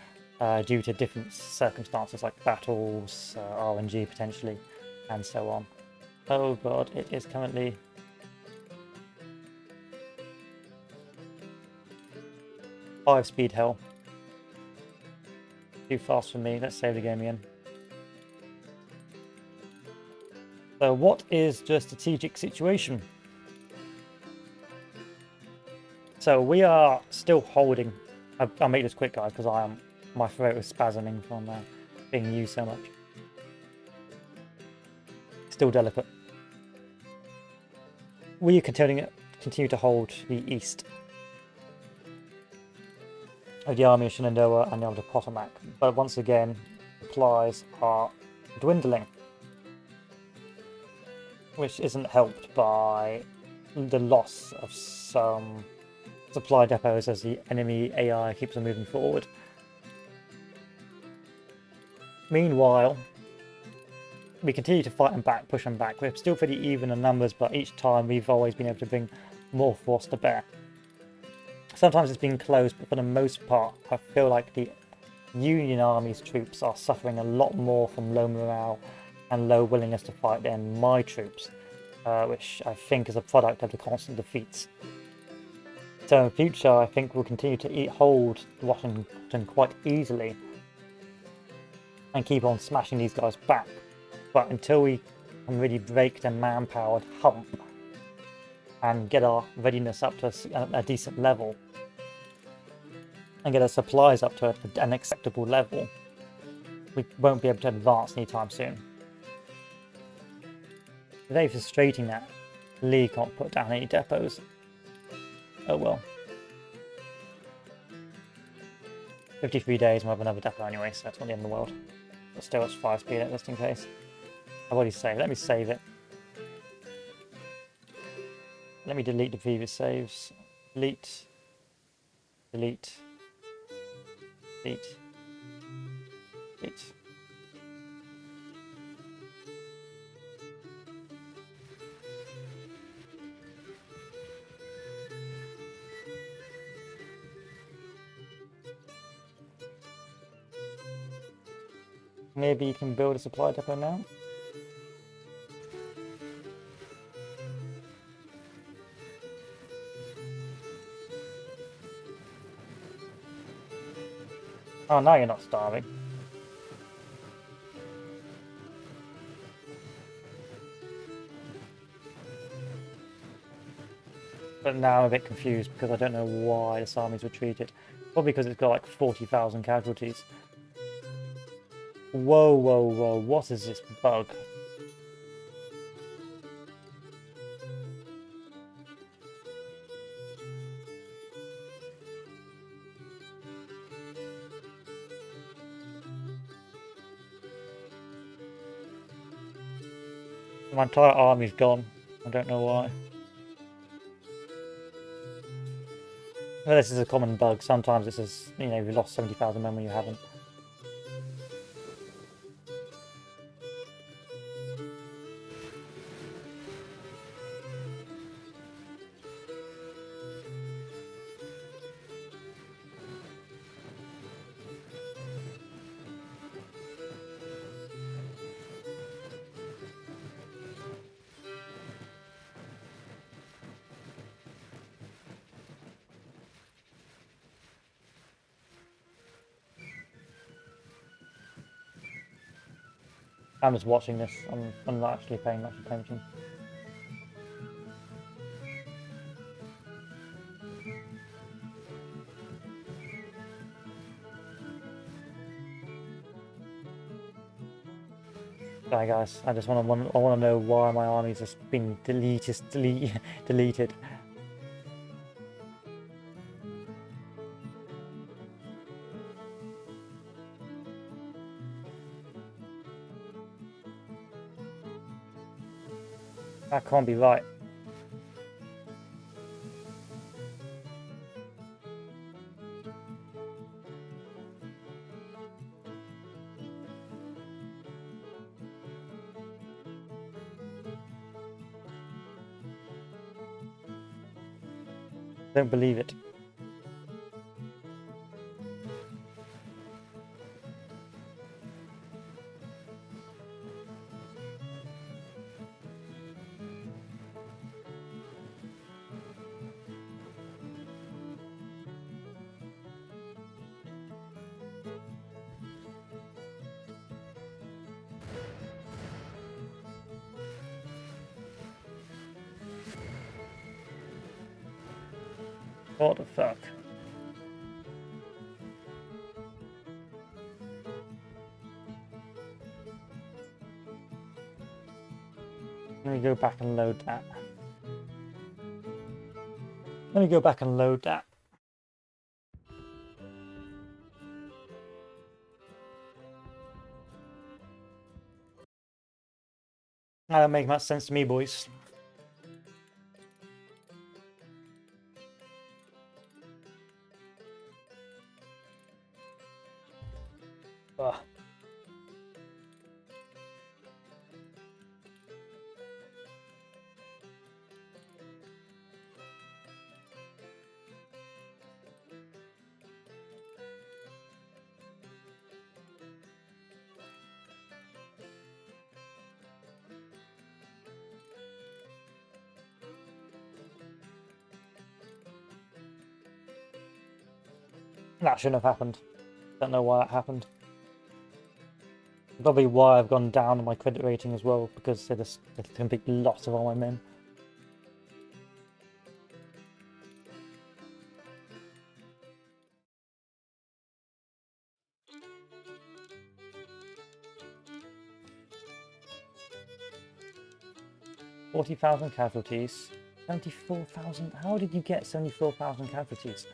Speaker 1: due to different circumstances like battles, RNG potentially, and so on. Oh god, it is currently... Five-speed hell. Too fast for me. Let's save the game again. So what is the strategic situation? So we are still holding... I'll make this quick, guys, because my throat is spasming from being used so much. Still delicate. We continue to hold the east of the army of Shenandoah and of the Potomac, but once again, supplies are dwindling, which isn't helped by the loss of some supply depots as the enemy AI keeps on moving forward. Meanwhile, we continue to fight them back, push them back. We're still pretty even in numbers, but each time we've always been able to bring more force to bear. Sometimes it's been close, but for the most part, I feel like the Union Army's troops are suffering a lot more from low morale and low willingness to fight than my troops, which I think is a product of the constant defeats. So in future, I think we'll continue to hold Washington quite easily and keep on smashing these guys back. But until we can really break the manpower hump and get our readiness up to a decent level and get our supplies up to an acceptable level, we won't be able to advance anytime soon. It's very frustrating that Lee can't put down any depots. Oh well. 53 days and we'll have another depot anyway, so that's not the end of the world. But still, it's 5 speed just in case. I've already saved. Let me save it. Let me delete the previous saves. Delete. Delete. Delete. Delete. Maybe you can build a supply depot now? Oh, now you're not starving. But now I'm a bit confused because I don't know why this army's retreated. Probably because it's got like 40,000 casualties. Whoa, whoa, whoa, what is this bug? My entire army's gone. I don't know why. Well, this is a common bug. Sometimes this is, you know, you've lost 70,000 men when you haven't. I'm just watching this. I'm not actually paying much attention. Sorry guys, I want to know why my army's just been deleted. That can't be right. Don't believe it. What the fuck? Let me go back and load that. Let me go back and load that. That don't make much sense to me, boys. Ugh. That shouldn't have happened. Don't know why that happened. Probably why I've gone down on my credit rating as well, because there's a complete loss of all my men. $40,000 casualties. 74,000. How did you get 74,000 casualties?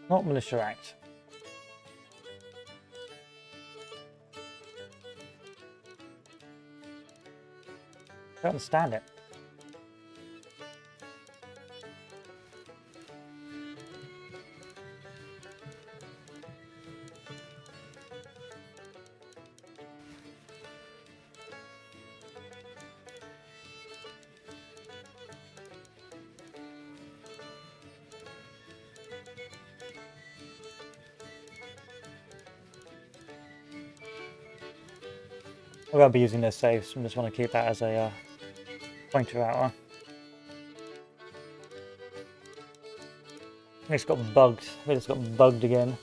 Speaker 1: Not Militia Act. I don't understand it. I won't be using those saves, I just want to keep that as a pointer out. I think it's got bugged. I think it's got bugged again.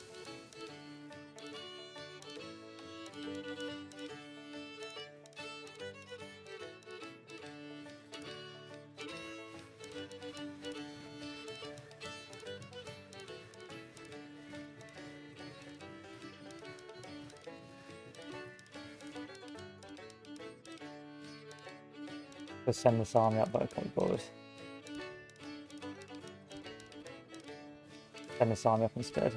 Speaker 1: Let's send this army up, but I can't be bothered. Send this army up instead.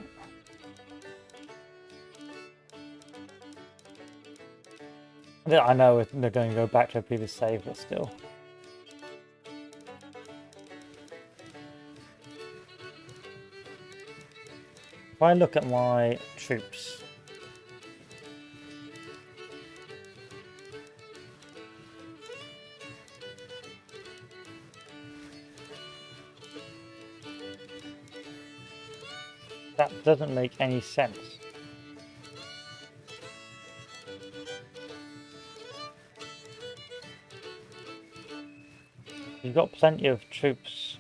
Speaker 1: I know they're going to go back to a previous save, but still. If I look at my troops, that doesn't make any sense. You've got plenty of troops.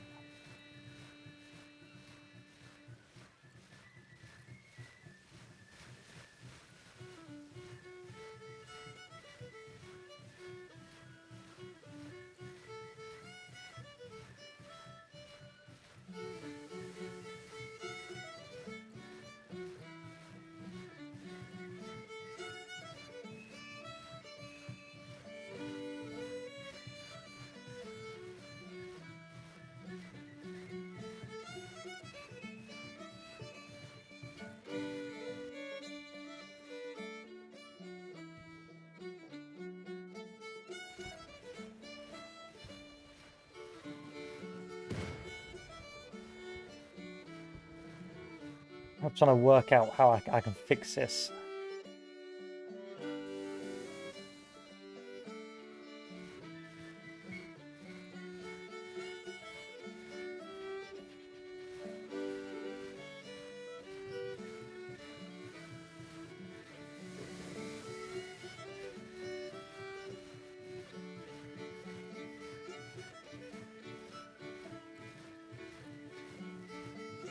Speaker 1: I'm trying to work out how I can fix this.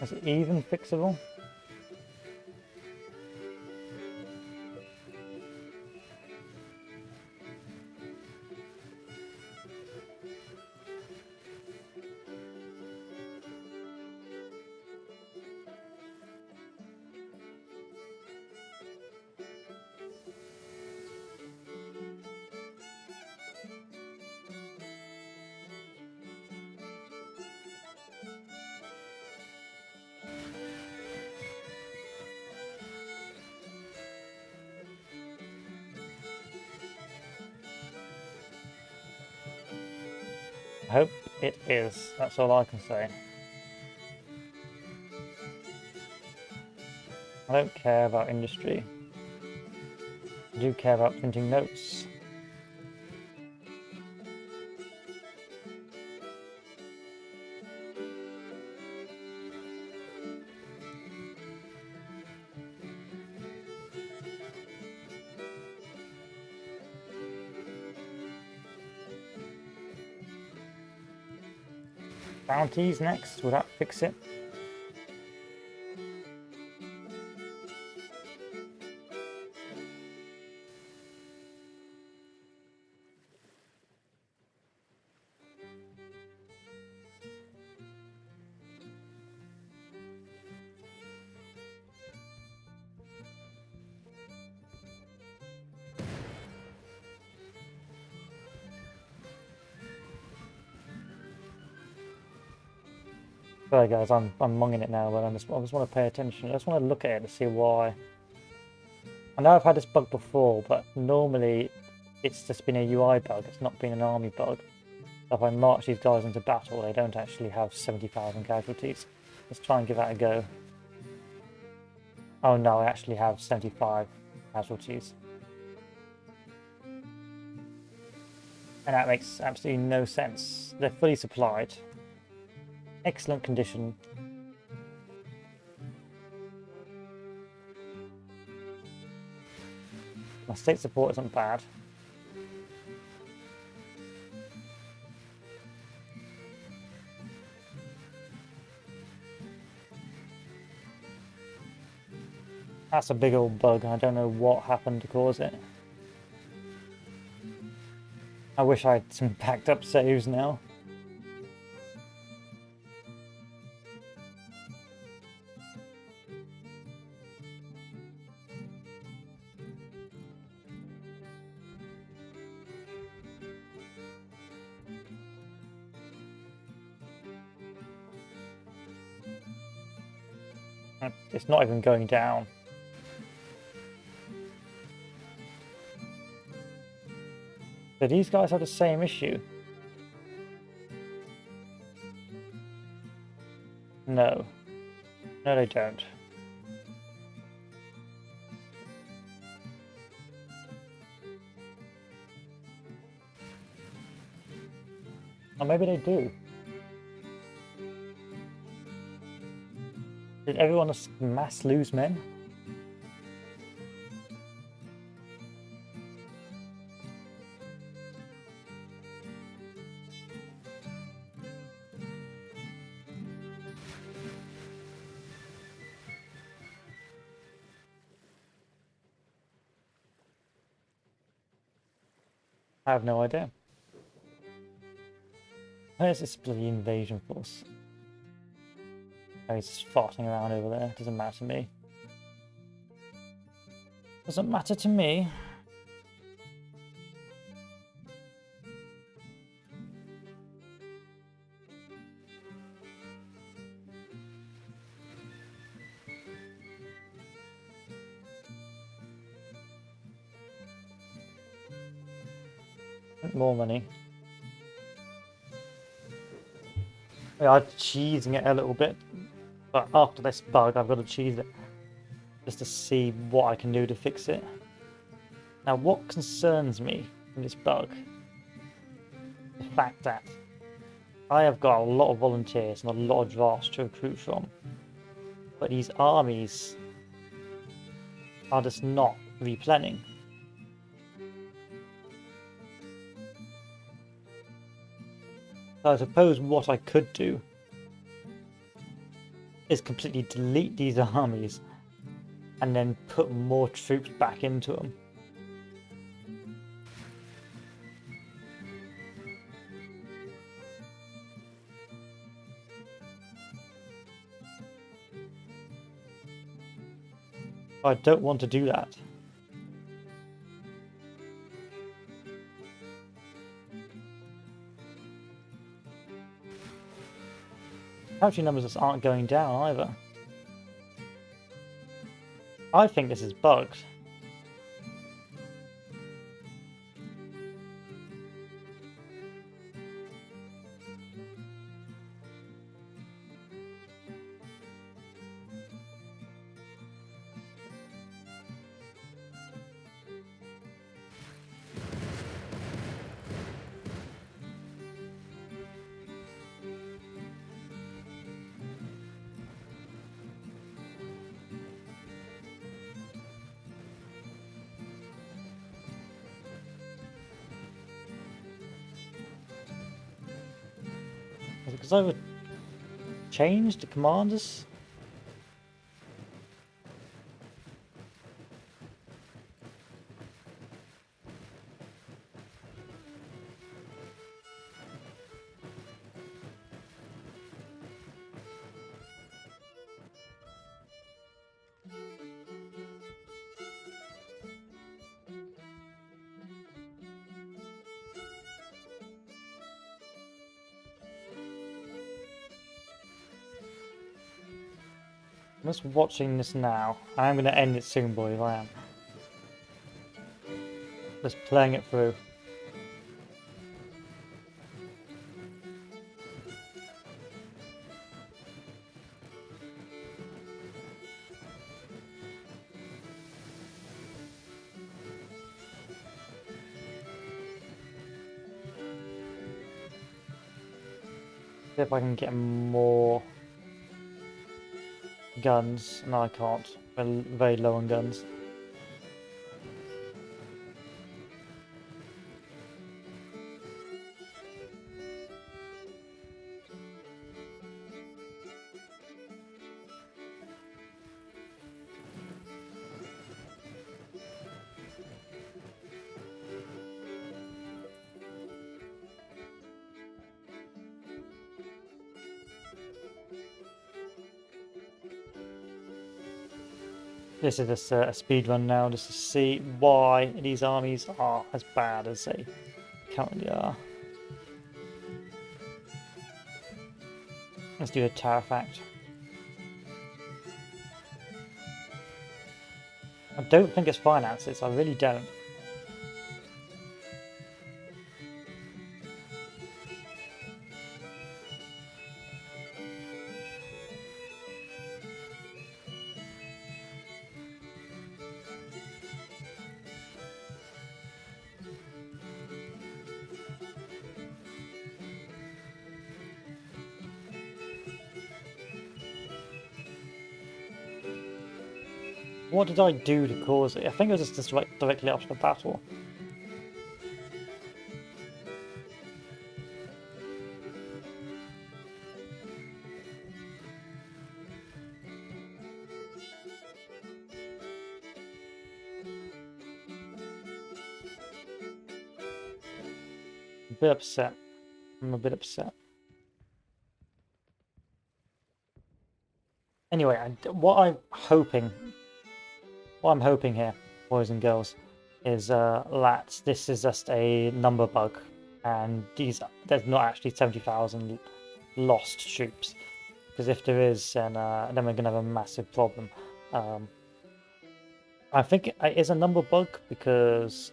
Speaker 1: Is it even fixable? I hope it is. That's all I can say. I don't care about industry. I do care about printing notes. Bounties next, will that fix it? Sorry guys, I'm monging it now, but I just want to pay attention. I just want to look at it to see why. I know I've had this bug before, but normally it's just been a UI bug. It's not been an army bug. So if I march these guys into battle, they don't actually have 70,000 casualties. Let's try and give that a go. Oh no, I actually have 75 casualties. And that makes absolutely no sense. They're fully supplied. Excellent condition. My state support isn't bad. That's a big old bug. I don't know what happened to cause it. I wish I had some backed up saves now. It's not even going down. Do these guys have the same issue? No. No, they don't. Or maybe they do. Did everyone mass lose men? I have no idea. Where's this bloody invasion force? Oh, he's just farting around over there. Doesn't matter to me. Doesn't matter to me. More money. Yeah, I'm cheesing it a little bit, but after this bug, I've got to cheese it just to see what I can do to fix it. Now, what concerns me in this bug? The fact that I have got a lot of volunteers and a lot of drafts to recruit from, but these armies are just not replenning. So I suppose what I could do is completely delete these armies and then put more troops back into them. I don't want to do that. Casualty numbers just aren't going down either. I think this is bugged. Is it because I've changed the commanders? I'm just watching this now. I'm going to end it soon, boys. I am. Just playing it through. See if I can get more guns. No, I can't. We're very low on guns. This is just a speed run now, just to see why these armies are as bad as they currently are. Let's do a tower fact. I don't think it's finances, I really don't. What did I do to cause it? I think it was just directly after the battle. A bit upset. I'm a bit upset. Anyway, what I'm hoping here, boys and girls, is that this is just a number bug, and there's not actually 70,000 lost troops. Because if there is, then we're gonna have a massive problem. I think it is a number bug because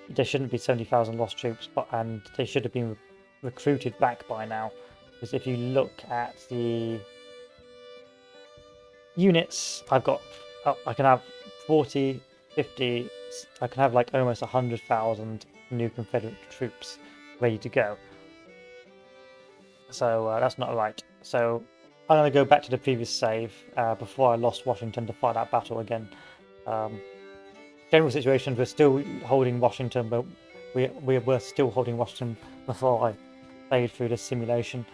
Speaker 1: there shouldn't be 70,000 lost troops, and they should have been recruited back by now. Because if you look at the units, I can have 40, 50, I can have like almost 100,000 new Confederate troops ready to go. So that's not right. So I'm going to go back to the previous save before I lost Washington to fight that battle again. General situation, we're still holding Washington, but we were still holding Washington before I played through this simulation.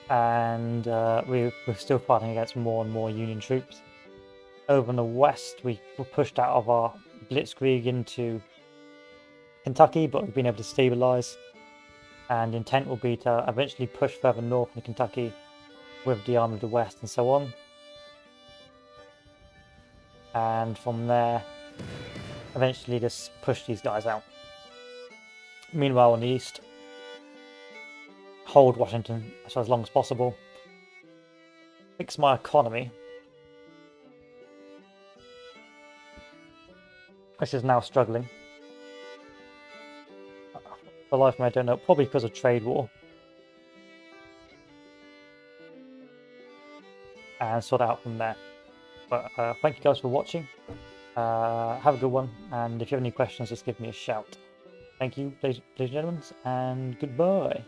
Speaker 1: And we're still fighting against more and more Union troops. Over in the west, we were pushed out of our blitzkrieg into Kentucky, but we've been able to stabilize. And intent will be to eventually push further north into Kentucky with the Army of the West and so on. And from there, eventually just push these guys out. Meanwhile, in the east, hold Washington for as long as possible. Fix my economy, which is now struggling. For the life of me, I don't know, probably because of trade war. And sort out from there. But thank you guys for watching. Have a good one, and if you have any questions, just give me a shout. Thank you, ladies and gentlemen, and goodbye.